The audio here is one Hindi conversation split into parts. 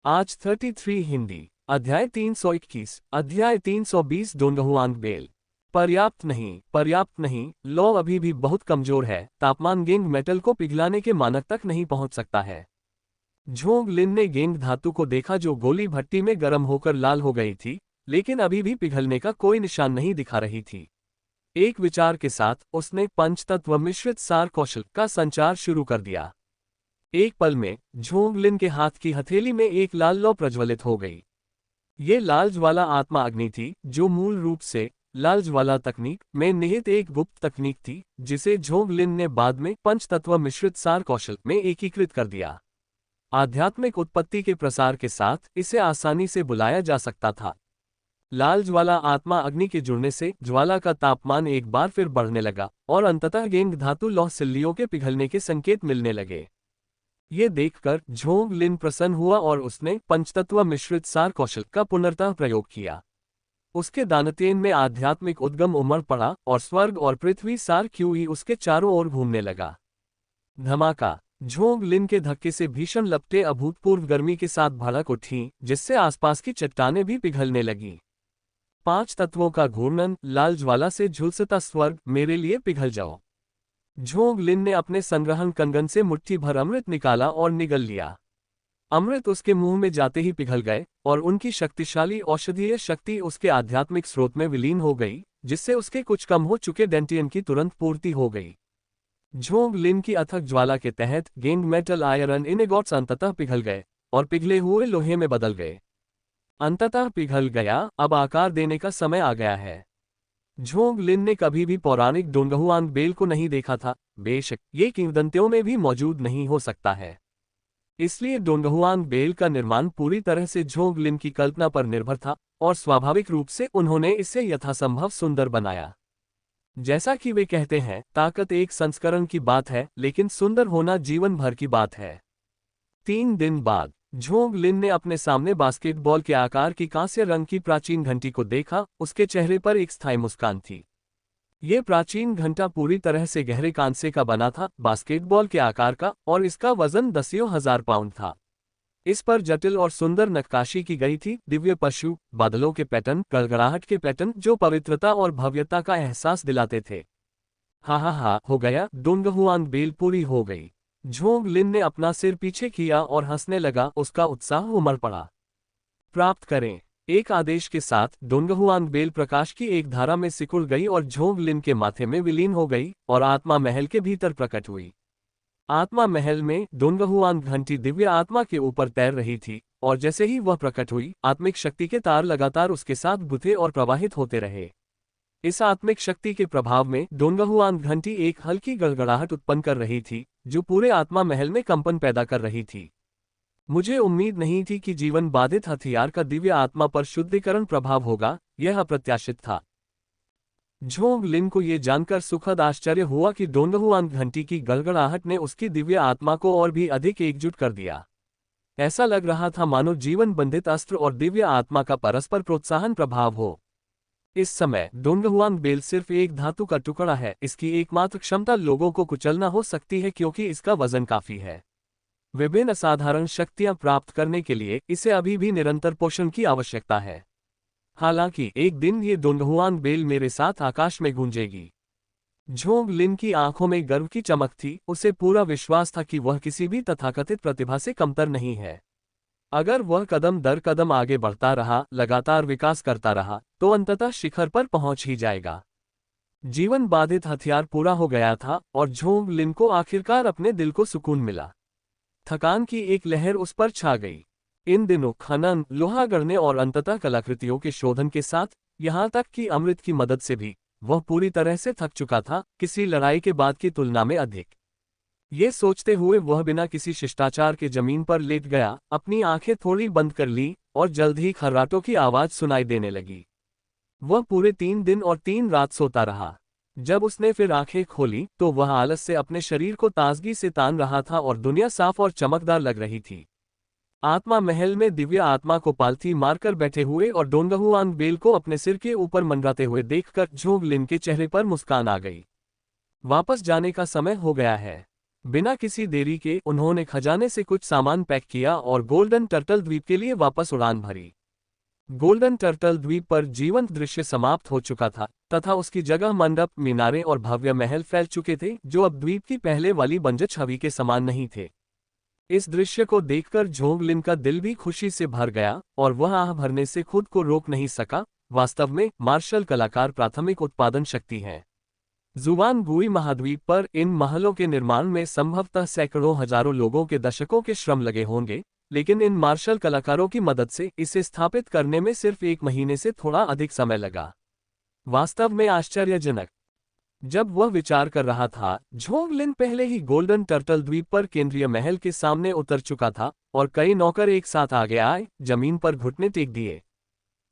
आज 33 हिंदी अध्याय 321 अध्याय 320 डोंगहुआंग बेल। पर्याप्त नहीं, लौ अभी भी बहुत कमजोर है। तापमान गेंग मेटल को पिघलाने के मानक तक नहीं पहुंच सकता है। झोंग लिन ने गेंग धातु को देखा जो गोली भट्टी में गर्म होकर लाल हो गई थी, लेकिन अभी भी पिघलने का कोई निशान नहीं दिखा रही थी। एक विचार के साथ उसने पंचतत्व मिश्रित सार कौशल का संचार शुरू कर दिया। एक पल में झोंग लिन के हाथ की हथेली में एक लाल लौ प्रज्वलित हो गई। ये लाल ज्वाला आत्मा अग्नि थी, जो मूल रूप से लाल ज्वाला तकनीक में निहित एक गुप्त तकनीक थी, जिसे झोंग लिन ने बाद में पंचतत्व मिश्रित सार कौशल में एकीकृत कर दिया। आध्यात्मिक उत्पत्ति के प्रसार के साथ इसे आसानी से बुलाया जा सकता था। लाल ज्वाला आत्मा अग्नि के जुड़ने से ज्वाला का तापमान एक बार फिर बढ़ने लगा और अंततः गेंग धातु लौह सिल्लियों के पिघलने के संकेत मिलने लगे। ये देखकर झोंग लिन प्रसन्न हुआ और उसने पंचतत्व मिश्रित सार कौशल का पुनर्तः प्रयोग किया। उसके दानतेन में आध्यात्मिक उद्गम उमड़ पड़ा और स्वर्ग और पृथ्वी सार क्यूई उसके चारों ओर घूमने लगा। धमाका! झोंग लिन के धक्के से भीषण लपटें अभूतपूर्व गर्मी के साथ भड़क उठीं, जिससे आसपास की चट्टानें भी पिघलने लगीं। 5 तत्वों का घूर्णन, लाल ज्वाला से झुलसता स्वर्ग, मेरे लिए पिघल जाओ। झोंग लिन ने अपने संग्रहण कंगन से मुट्ठी भर अमृत निकाला और निगल लिया। अमृत उसके मुंह में जाते ही पिघल गए और उनकी शक्तिशाली औषधीय शक्ति उसके आध्यात्मिक स्रोत में विलीन हो गई, जिससे उसके कुछ कम हो चुके डेंटियन की तुरंत पूर्ति हो गई। झोंग लिन की अथक ज्वाला के तहत गेंग मेटल आयरन इनेगॉट्स अंततः पिघल गए और पिघले हुए लोहे में बदल गए। अंततः पिघल गया, अब आकार देने का समय आ गया है। झोंग लिन ने कभी भी पौराणिक डोंगहुआंग बेल को नहीं देखा था, बेशक ये किंवदंतियों में भी मौजूद नहीं हो सकता है। इसलिए डोंगहुआंग बेल का निर्माण पूरी तरह से झोंग लिन की कल्पना पर निर्भर था और स्वाभाविक रूप से उन्होंने इसे यथासंभव सुंदर बनाया। जैसा कि वे कहते हैं, ताकत एक संस्करण की बात है, लेकिन सुंदर होना जीवन भर की बात है। 3 दिन बाद झोंग लिन ने अपने सामने बास्केटबॉल के आकार की कांस्य रंग की प्राचीन घंटी को देखा। उसके चेहरे पर एक स्थायी मुस्कान थी। ये प्राचीन घंटा पूरी तरह से गहरे कांसे का बना था, बास्केटबॉल के आकार का, और इसका वजन दसियों हजार पाउंड था। इस पर जटिल और सुंदर नक्काशी की गई थी, दिव्य पशु, बादलों के पैटर्न, गड़गड़ाहट के पैटर्न जो पवित्रता और भव्यता का एहसास दिलाते थे। हा, हो गया, डोंगहुआंग बेल पूरी हो गई। झोंग लिन ने अपना सिर पीछे किया और हंसने लगा, उसका उत्साह उमड़ पड़ा। प्राप्त करें। एक आदेश के साथ डोंगहुआंग बेल प्रकाश की एक धारा में सिकुड़ गई और झोंग लिन के माथे में विलीन हो गई और आत्मा महल के भीतर प्रकट हुई। आत्मा महल में डोंगहुआंग घंटी दिव्य आत्मा के ऊपर तैर रही थी और जैसे ही वह प्रकट हुई, आत्मिक शक्ति के तार लगातार उसके साथ गुथे और प्रवाहित होते रहे। इस आत्मिक शक्ति के प्रभाव में डोंगहुआंग घंटी एक हल्की गड़गड़ाहट उत्पन्न कर रही थी, जो पूरे आत्मा महल में कंपन पैदा कर रही थी। मुझे उम्मीद नहीं थी कि जीवन बाधित हथियार का दिव्य आत्मा पर शुद्धिकरण प्रभाव होगा, यह अप्रत्याशित था। झोंग लिन को यह जानकर सुखद आश्चर्य हुआ कि डोंगहुआंग घंटी की गड़गड़ाहट ने उसकी दिव्य आत्मा को और भी अधिक एकजुट कर दिया। ऐसा लग रहा था मानो जीवन बंधित अस्त्र और दिव्य आत्मा का परस्पर प्रोत्साहन प्रभाव हो। इस समय डोंगहुआंग बेल सिर्फ एक धातु का टुकड़ा है। इसकी एकमात्र क्षमता लोगों को कुचलना हो सकती है, क्योंकि इसका वजन काफी है। विभिन्न असाधारण शक्तियां प्राप्त करने के लिए इसे अभी भी निरंतर पोषण की आवश्यकता है। हालांकि एक दिन ये डोंगहुआंग बेल मेरे साथ आकाश में गूंजेगी। झोंग लिन की आंखों में गर्व की चमक थी। उसे पूरा विश्वास था कि वह किसी भी तथाकथित प्रतिभा से कमतर नहीं है। अगर वह कदम दर कदम आगे बढ़ता रहा, लगातार विकास करता रहा, तो अंततः शिखर पर पहुंच ही जाएगा। जीवन बाधित हथियार पूरा हो गया था और झोंग लिन को आखिरकार अपने दिल को सुकून मिला। थकान की एक लहर उस पर छा गई। इन दिनों खनन, लोहा गढ़ने और अंततः कलाकृतियों के शोधन के साथ, यहां तक कि अमृत की मदद से भी, वह पूरी तरह से थक चुका था, किसी लड़ाई के बाद की तुलना में अधिक। ये सोचते हुए वह बिना किसी शिष्टाचार के जमीन पर लेट गया, अपनी आंखें थोड़ी बंद कर ली और जल्द ही खर्राटों की आवाज सुनाई देने लगी। वह पूरे 3 दिन और 3 रात सोता रहा। जब उसने फिर आंखें खोली तो वह आलस से अपने शरीर को ताजगी से तान रहा था और दुनिया साफ और चमकदार लग रही थी। आत्मा महल में दिव्य आत्मा को पालथी मारकर बैठे हुए और डोंगहुआंग बेल को अपने सिर के ऊपर मंडराते हुए देखकर झोंग लिन के चेहरे पर मुस्कान आ गई। वापस जाने का समय हो गया है। बिना किसी देरी के उन्होंने खजाने से कुछ सामान पैक किया और गोल्डन टर्टल द्वीप के लिए वापस उड़ान भरी। गोल्डन टर्टल द्वीप पर जीवंत दृश्य समाप्त हो चुका था तथा उसकी जगह मंडप, मीनारें और भव्य महल फैल चुके थे जो अब द्वीप की पहले वाली बंजर छवि के समान नहीं थे। इस दृश्य को देखकर झोंगलिन का दिल भी खुशी से भर गया और वह आह भरने से खुद को रोक नहीं सका। वास्तव में मार्शल कलाकार प्राथमिक उत्पादन शक्ति हैं। जुआनगुई महाद्वीप पर इन महलों के निर्माण में संभवतः सैकड़ों हजारों लोगों के दशकों के श्रम लगे होंगे, लेकिन इन मार्शल कलाकारों की मदद से इसे स्थापित करने में सिर्फ 1 महीने से थोड़ा अधिक समय लगा। वास्तव में आश्चर्यजनक। जब वह विचार कर रहा था, झोंगलिन पहले ही गोल्डन टर्टल द्वीप पर केंद्रीय महल के सामने उतर चुका था और कई नौकर एक साथ आगे आए, जमीन पर घुटने टेक दिए।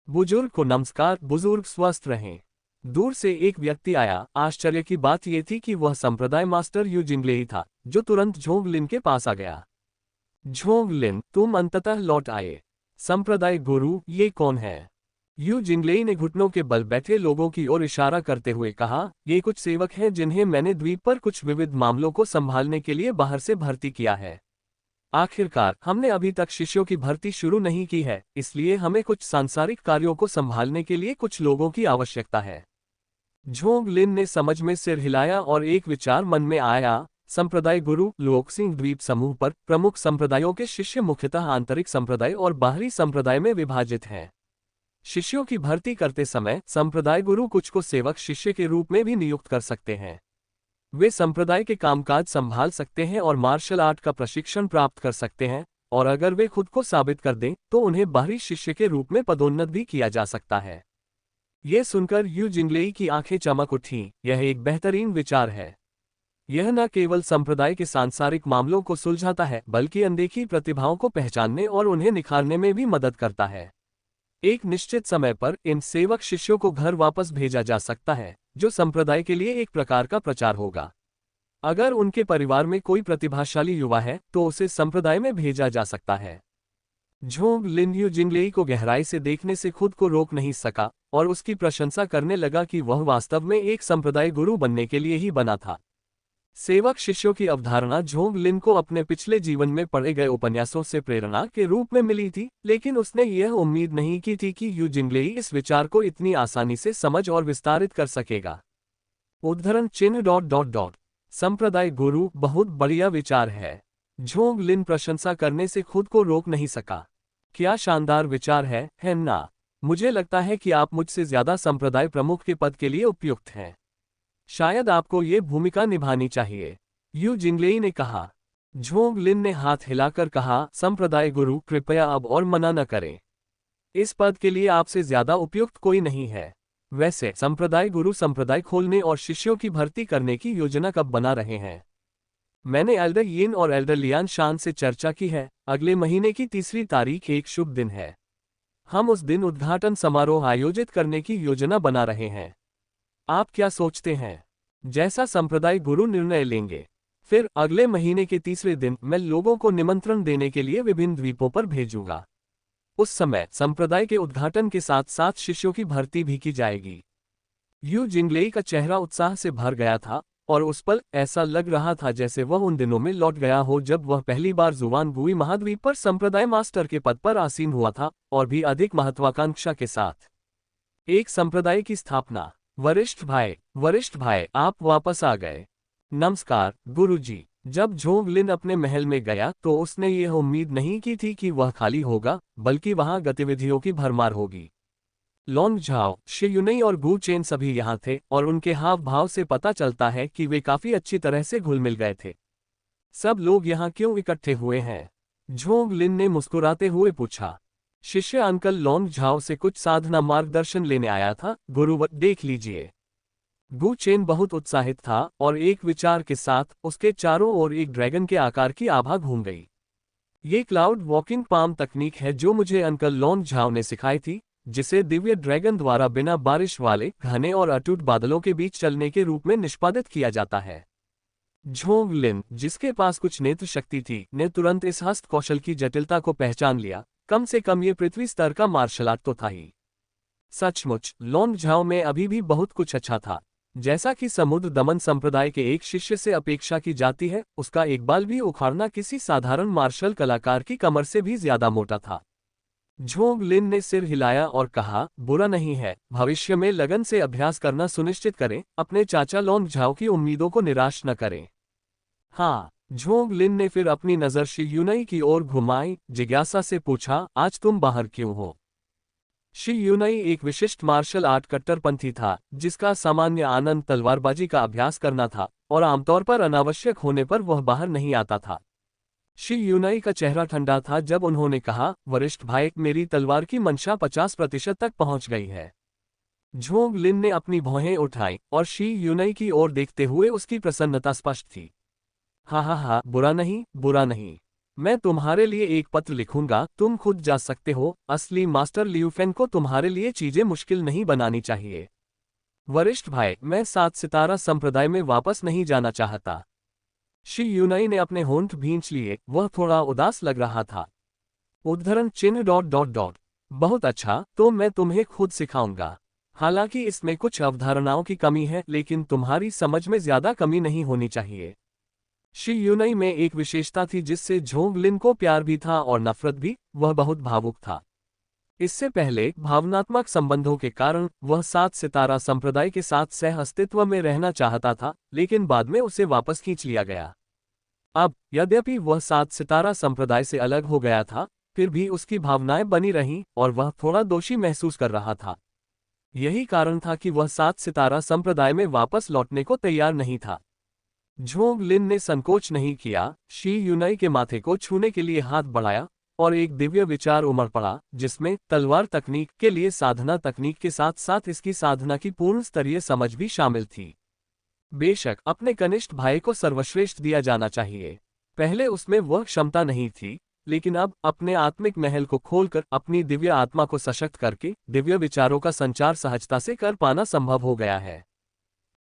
बुजुर्ग को नमस्कार, बुजुर्ग स्वस्थ रहें। दूर से एक व्यक्ति आया। आश्चर्य की बात यह थी कि वह संप्रदाय मास्टर यू जिंगलेई था, जो तुरंत झोंगलिन के पास आ गया। झोंगलिन, तुम अंततः लौट आए। संप्रदाय गुरु, ये कौन है? यू जिंगलेई ने घुटनों के बल बैठे लोगों की ओर इशारा करते हुए कहा, ये कुछ सेवक हैं जिन्हें मैंने द्वीप पर कुछ विविध मामलों को संभालने के लिए बाहर से भर्ती किया है। आखिरकार हमने अभी तक शिष्यों की भर्ती शुरू नहीं की है, इसलिए हमें कुछ सांसारिक कार्यों को संभालने के लिए कुछ लोगों की आवश्यकता है। झोंगलिन ने समझ में सिर हिलाया और एक विचार मन में आया। संप्रदाय गुरु लोकसिंह द्वीप समूह पर प्रमुख संप्रदायों के शिष्य मुख्यतः आंतरिक संप्रदाय और बाहरी संप्रदाय में विभाजित हैं। शिष्यों की भर्ती करते समय संप्रदाय गुरु कुछ को सेवक शिष्य के रूप में भी नियुक्त कर सकते हैं। वे संप्रदाय के कामकाज संभाल सकते हैं और मार्शल आर्ट का प्रशिक्षण प्राप्त कर सकते हैं, और अगर वे खुद को साबित कर दें तो उन्हें बाहरी शिष्य के रूप में पदोन्नत भी किया जा सकता है। यह सुनकर यू जिंगलेई की आंखें चमक उठीं। यह एक बेहतरीन विचार है। यह न केवल संप्रदाय के सांसारिक मामलों को सुलझाता है, बल्कि अनदेखी प्रतिभाओं को पहचानने और उन्हें निखारने में भी मदद करता है। एक निश्चित समय पर इन सेवक शिष्यों को घर वापस भेजा जा सकता है, जो संप्रदाय के लिए एक प्रकार का प्रचार होगा। अगर उनके परिवार में कोई प्रतिभाशाली युवा है तो उसे संप्रदाय में भेजा जा सकता है। झोंगलिन यू जिंगलेई को गहराई से देखने से खुद को रोक नहीं सका और उसकी प्रशंसा करने लगा कि वह वास्तव में एक संप्रदाय गुरु बनने के लिए ही बना था। सेवक शिष्यों की अवधारणा झोंगलिन को अपने पिछले जीवन में पढ़े गए उपन्यासों से प्रेरणा के रूप में मिली थी, लेकिन उसने यह उम्मीद नहीं की थी कि यू जिंगलेई इस विचार को इतनी आसानी से समझ और विस्तारित कर सकेगा। उद्धरण चिन्ह ... संप्रदाय गुरु, बहुत बढ़िया विचार है। झोंगलिन प्रशंसा करने से खुद को रोक नहीं सका। क्या शानदार विचार है ना? मुझे लगता है कि आप मुझसे ज्यादा संप्रदाय प्रमुख के पद के लिए उपयुक्त हैं। शायद आपको ये भूमिका निभानी चाहिए, यू जिंगलेई ने कहा। झोंगलिन ने हाथ हिलाकर कहा, संप्रदाय गुरु, कृपया अब और मना न करें। इस पद के लिए आपसे ज्यादा उपयुक्त कोई नहीं है। वैसे संप्रदाय गुरु संप्रदाय खोलने और शिष्यों की भर्ती करने की योजना कब बना रहे हैं? मैंने एल्डर यिन और एल्डर लियान शान से चर्चा की है। अगले महीने की 3 तारीख एक शुभ दिन है। हम उस दिन उद्घाटन समारोह आयोजित करने की योजना बना रहे हैं। आप क्या सोचते हैं? जैसा संप्रदाय गुरु निर्णय लेंगे। फिर अगले महीने के 3 दिन मैं लोगों को निमंत्रण देने के लिए विभिन्न द्वीपों पर भेजूंगा। उस समय संप्रदाय के उद्घाटन के साथ साथ शिष्यों की भर्ती भी की जाएगी। यू जिंगलेई का चेहरा उत्साह से भर गया था और उस पल ऐसा लग रहा था जैसे वह उन दिनों में लौट गया हो जब वह पहली बार जुआनगुई महाद्वीप पर संप्रदाय मास्टर के पद पर आसीन हुआ था, और भी अधिक महत्वाकांक्षा के साथ। एक संप्रदाय की स्थापना। वरिष्ठ भाई, आप वापस आ गए। नमस्कार गुरुजी। जब झोंगलिन अपने महल में गया तो उसने यह उम्मीद नहीं की थी कि वह खाली होगा, बल्कि वहां गतिविधियों की भरमार होगी। लॉन्ग झाओ, शे युनई और गु चेन सभी यहाँ थे और उनके हाव भाव से पता चलता है कि वे काफी अच्छी तरह से घुल मिल गए थे। सब लोग यहाँ क्यों इकट्ठे हुए हैं? झोंगलिन ने मुस्कुराते हुए पूछा। शिष्य अंकल लॉन्ग झाओ से कुछ साधना मार्गदर्शन लेने आया था, गुरुवर, देख लीजिए। गु चेन बहुत उत्साहित था और एक विचार के साथ उसके चारों ओर एक ड्रैगन के आकार की आभा घूम गई। ये क्लाउड वॉकिंग पाम तकनीक है जो मुझे अंकल लॉन्ग झाओ ने सिखाई थी, जिसे दिव्य ड्रैगन द्वारा बिना बारिश वाले घने और अटूट बादलों के बीच चलने के रूप में निष्पादित किया जाता है। झोंगलिन, जिसके पास कुछ नेत्र शक्ति थी, ने तुरंत इस हस्त कौशल की जटिलता को पहचान लिया। कम से कम ये पृथ्वी स्तर का मार्शल आर्ट तो था ही। सचमुच लॉन्ग झाओ में अभी भी बहुत कुछ अच्छा था। जैसा कि समुद्र दमन संप्रदाय के एक शिष्य से अपेक्षा की जाती है, उसका एक बाल भी उखाड़ना किसी साधारण मार्शल कलाकार की कमर से भी ज्यादा मोटा था। झोंग लिन ने सिर हिलाया और कहा, बुरा नहीं है, भविष्य में लगन से अभ्यास करना सुनिश्चित करें, अपने चाचा लॉन्ग झाओ की उम्मीदों को निराश न करें। हाँ। झोंग लिन ने फिर अपनी नजर शी यूनई की ओर घुमाई, जिज्ञासा से पूछा, आज तुम बाहर क्यों हो? शी यूनई एक विशिष्ट मार्शल आर्ट कट्टरपंथी था, जिसका सामान्य आनंद तलवारबाजी का अभ्यास करना था, और आमतौर पर अनावश्यक होने पर वह बाहर नहीं आता था। शी यूनई का चेहरा ठंडा था जब उन्होंने कहा, वरिष्ठ भाई, मेरी तलवार की मंशा 50% तक पहुंच गई है। झोंग लिन ने अपनी भौहें उठाई और शी यूनई की ओर देखते हुए उसकी प्रसन्नता स्पष्ट थी। हा, बुरा नहीं, बुरा नहीं। मैं तुम्हारे लिए एक पत्र लिखूंगा, तुम खुद जा सकते हो। असली मास्टर लियूफेन को तुम्हारे लिए चीजें मुश्किल नहीं बनानी चाहिए। वरिष्ठ भाई, मैं 7 सितारा संप्रदाय में वापस नहीं जाना चाहता। शी यूनई ने अपने होंठ भींच लिए, वह थोड़ा उदास लग रहा था। उद्धरण चिन्ह ... बहुत अच्छा, तो मैं तुम्हें खुद सिखाऊंगा। हालांकि इसमें कुछ अवधारणाओं की कमी है, लेकिन तुम्हारी समझ में ज्यादा कमी नहीं होनी चाहिए। शी यूनई में एक विशेषता थी जिससे झोंग लिन को प्यार भी था और नफरत भी, वह बहुत भावुक था। इससे पहले भावनात्मक संबंधों के कारण वह 7 सितारा संप्रदाय के साथ सह अस्तित्व में रहना चाहता था, लेकिन बाद में उसे वापस खींच लिया गया। अब, यद्यपि वह 7 सितारा संप्रदाय से अलग हो गया था, फिर भी उसकी भावनाएं बनी रहीं और वह थोड़ा दोषी महसूस कर रहा था। यही कारण था कि वह 7 सितारा संप्रदाय में वापस लौटने को तैयार नहीं था। झोंग लिन ने संकोच नहीं किया, शी यूनई के माथे को छूने के लिए हाथ बढ़ाया, और एक दिव्य विचार उमड़ पड़ा, जिसमें तलवार तकनीक के लिए साधना तकनीक के साथ साथ इसकी साधना की पूर्ण स्तरीय समझ भी शामिल थी। बेशक अपने कनिष्ठ भाई को सर्वश्रेष्ठ दिया जाना चाहिए। पहले उसमें वह क्षमता नहीं थी, लेकिन अब अपने आत्मिक महल को खोलकर अपनी दिव्य आत्मा को सशक्त करके दिव्य विचारों का संचार सहजता से कर पाना संभव हो गया है।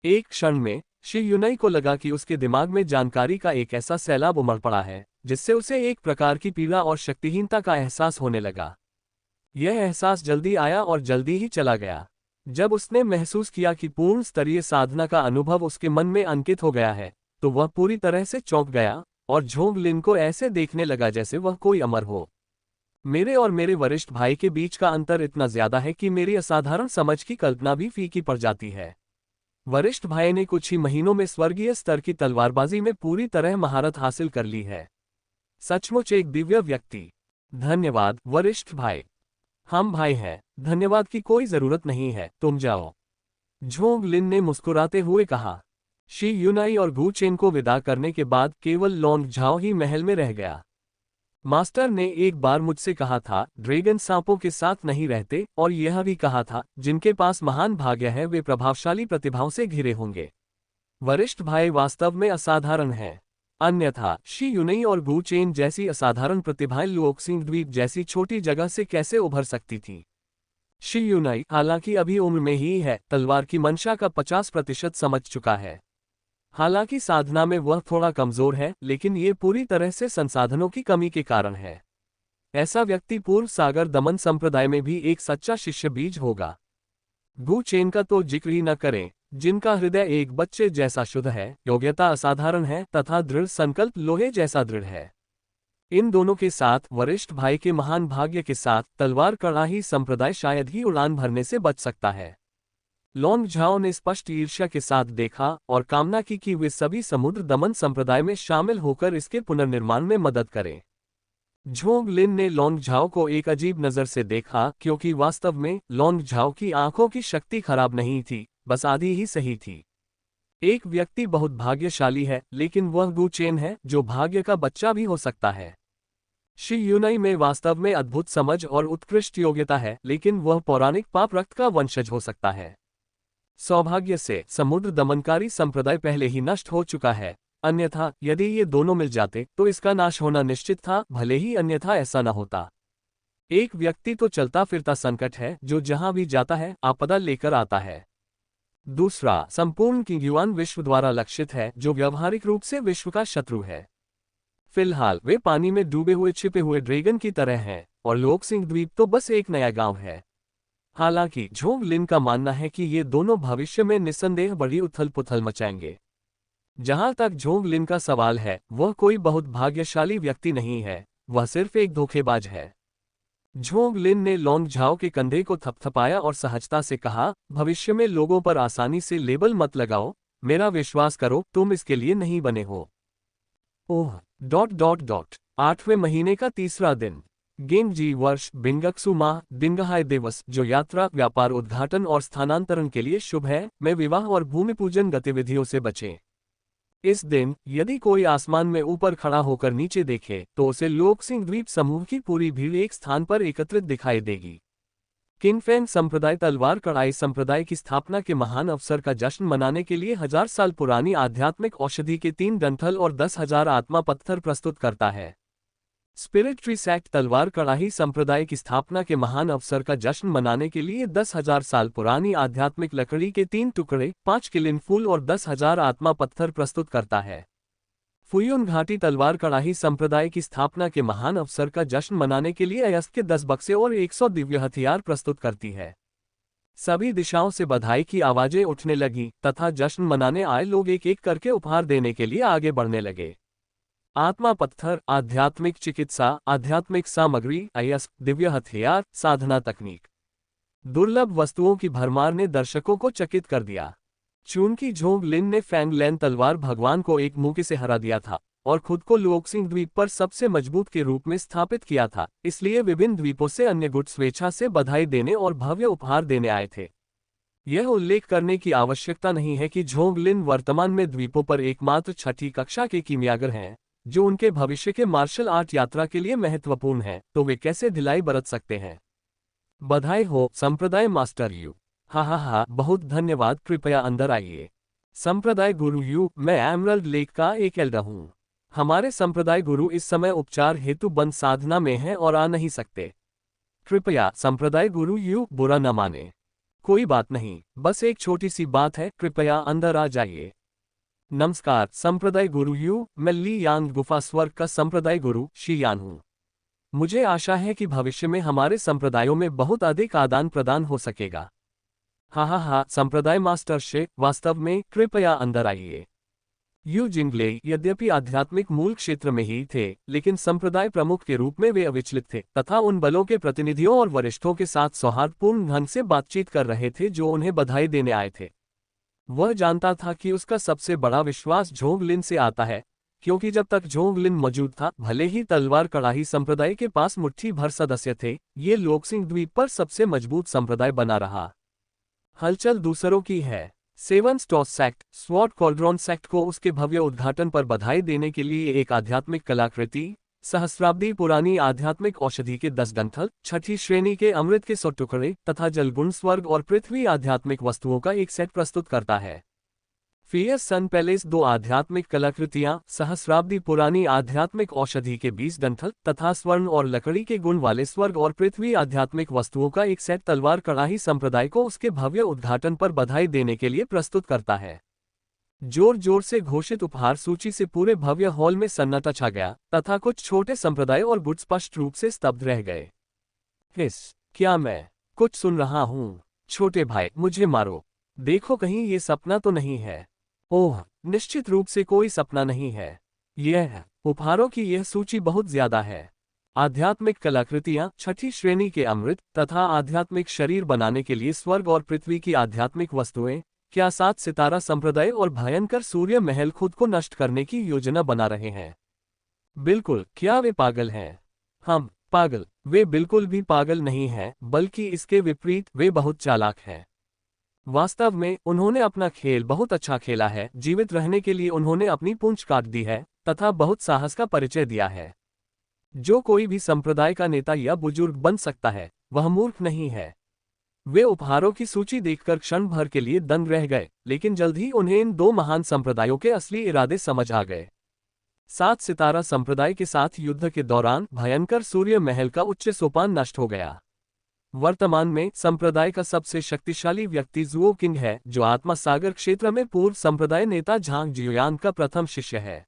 एक क्षण में शी यूनई को लगा कि उसके दिमाग में जानकारी का एक ऐसा सैलाब उमड़ पड़ा है, जिससे उसे एक प्रकार की पीड़ा और शक्तिहीनता का एहसास होने लगा। यह एहसास जल्दी आया और जल्दी ही चला गया। जब उसने महसूस किया कि पूर्ण स्तरीय साधना का अनुभव उसके मन में अंकित हो गया है, तो वह पूरी तरह से चौंक गया और झोंग लिन को ऐसे देखने लगा जैसे वह कोई अमर हो। मेरे और मेरे वरिष्ठ भाई के बीच का अंतर इतना ज्यादा है कि मेरी असाधारण समझ की कल्पना भी फीकी पड़ जाती है। वरिष्ठ भाई ने कुछ ही महीनों में स्वर्गीय स्तर की तलवारबाजी में पूरी तरह महारत हासिल कर ली है। सचमुच एक दिव्य व्यक्ति। धन्यवाद वरिष्ठ भाई। हम भाई हैं, धन्यवाद की कोई जरूरत नहीं है, तुम जाओ। झोंग लिन ने मुस्कुराते हुए कहा। शी यूनई और गू चेन को विदा करने के बाद केवल लॉन्ग झाओ ही महल में रह गया। मास्टर ने एक बार मुझसे कहा था, ड्रैगन सांपों के साथ नहीं रहते, और यह भी कहा था, जिनके पास महान भाग्य है वे प्रभावशाली प्रतिभाओं से घिरे होंगे। वरिष्ठ भाई वास्तव में असाधारण है। अन्यथा शी यूनई और गू चेन जैसी असाधारण प्रतिभाएं लुओक्सिंग द्वीप जैसी छोटी जगह से कैसे उभर सकती थी। शी यूनई हालांकि अभी उम्र में ही है, तलवार की मंशा का 50% समझ चुका है। हालांकि साधना में वह थोड़ा कमजोर है, लेकिन ये पूरी तरह से संसाधनों की कमी के कारण है। ऐसा व्यक्ति पूर्व सागर दमन संप्रदाय में भी एक सच्चा शिष्य बीज होगा। गू चेन का तो जिक्र ही न करें, जिनका हृदय एक बच्चे जैसा शुद्ध है, योग्यता असाधारण है तथा दृढ़ संकल्प लोहे जैसा दृढ़ है। इन दोनों के साथ वरिष्ठ भाई के महान भाग्य के साथ तलवार कड़ाही संप्रदाय शायद ही उड़ान भरने से बच सकता है। लॉन्ग झाओ ने स्पष्ट ईर्ष्या के साथ देखा और कामना की कि वे सभी समुद्र दमन संप्रदाय में शामिल होकर इसके पुनर्निर्माण में मदद करें। झोंग लिन ने लॉन्ग झाओ को एक अजीब नजर से देखा, क्योंकि वास्तव में लॉन्ग झाओ की आंखों की शक्ति खराब नहीं थी, बस आधी ही सही थी। एक व्यक्ति बहुत भाग्यशाली है, लेकिन वह गू चेन है जो भाग्य का बच्चा भी हो सकता है। शी यूनई में वास्तव में अद्भुत समझ और उत्कृष्ट योग्यता है, लेकिन वह पौराणिक पाप रक्त का वंशज हो सकता है। सौभाग्य से समुद्र दमनकारी संप्रदाय पहले ही नष्ट हो चुका है, अन्यथा यदि ये दोनों मिल जाते तो इसका नाश होना निश्चित था, भले ही अन्यथा ऐसा न होता। एक व्यक्ति तो चलता फिरता संकट है जो जहां भी जाता है आपदा लेकर आता है। दूसरा संपूर्ण किंगयुआन विश्व द्वारा लक्षित है, जो व्यावहारिक रूप से विश्व का शत्रु है। फिलहाल वे पानी में डूबे हुए छिपे हुए ड्रैगन की तरह हैं, और लोकसिंह द्वीप तो बस एक नया गांव है। हालांकि झोंग लिन का मानना है कि ये दोनों भविष्य में निस्संदेह बड़ी उथल पुथल मचाएंगे। जहां तक झोंग लिन का सवाल है, वह कोई बहुत भाग्यशाली व्यक्ति नहीं है, वह सिर्फ एक धोखेबाज है। झोंग लिन ने लॉन्ग झाओ के कंधे को थपथपाया और सहजता से कहा, भविष्य में लोगों पर आसानी से लेबल मत लगाओ, मेरा विश्वास करो, तुम इसके लिए नहीं बने हो। ओह... 8वें महीने का तीसरा दिन, गेंगजी वर्ष, बिंगक्सु माह, दिनगहाय दिवस, जो यात्रा, व्यापार, उद्घाटन और स्थानांतरण के लिए शुभ है, में विवाह और भूमि पूजन गतिविधियों से बचें। इस दिन यदि कोई आसमान में ऊपर खड़ा होकर नीचे देखे तो उसे लोकसिंह द्वीप समूह की पूरी भीड़ एक स्थान पर एकत्रित दिखाई देगी। किंगफेंग संप्रदाय तलवार कढ़ाई संप्रदाय की स्थापना के महान अवसर का जश्न मनाने के लिए 1000 साल पुरानी आध्यात्मिक औषधि के 3 डंठल और 10,000 आत्मा पत्थर प्रस्तुत करता है। स्पिरिट ट्री सेक्ट तलवार कढ़ाई संप्रदाय की स्थापना के महान अवसर का जश्न मनाने के लिए 10,000 साल पुरानी आध्यात्मिक लकड़ी के 3 टुकड़े, 5 किलिन फूल और 10,000 आत्मा पत्थर प्रस्तुत करता है। फुयुन घाटी तलवार कढ़ाई संप्रदाय की स्थापना के महान अवसर का जश्न मनाने के लिए अयस्क के 10 बक्से और 100 दिव्य हथियार प्रस्तुत करती है। सभी दिशाओं से बधाई की आवाजें उठने लगी तथा जश्न मनाने आए लोग एक एक करके उपहार देने के लिए आगे बढ़ने लगे। आत्मा पत्थर, आध्यात्मिक चिकित्सा, आध्यात्मिक सामग्री, अयस्क, दिव्य हथियार, साधना तकनीक, दुर्लभ वस्तुओं की भरमार ने दर्शकों को चकित कर दिया। चूंकि झोंग लिन ने फैंग लैन तलवार भगवान को एक मुक्के से हरा दिया था और खुद को लोकसिंह द्वीप पर सबसे मजबूत के रूप में स्थापित किया था, इसलिए विभिन्न द्वीपों से अन्य गुट स्वेच्छा से बधाई देने और भव्य उपहार देने आए थे। यह उल्लेख करने की आवश्यकता नहीं है कि झोंग लिन वर्तमान में द्वीपों पर एकमात्र छठी कक्षा के कीमियागर हैं, जो उनके भविष्य के मार्शल आर्ट यात्रा के लिए महत्वपूर्ण है, तो वे कैसे ढिलाई बरत सकते हैं। बधाई हो संप्रदाय मास्टर यू। हा, बहुत धन्यवाद, कृपया अंदर आइए। संप्रदाय गुरु यू, मैं एमरल्ड लेक का एक एल्डर हूँ। हमारे संप्रदाय गुरु इस समय उपचार हेतु बंद साधना में हैं और आ नहीं सकते। कृपया संप्रदाय गुरु यू बुरा न माने। कोई बात नहीं, बस एक छोटी सी बात है, कृपया अंदर आ जाइए। नमस्कार संप्रदाय गुरु यू, मैं ली यांग गुफा स्वर्ग का संप्रदाय गुरु शी यान हूँ। मुझे आशा है कि भविष्य में हमारे संप्रदायों में बहुत अधिक आदान प्रदान हो सकेगा। हा, संप्रदाय मास्टर शे, वास्तव में, कृपया अंदर आइए। यू जिंगले यद्यपि आध्यात्मिक मूल क्षेत्र में ही थे, लेकिन संप्रदाय प्रमुख के रूप में वे अविचलित थे तथा उन बलों के प्रतिनिधियों और वरिष्ठों के साथ सौहार्दपूर्ण ढंग से बातचीत कर रहे थे जो उन्हें बधाई देने आए थे। वह जानता था कि उसका सबसे बड़ा विश्वास झोंग लिन से आता है, क्योंकि जब तक झोंग लिन मौजूद था, भले ही तलवार कढ़ाई संप्रदाय के पास मुट्ठी भर सदस्य थे, ये लोकसिंह द्वीप पर सबसे मजबूत संप्रदाय बना रहा। हलचल दूसरों की है। Seven stars sect, sword cauldron sect को उसके भव्य उद्घाटन पर बधाई देने के लिए एक आध्यात्मिक कलाकृति, सहस्राब्दी पुरानी आध्यात्मिक औषधि के 10 डंठल, छठी श्रेणी के अमृत के 100 टुकड़े तथा जलगुण स्वर्ग और पृथ्वी आध्यात्मिक वस्तुओं का एक सेट प्रस्तुत करता है। फियस सन पैलेस 2 आध्यात्मिक कलाकृतियां, सहस्राब्दी पुरानी आध्यात्मिक औषधि के 20 डंठल तथा स्वर्ण और लकड़ी के गुण वाले स्वर्ग और पृथ्वी आध्यात्मिक वस्तुओं का एक सेट तलवार कढ़ाई संप्रदाय को उसके भव्य उद्घाटन पर बधाई देने के लिए प्रस्तुत करता है। जोर जोर से घोषित उपहार सूची से पूरे भव्य हॉल में सन्नाटा छा गया तथा कुछ छोटे संप्रदाय और गुट स्पष्ट रूप से स्तब्ध रह गए। क्या मैं कुछ सुन रहा हूँ? छोटे भाई, मुझे मारो, देखो कहीं ये सपना तो नहीं है। ओह, निश्चित रूप से कोई सपना नहीं है। यह उपहारों की यह सूची बहुत ज्यादा है। आध्यात्मिक कलाकृतियां, छठी श्रेणी के अमृत तथा आध्यात्मिक शरीर बनाने के लिए स्वर्ग और पृथ्वी की आध्यात्मिक वस्तुएं, क्या 7 सितारा संप्रदाय और भयंकर सूर्य महल खुद को नष्ट करने की योजना बना रहे हैं? बिल्कुल, क्या वे पागल हैं? हम पागल? वे बिल्कुल भी पागल नहीं हैं, बल्कि इसके विपरीत वे बहुत चालाक हैं। वास्तव में उन्होंने अपना खेल बहुत अच्छा खेला है। जीवित रहने के लिए उन्होंने अपनी पूंछ काट दी है तथा बहुत साहस का परिचय दिया है। जो कोई भी संप्रदाय का नेता या बुजुर्ग बन सकता है, वह मूर्ख नहीं है। वे उपहारों की सूची देखकर क्षण भर के लिए दंग रह गए, लेकिन जल्द ही उन्हें इन 2 महान संप्रदायों के असली इरादे समझ आ गए। 7 सितारा संप्रदाय के साथ युद्ध के दौरान भयंकर सूर्य महल का उच्च सोपान नष्ट हो गया। वर्तमान में संप्रदाय का सबसे शक्तिशाली व्यक्ति जुओ किंग है, जो आत्मा सागर क्षेत्र में पूर्व संप्रदाय नेता झांग जियोयांग का प्रथम शिष्य है।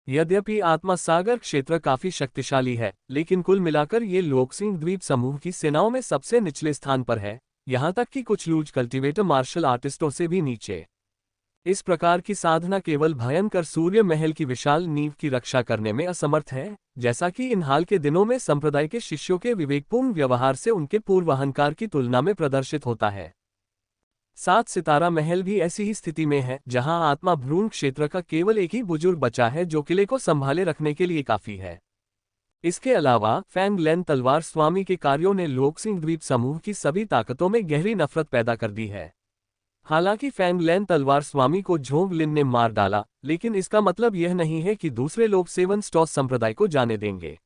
यद्यपि आत्मा सागर क्षेत्र काफी शक्तिशाली है, लेकिन कुल मिलाकर ये लोकसिंह द्वीप समूह की सेनाओं में सबसे निचले स्थान पर है, यहाँ तक कि कुछ लूज कल्टीवेटर मार्शल आर्टिस्टों से भी नीचे। इस प्रकार की साधना केवल भयंकर सूर्य महल की विशाल नींव की रक्षा करने में असमर्थ है, जैसा कि इन हाल के दिनों में संप्रदाय के शिष्यों के विवेकपूर्ण व्यवहार से उनके पूर्व अहंकार की तुलना में प्रदर्शित होता है। 7 सितारा महल भी ऐसी ही स्थिति में है, जहां आत्मा भ्रूण क्षेत्र का केवल एक ही बुजुर्ग बचा है जो किले को संभाले रखने के लिए काफी है। इसके अलावा फैंग लैन तलवार स्वामी के कार्यों ने लोकसिंह द्वीप समूह की सभी ताकतों में गहरी नफरत पैदा कर दी है। हालांकि फैंग लैन तलवार स्वामी को झोंग लिन ने मार डाला, लेकिन इसका मतलब यह नहीं है कि दूसरे लोग सेवन स्टॉस संप्रदाय को जाने देंगे।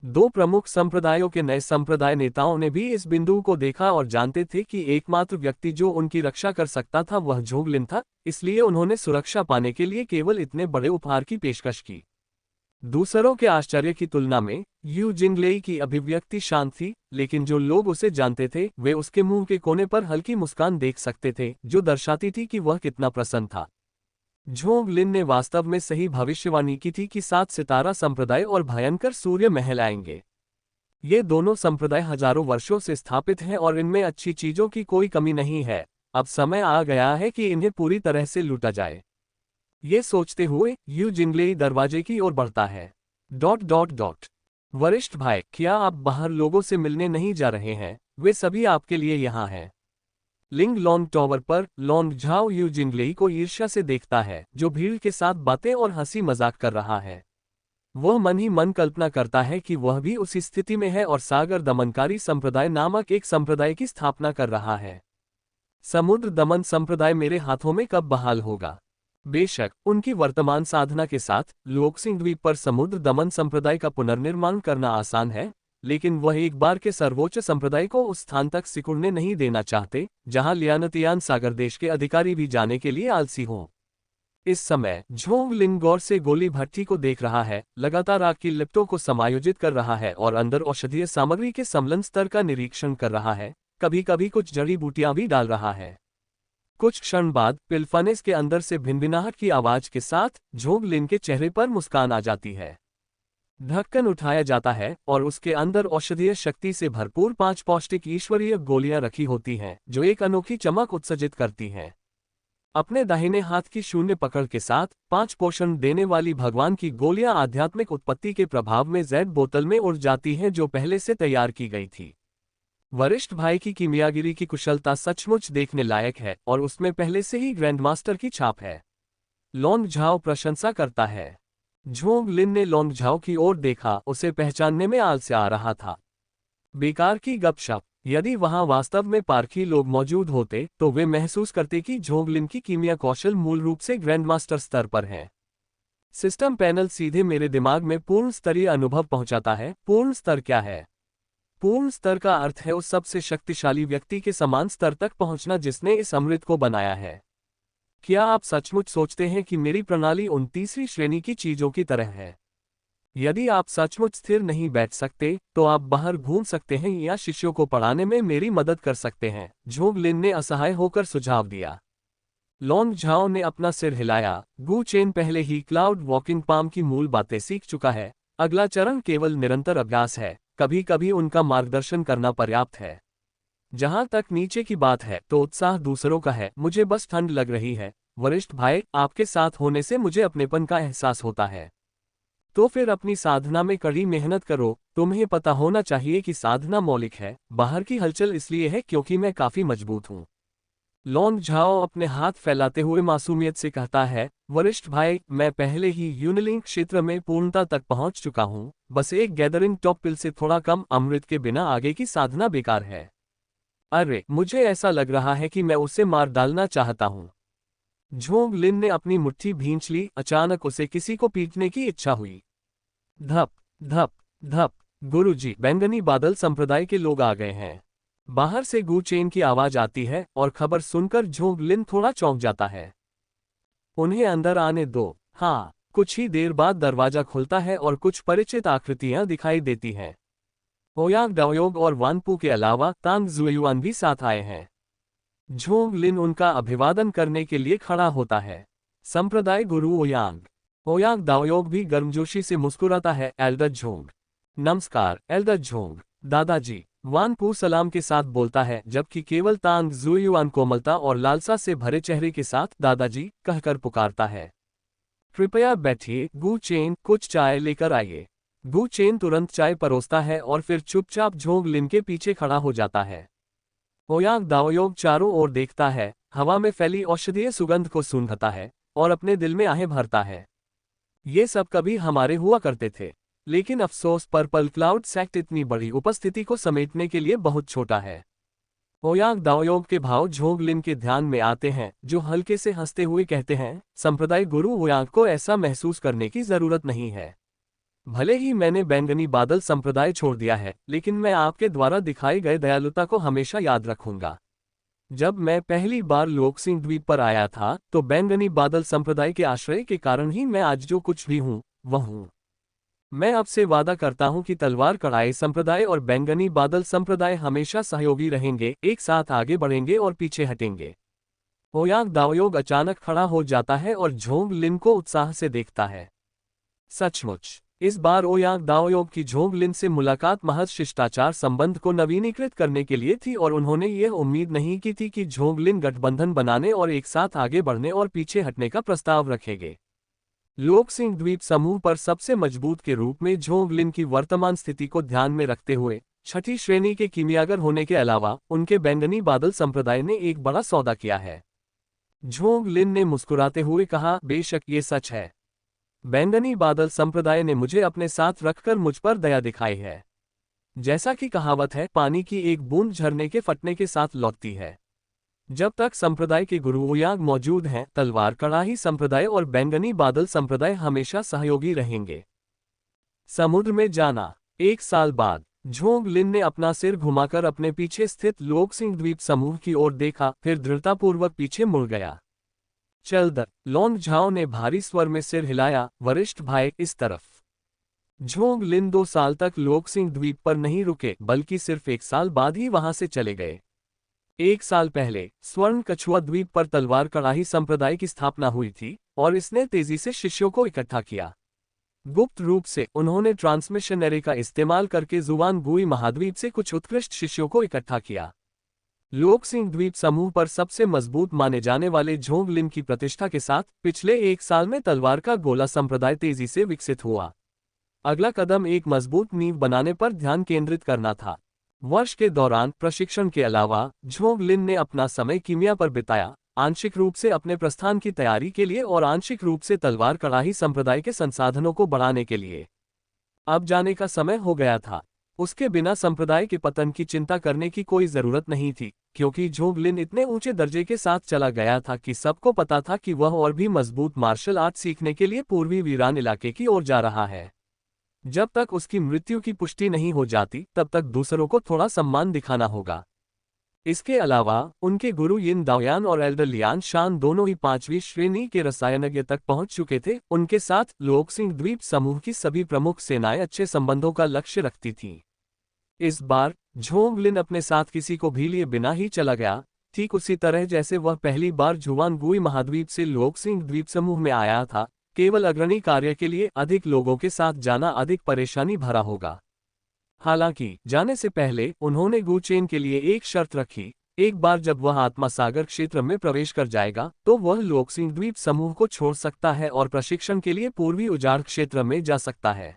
2 प्रमुख संप्रदायों के नए संप्रदाय नेताओं ने भी इस बिंदु को देखा और जानते थे कि एकमात्र व्यक्ति जो उनकी रक्षा कर सकता था वह झोंग लिन था, इसलिए उन्होंने सुरक्षा पाने के लिए केवल इतने बड़े उपहार की पेशकश की। दूसरों के आश्चर्य की तुलना में यू जिंगलेई की अभिव्यक्ति शांत थी, लेकिन जो लोग उसे जानते थे वे उसके मुंह के कोने पर हल्की मुस्कान देख सकते थे, जो दर्शाती थी कि वह कितना प्रसन्न था। झोंग लिन ने वास्तव में सही भविष्यवाणी की थी कि 7 सितारा संप्रदाय और भयंकर सूर्य महल आएंगे। ये दोनों संप्रदाय हजारों वर्षों से स्थापित हैं और इनमें अच्छी चीजों की कोई कमी नहीं है। अब समय आ गया है कि इन्हें पूरी तरह से लूटा जाए। ये सोचते हुए यू जिंगलेई दरवाजे की ओर बढ़ता है। ... वरिष्ठ भाई, क्या आप बाहर लोगों से मिलने नहीं जा रहे हैं? वे सभी आपके लिए यहाँ हैं। लिंग लॉन्ग टॉवर पर लॉन्ग झाओ यू जिंगलेई को ईर्ष्या से देखता है, जो भीड़ के साथ बातें और हंसी मजाक कर रहा है। वह मन ही मन कल्पना करता है कि वह भी उसी स्थिति में है और सागर दमनकारी संप्रदाय नामक एक संप्रदाय की स्थापना कर रहा है। समुद्र दमन संप्रदाय मेरे हाथों में कब बहाल होगा? बेशक उनकी वर्तमान साधना के साथ लोकसिंह द्वीप पर समुद्र दमन संप्रदाय का पुनर्निर्माण करना आसान है, लेकिन वह एक बार के सर्वोच्च संप्रदाय को उस स्थान तक सिकुड़ने नहीं देना चाहते जहां लियानतियान सागर देश के अधिकारी भी जाने के लिए आलसी हों। इस समय झोंग लिन गौर से गोली भट्टी को देख रहा है, लगातार आग की लिप्टों को समायोजित कर रहा है और अंदर औषधीय सामग्री के सम्लन स्तर का निरीक्षण कर रहा है। कभी कभी कुछ जड़ी बूटियां भी डाल रहा है। कुछ क्षण बाद पिलफनेस के अंदर से भिनभिनाहट की आवाज के साथ झोंग लिन के चेहरे पर मुस्कान आ जाती है। ढक्कन उठाया जाता है और उसके अंदर औषधीय शक्ति से भरपूर 5 पौष्टिक ईश्वरीय गोलियां रखी होती हैं, जो एक अनोखी चमक उत्सर्जित करती हैं। अपने दाहिने हाथ की शून्य पकड़ के साथ 5 पोषण देने वाली भगवान की गोलियां आध्यात्मिक उत्पत्ति के प्रभाव में जेड बोतल में उड़ जाती हैं, जो पहले से तैयार की गई थी। वरिष्ठ भाई की कीमियागिरी की कुशलता सचमुच देखने लायक है और उसमें पहले से ही ग्रैंडमास्टर की छाप है। लॉन्ग झाओ प्रशंसा करता है। झोंग लिन ने लॉन्ग झाओ की ओर देखा, उसे पहचानने में आलस्य आ रहा था। बेकार की गपशप। यदि वहां वास्तव में पारखी लोग मौजूद होते तो वे महसूस करते कि झोंग लिन की कीमिया कौशल मूल रूप से ग्रैंडमास्टर स्तर पर है। सिस्टम पैनल सीधे मेरे दिमाग में पूर्ण स्तरीय अनुभव पहुंचाता है। पूर्ण स्तर क्या है? पूर्ण स्तर का अर्थ है उस सबसे शक्तिशाली व्यक्ति के समान स्तर तक पहुंचना जिसने इस अमृत को बनाया है। क्या आप सचमुच सोचते हैं कि मेरी प्रणाली उन तीसरी श्रेणी की चीजों की तरह है? यदि आप सचमुच स्थिर नहीं बैठ सकते तो आप बाहर घूम सकते हैं या शिष्यों को पढ़ाने में मेरी मदद कर सकते हैं, झोंग लिन ने असहाय होकर सुझाव दिया। लॉन्ग झाओ ने अपना सिर हिलाया। गु चेन पहले ही क्लाउड वॉकिंग पाम की मूल बातें सीख चुका है। अगला चरण केवल निरंतर अभ्यास है। कभी कभी उनका मार्गदर्शन करना पर्याप्त है। जहां तक नीचे की बात है तो उत्साह दूसरों का है। मुझे बस ठंड लग रही है। वरिष्ठ भाई, आपके साथ होने से मुझे अपनेपन का एहसास होता है। तो फिर अपनी साधना में कड़ी मेहनत करो। तुम्हें पता होना चाहिए कि साधना मौलिक है। बाहर की हलचल इसलिए है क्योंकि मैं काफी मजबूत हूँ। लॉन्ग झाओ अपने हाथ फैलाते हुए मासूमियत से कहता है, वरिष्ठ भाई, मैं पहले ही यूनिलिंक क्षेत्र में पूर्णता तक पहुंच चुका हूं। बस एक गैदरिंग टॉप पिल से थोड़ा कम अमृत के बिना आगे की साधना बेकार है। अरे, मुझे ऐसा लग रहा है कि मैं उसे मार डालना चाहता हूं। झोंग लिन ने अपनी मुट्ठी भींच ली। अचानक उसे किसी को पीटने की इच्छा हुई। धप धप धप। गुरुजी, बैंगनी बादल संप्रदाय के लोग आ गए हैं। बाहर से गु चेन की आवाज आती है और खबर सुनकर झोंग लिन थोड़ा चौंक जाता है। उन्हें अंदर आने दो। हाँ। कुछ ही देर बाद दरवाजा खुलता है और कुछ परिचित आकृतियां दिखाई देती हैं। ओयांग डाओयोग और वानपू के अलावा तांग जुएयुआन भी साथ आए हैं। झोंग लिन उनका अभिवादन करने के लिए खड़ा होता है। संप्रदाय गुरु ओयांग। ओयांग दाओयोग भी गर्मजोशी से मुस्कुराता है। Elder Zhong. नमस्कार एल्डर झोंग। दादाजी। वान पू सलाम के साथ बोलता है, जबकि केवल तांग जुयुआन कोमलता और लालसा से भरे चेहरे के साथ दादाजी कहकर पुकारता है। कृपया बैठिए गु चेन, कुछ चाय लेकर आइए। गु चेन तुरंत चाय परोसता है और फिर चुपचाप झोंग लिन के पीछे खड़ा हो जाता है। ओयांग दाओयोग चारों ओर देखता है, हवा में फैली औषधीय सुगंध को सूंघता है और अपने दिल में आहें भरता है। ये सब कभी हमारे हुआ करते थे, लेकिन अफसोस पर्पल क्लाउड सेक्ट इतनी बड़ी उपस्थिति को समेटने के लिए बहुत छोटा है। ओयांग दाओयोग के भाव झोंग लिन के ध्यान में आते हैं, जो हल्के से हंसते हुए कहते हैं, संप्रदाय गुरु ओयांग को ऐसा महसूस करने की जरूरत नहीं है। भले ही मैंने बैंगनी बादल संप्रदाय छोड़ दिया है, लेकिन मैं आपके द्वारा दिखाई गए दयालुता को हमेशा याद रखूंगा। जब मैं पहली बार लोकसिंह द्वीप पर आया था, तो बैंगनी बादल संप्रदाय के आश्रय के कारण ही मैं आज जो कुछ भी हूँ वह हूँ। मैं अब से वादा करता हूँ कि तलवार कढ़ाई संप्रदाय और बैंगनी बादल संप्रदाय हमेशा सहयोगी रहेंगे, एक साथ आगे बढ़ेंगे और पीछे हटेंगे। ओयांग दाओयोग अचानक खड़ा हो जाता है और झोंग लिन को उत्साह से देखता है। सचमुच इस बार ओयांग दाओयोग की झोंग लिन से मुलाकात महज शिष्टाचार संबंध को नवीनीकृत करने के लिए थी और उन्होंने यह उम्मीद नहीं की थी कि झोंग लिन गठबंधन बनाने और एक साथ आगे बढ़ने और पीछे हटने का प्रस्ताव रखेंगे। लोकसिंह द्वीप समूह पर सबसे मजबूत के रूप में झोंग लिन की वर्तमान स्थिति को ध्यान में रखते हुए छठी श्रेणी के कीमियागर होने के अलावा उनके बैंगनी बादल संप्रदाय ने एक बड़ा सौदा किया है। झोंग लिन ने मुस्कुराते हुए कहा, बेशक ये सच है। बैंगनी बादल संप्रदाय ने मुझे अपने साथ रखकर मुझ पर दया दिखाई है। जैसा कि कहावत है, पानी की एक बूंद झरने के फटने के साथ लौटती है। जब तक संप्रदाय के गुरु ओयांग मौजूद हैं, तलवार कढ़ाई संप्रदाय और बैंगनी बादल संप्रदाय हमेशा सहयोगी रहेंगे। समुद्र में जाना। 1 साल बाद झोंग लिन ने अपना सिर घुमाकर अपने पीछे स्थित लोकसिंह द्वीप समूह की ओर देखा, फिर दृढ़तापूर्वक पीछे मुड़ गया। चल दर, लोंग झाओ ने भारी स्वर में सिर हिलाया, वरिष्ठ भाई इस तरफ। झोंग लिन 2 साल तक लोकसिंह द्वीप पर नहीं रुके, बल्कि सिर्फ 1 साल बाद ही वहां से चले गए। 1 साल पहले स्वर्ण कछुआ द्वीप पर तलवार कढ़ाई संप्रदाय की स्थापना हुई थी और इसने तेजी से शिष्यों को इकट्ठा किया। गुप्त रूप से उन्होंने ट्रांसमिशनरी का इस्तेमाल करके जुवान गुई महाद्वीप से कुछ उत्कृष्ट शिष्यों को इकट्ठा किया। लोकसिंह द्वीप समूह पर सबसे मजबूत माने जाने वाले झोंग लिन की प्रतिष्ठा के साथ पिछले 1 साल में तलवार का गोला संप्रदाय तेजी से विकसित हुआ। अगला कदम एक मजबूत नींव बनाने पर ध्यान केंद्रित करना था। वर्ष के दौरान प्रशिक्षण के अलावा झोंग लिन ने अपना समय कीमिया पर बिताया, आंशिक रूप से अपने प्रस्थान की तैयारी के लिए और आंशिक रूप से तलवार कढ़ाई संप्रदाय के संसाधनों को बढ़ाने के लिए। अब जाने का समय हो गया था। उसके बिना संप्रदाय के पतन की चिंता करने की कोई जरूरत नहीं थी, क्योंकि झोंग लिन इतने ऊंचे दर्जे के साथ चला गया था कि सबको पता था कि वह और भी मजबूत मार्शल आर्ट सीखने के लिए पूर्वी वीरान इलाके की ओर जा रहा है। जब तक उसकी मृत्यु की पुष्टि नहीं हो जाती, तब तक दूसरों को थोड़ा सम्मान दिखाना होगा। इसके अलावा उनके गुरु यिन दाओयान और एल्डर लियान शान दोनों ही 5वीं श्रेणी के रसायनज्ञ तक पहुंच चुके थे। उनके साथ लोकसिंह द्वीप समूह की सभी प्रमुख सेनाएं अच्छे संबंधों का लक्ष्य रखती थीं। इस बार झोंग लिन अपने साथ किसी को भी लिए बिना ही चला गया, ठीक उसी तरह जैसे वह पहली बार जुवान गुई महाद्वीप से लोकसिंह द्वीप समूह में आया था। केवल अग्रणी कार्य के लिए अधिक लोगों के साथ जाना अधिक परेशानी भरा होगा। हालांकि जाने से पहले उन्होंने गु चेन के लिए एक शर्त रखी, एक बार जब वह आत्मा सागर क्षेत्र में प्रवेश कर जाएगा तो वह लोकसिंह द्वीप समूह को छोड़ सकता है और प्रशिक्षण के लिए पूर्वी उजाड़ क्षेत्र में जा सकता है।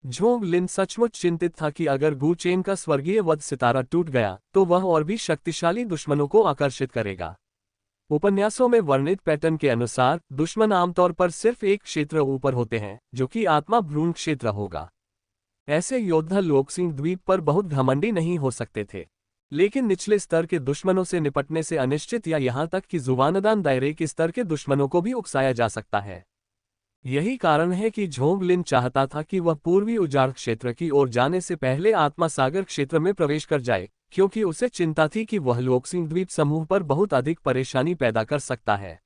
झोंग लिन सचमुच चिंतित था कि अगर गु चेन का स्वर्गीय वध सितारा टूट गया तो वह और भी शक्तिशाली दुश्मनों को आकर्षित करेगा। उपन्यासों में वर्णित पैटर्न के अनुसार दुश्मन आमतौर पर सिर्फ एक क्षेत्र ऊपर होते हैं, जो कि आत्मा भ्रूण क्षेत्र होगा। ऐसे योद्धा लोकसिंह द्वीप पर बहुत घमंडी नहीं हो सकते थे, लेकिन निचले स्तर के दुश्मनों से निपटने से अनिश्चित या यहां तक कि जुबानदान दायरे के स्तर के दुश्मनों को भी उकसाया जा सकता है। यही कारण है कि झोंग लिन चाहता था कि वह पूर्वी उजाड़ क्षेत्र की ओर जाने से पहले आत्मा सागर क्षेत्र में प्रवेश कर जाए, क्योंकि उसे चिंता थी कि वह लोकसिंह द्वीप समूह पर बहुत अधिक परेशानी पैदा कर सकता है।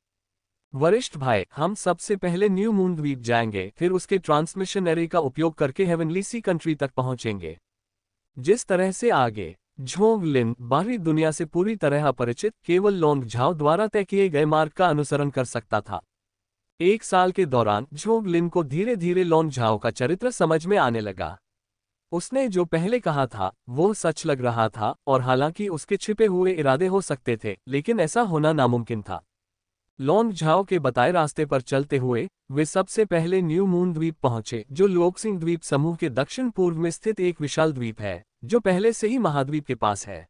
वरिष्ठ भाई, हम सबसे पहले न्यू मून द्वीप जाएंगे, फिर उसके ट्रांसमिशनरी का उपयोग करके हेवनली सी कंट्री तक पहुंचेंगे। जिस तरह से आगे झोंग लिन बाहरी दुनिया से पूरी तरह अपरिचित केवल लोंग झाओ द्वारा तय किए गए मार्ग का अनुसरण कर सकता था। 1 साल के दौरान झोंग लिन को धीरे धीरे लोंग झाओ का चरित्र समझ में आने लगा। उसने जो पहले कहा था वो सच लग रहा था, और हालांकि उसके छिपे हुए इरादे हो सकते थे, लेकिन ऐसा होना नामुमकिन था। लॉन्ग झाओ के बताए रास्ते पर चलते हुए वे सबसे पहले न्यू मून द्वीप पहुंचे, जो लोकसिंग द्वीप समूह के दक्षिण पूर्व में स्थित एक विशाल द्वीप है, जो पहले से ही महाद्वीप के पास है।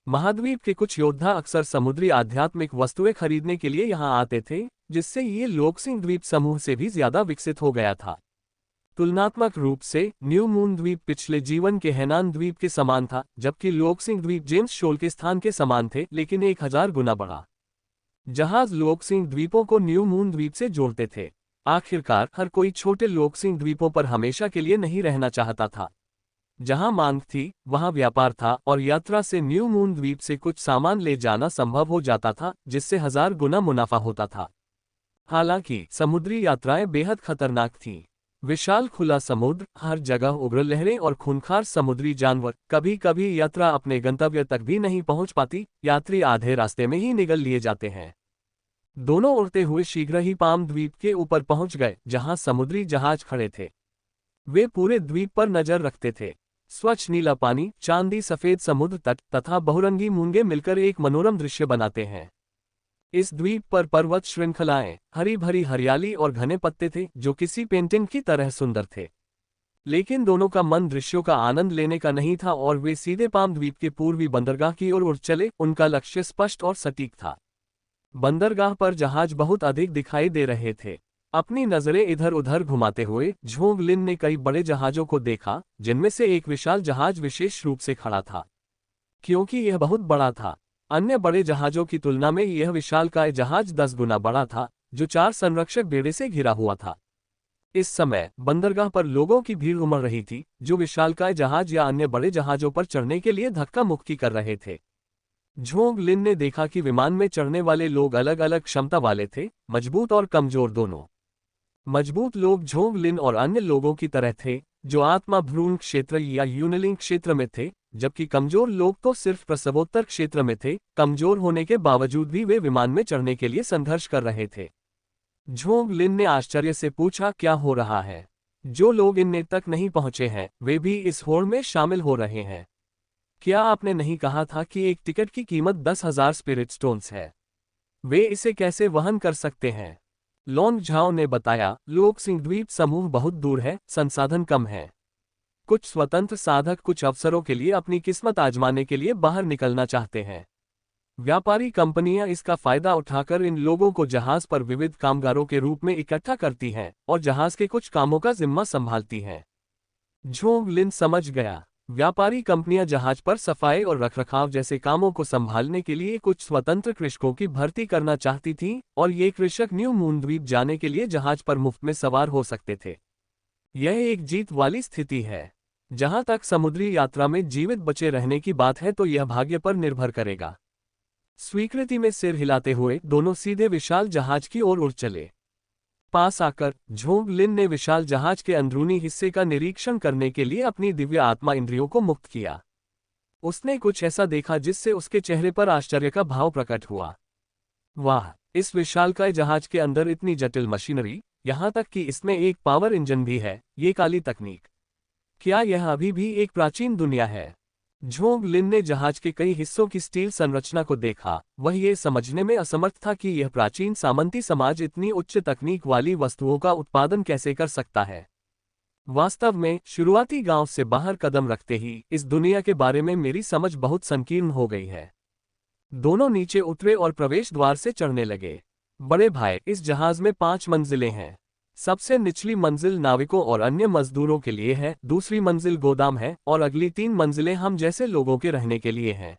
महाद्वीप के कुछ योद्धा अक्सर समुद्री आध्यात्मिक वस्तुएं खरीदने के लिए यहां आते थे, जिससे ये लोकसिंग द्वीप समूह से भी ज्यादा विकसित हो गया था। तुलनात्मक रूप से न्यू मून द्वीप पिछले जीवन के हेनान द्वीप के समान था, जबकि लोकसिंग द्वीप जेम्स शोल के स्थान के समान थे, लेकिन 1000 गुना बड़ा। जहाज लोकसिंग द्वीपों को न्यू मून द्वीप से जोड़ते थे। आखिरकार हर कोई छोटे लोकसिंग द्वीपों पर हमेशा के लिए नहीं रहना चाहता था। जहां मांग थी वहां व्यापार था, और यात्रा से न्यू मून द्वीप से कुछ सामान ले जाना संभव हो जाता था, जिससे 1000 गुना मुनाफा होता था। हालांकि समुद्री यात्राएं बेहद खतरनाक थीं। विशाल खुला समुद्र, हर जगह उग्र लहरें और खूंखार समुद्री जानवर, कभी कभी यात्रा अपने गंतव्य तक भी नहीं पहुंच पाती, यात्री आधे रास्ते में ही निगल लिए जाते हैं। दोनों उड़ते हुए शीघ्र ही पाम द्वीप के ऊपर पहुंच गए, जहां समुद्री जहाज खड़े थे। वे पूरे द्वीप पर नजर रखते थे। स्वच्छ नीला पानी, चांदी सफेद समुद्र तट तथा बहुरंगी मूंगे मिलकर एक मनोरम दृश्य बनाते हैं। इस द्वीप पर पर्वत श्रृंखलाएं, हरी भरी हरियाली और घने पत्ते थे, जो किसी पेंटिंग की तरह सुंदर थे। लेकिन दोनों का मन दृश्यों का आनंद लेने का नहीं था, और वे सीधे पाम द्वीप के पूर्वी बंदरगाह की ओर उड़ चले। उनका लक्ष्य स्पष्ट और सटीक था। बंदरगाह पर जहाज बहुत अधिक दिखाई दे रहे थे। अपनी नजरें इधर उधर घुमाते हुए झोंग लिन ने कई बड़े जहाजों को देखा, जिनमें से एक विशाल जहाज विशेष रूप से खड़ा था। क्योंकि यह बहुत बड़ा था, अन्य बड़े जहाजों की तुलना में यह विशालकाय जहाज 10 गुना बड़ा था, जो 4 संरक्षक बेड़े से घिरा हुआ था। इस समय बंदरगाह पर लोगों की भीड़ उमड़ रही थी, जो विशालकाय जहाज या अन्य बड़े जहाजों पर चढ़ने के लिए धक्का मुक्की कर रहे थे। झोंग लिन ने देखा कि विमान में चढ़ने वाले लोग अलग अलग क्षमता वाले थे, मजबूत और कमजोर दोनों। मजबूत लोग झोंग लिन और अन्य लोगों की तरह थे, जो आत्मा भ्रूण क्षेत्र या यूनिलिंग क्षेत्र में थे, जबकि कमजोर लोग तो सिर्फ प्रसवोत्तर क्षेत्र में थे। कमजोर होने के बावजूद भी वे विमान में चढ़ने के लिए संघर्ष कर रहे थे। झोंग लिन ने आश्चर्य से पूछा, क्या हो रहा है? जो लोग इनने तक नहीं पहुंचे हैं, वे भी इस होड़ में शामिल हो रहे हैं। क्या आपने नहीं कहा था कि एक टिकट की कीमत 10,000 स्पिरिट स्टोन्स है? वे इसे कैसे वहन कर सकते हैं? लॉन्ग झाओ ने बताया, लोकसिंग द्वीप समूह बहुत दूर है, संसाधन कम है। कुछ स्वतंत्र साधक कुछ अवसरों के लिए अपनी किस्मत आजमाने के लिए बाहर निकलना चाहते हैं। व्यापारी कंपनियां इसका फायदा उठाकर इन लोगों को जहाज पर विविध कामगारों के रूप में इकट्ठा करती हैं और जहाज के कुछ कामों का जिम्मा संभालती हैं। झोंग लिन समझ गया। व्यापारी कंपनियां जहाज पर सफाई और रखरखाव जैसे कामों को संभालने के लिए कुछ स्वतंत्र कृषकों की भर्ती करना चाहती थीं, और ये कृषक न्यू मून द्वीप जाने के लिए जहाज पर मुफ्त में सवार हो सकते थे। यह एक जीत वाली स्थिति है। जहां तक समुद्री यात्रा में जीवित बचे रहने की बात है, तो यह भाग्य पर निर्भर करेगा। स्वीकृति में सिर हिलाते हुए दोनों सीधे विशाल जहाज की ओर उड़ चले। पास आकर झोंग लिन ने विशाल जहाज के अंदरूनी हिस्से का निरीक्षण करने के लिए अपनी दिव्य आत्मा इंद्रियों को मुक्त किया। उसने कुछ ऐसा देखा जिससे उसके चेहरे पर आश्चर्य का भाव प्रकट हुआ। वाह, इस विशालकाय जहाज के अंदर इतनी जटिल मशीनरी, यहां तक कि इसमें एक पावर इंजन भी है। ये काली तकनीक, क्या यह अभी भी एक प्राचीन दुनिया है? झोंग लिन ने जहाज के कई हिस्सों की स्टील संरचना को देखा। वह ये समझने में असमर्थ था कि यह प्राचीन सामंती समाज इतनी उच्च तकनीक वाली वस्तुओं का उत्पादन कैसे कर सकता है। वास्तव में शुरुआती गांव से बाहर कदम रखते ही इस दुनिया के बारे में मेरी समझ बहुत संकीर्ण हो गई है। दोनों नीचे उतरे और प्रवेश द्वार से चढ़ने लगे। बड़े भाई, इस जहाज में 5 मंजिलें हैं। सबसे निचली मंजिल नाविकों और अन्य मजदूरों के लिए है, दूसरी मंजिल गोदाम है, और अगली 3 मंजिलें हम जैसे लोगों के रहने के लिए हैं।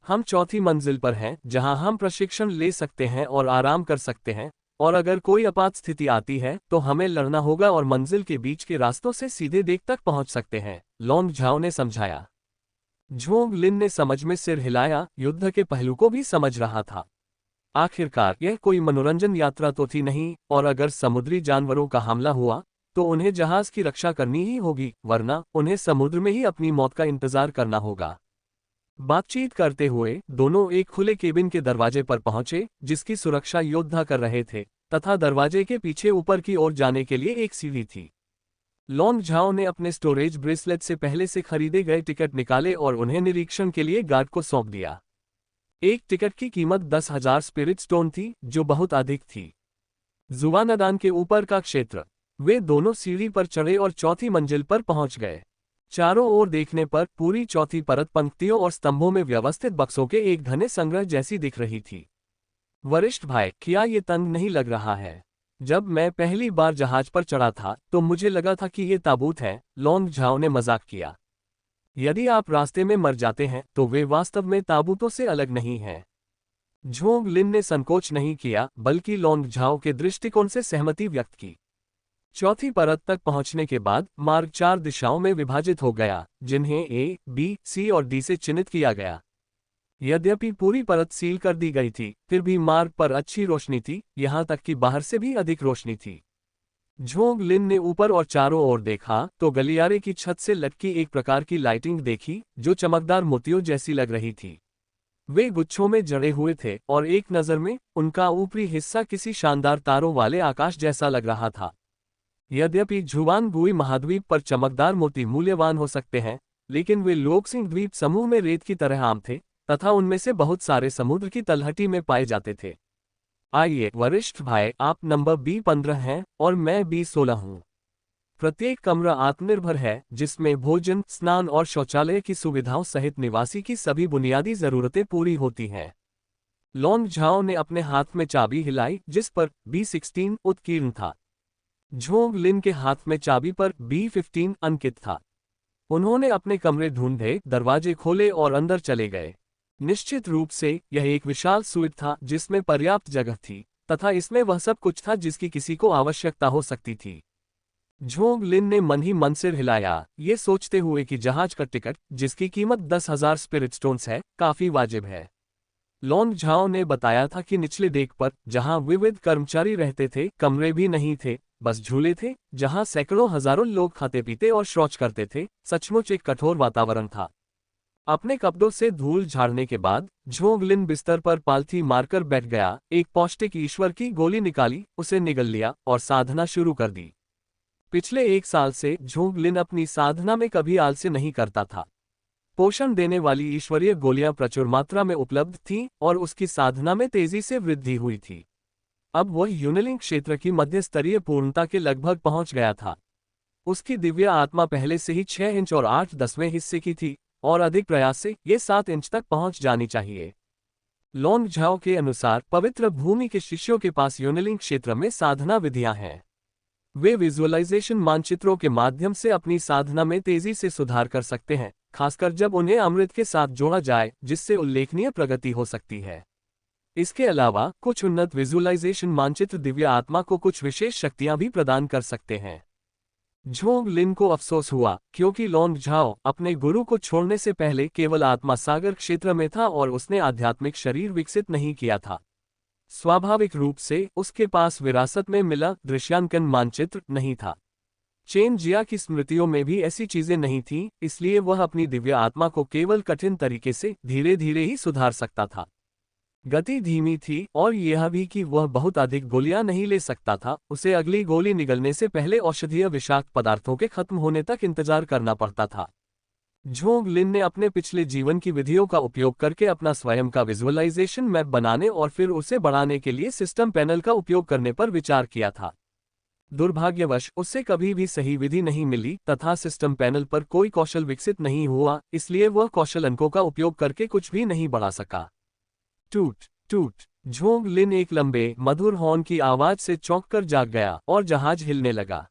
हम चौथी मंजिल पर हैं, जहां हम प्रशिक्षण ले सकते हैं और आराम कर सकते हैं, और अगर कोई आपात स्थिति आती है तो हमें लड़ना होगा और मंजिल के बीच के रास्तों से सीधे देख तक पहुंच सकते हैं, लॉन्ग झाओ ने समझाया। झोंग लिन ने समझ में सिर हिलाया, युद्ध के पहलू को भी समझ रहा था। आखिरकार यह कोई मनोरंजन यात्रा तो थी नहीं, और अगर समुद्री जानवरों का हमला हुआ तो उन्हें जहाज की रक्षा करनी ही होगी, वरना उन्हें समुद्र में ही अपनी मौत का इंतजार करना होगा। बातचीत करते हुए दोनों एक खुले केबिन के दरवाजे पर पहुंचे, जिसकी सुरक्षा योद्धा कर रहे थे, तथा दरवाजे के पीछे ऊपर की ओर जाने के लिए एक सीढ़ी थी। लॉन्ग झाओ ने अपने स्टोरेज ब्रेसलेट से पहले से खरीदे गए टिकट निकाले और उन्हें निरीक्षण के लिए गार्ड को सौंप दिया। एक टिकट की कीमत 10,000 स्पिरिट स्टोन थी, जो बहुत अधिक थी। जुवानदान के ऊपर का क्षेत्र। वे दोनों सीढ़ी पर चढ़े और चौथी मंजिल पर पहुंच गए। चारों ओर देखने पर पूरी चौथी परत पंक्तियों और स्तंभों में व्यवस्थित बक्सों के एक घने संग्रह जैसी दिख रही थी। वरिष्ठ भाई, क्या ये तंग नहीं लग रहा है? जब मैं पहली बार जहाज पर चढ़ा था तो मुझे लगा था कि ये ताबूत है, लॉन्ग झाओ ने मजाक किया। यदि आप रास्ते में मर जाते हैं तो वे वास्तव में ताबूतों से अलग नहीं हैं। झोंग लिन ने संकोच नहीं किया, बल्कि लॉन्ग झाओ के दृष्टिकोण से सहमति व्यक्त की। चौथी परत तक पहुंचने के बाद मार्ग 4 दिशाओं में विभाजित हो गया, जिन्हें ए, बी, सी और डी से चिन्हित किया गया। यद्यपि पूरी परत सील कर दी गई थी, फिर भी मार्ग पर अच्छी रोशनी थी, यहां तक कि बाहर से भी अधिक रोशनी थी। झोंग लिन ने ऊपर और चारों ओर देखा तो गलियारे की छत से लटकी एक प्रकार की लाइटिंग देखी, जो चमकदार मोतियों जैसी लग रही थी। वे गुच्छों में जड़े हुए थे और एक नज़र में उनका ऊपरी हिस्सा किसी शानदार तारों वाले आकाश जैसा लग रहा था। यद्यपि झुआनगुई महाद्वीप पर चमकदार मोती मूल्यवान हो सकते हैं, लेकिन वे लोकसिंग द्वीप समूह में रेत की तरह आम थे तथा उनमें से बहुत सारे समुद्र की तलहटी में पाए जाते थे। आइए वरिष्ठ भाई, आप नंबर B15 हैं और मैं B16 हूँ। प्रत्येक कमरा आत्मनिर्भर है, जिसमें भोजन, स्नान और शौचालय की सुविधाओं सहित निवासी की सभी बुनियादी जरूरतें पूरी होती हैं। लॉन्ग झाओ ने अपने हाथ में चाबी हिलाई, जिस पर B16 उत्कीर्ण था। झोंग लिन के हाथ में चाबी पर B15 अंकित था। उन्होंने अपने कमरे ढूंढे, दरवाजे खोले और अंदर चले गए। निश्चित रूप से यह एक विशाल सूट था जिसमें पर्याप्त जगह थी, तथा इसमें वह सब कुछ था जिसकी किसी को आवश्यकता हो सकती थी। झोंग लिन ने मन ही मन सिर हिलाया, ये सोचते हुए कि जहाज का टिकट, जिसकी कीमत 10,000 स्पिरिट स्टोन्स है, काफी वाजिब है। लॉन्ग झाओ ने बताया था कि निचले डेक पर, जहां विविध कर्मचारी रहते थे, कमरे भी नहीं थे, बस झूले थे, जहां सैकड़ों हजारों लोग खाते पीते और शौच करते थे। सचमुच एक कठोर वातावरण था। अपने कपड़ों से धूल झाड़ने के बाद झोंग लिन बिस्तर पर पालथी मारकर बैठ गया, एक पौष्टिक ईश्वर की गोली निकाली, उसे निगल लिया और साधना शुरू कर दी। पिछले 1 साल से झोंग लिन अपनी साधना में कभी आलस्य नहीं करता था। पोषण देने वाली ईश्वरीय गोलियां प्रचुर मात्रा में उपलब्ध थीं और उसकी साधना में तेजी से वृद्धि हुई थी। अब वह यूनिलिंग क्षेत्र की मध्य स्तरीय पूर्णता के लगभग पहुंच गया था। उसकी दिव्य आत्मा पहले से ही 6 इंच और 8/10वें हिस्से की थी, और अधिक प्रयास से ये 7 इंच तक पहुंच जानी चाहिए। लॉन्ग झाओ के अनुसार पवित्र भूमि के शिष्यों के पास यूनिलिंग क्षेत्र में साधना विधियां हैं। वे विजुअलाइजेशन मानचित्रों के माध्यम से अपनी साधना में तेजी से सुधार कर सकते हैं, खासकर जब उन्हें अमृत के साथ जोड़ा जाए, जिससे उल्लेखनीय प्रगति हो सकती है। इसके अलावा कुछ उन्नत विजुअलाइजेशन मानचित्र दिव्य आत्मा को कुछ विशेष शक्तियां भी प्रदान कर सकते हैं। झोंग लिन को अफसोस हुआ, क्योंकि लॉन्ग झाओ अपने गुरु को छोड़ने से पहले केवल आत्मा सागर क्षेत्र में था और उसने आध्यात्मिक शरीर विकसित नहीं किया था। स्वाभाविक रूप से उसके पास विरासत में मिला दृश्यांकन मानचित्र नहीं था। चेन जिया की स्मृतियों में भी ऐसी चीजें नहीं थीं, इसलिए वह अपनी दिव्य आत्मा को केवल कठिन तरीके से धीरे धीरे ही सुधार सकता था। गति धीमी थी और यह भी कि वह बहुत अधिक गोलियां नहीं ले सकता था। उसे अगली गोली निगलने से पहले औषधीय विषाक्त पदार्थों के खत्म होने तक इंतजार करना पड़ता था। झोंग लिन ने अपने पिछले जीवन की विधियों का उपयोग करके अपना स्वयं का विजुअलाइजेशन मैप बनाने और फिर उसे बढ़ाने के लिए सिस्टम पैनल का उपयोग करने पर विचार किया था। दुर्भाग्यवश उसे कभी भी सही विधि नहीं मिली तथा सिस्टम पैनल पर कोई कौशल विकसित नहीं हुआ, इसलिए वह कौशल अंकों का उपयोग करके कुछ भी नहीं बढ़ा सका। टूट टूट। झोंग लिन एक लंबे मधुर हॉर्न की आवाज से चौंककर जाग गया और जहाज हिलने लगा।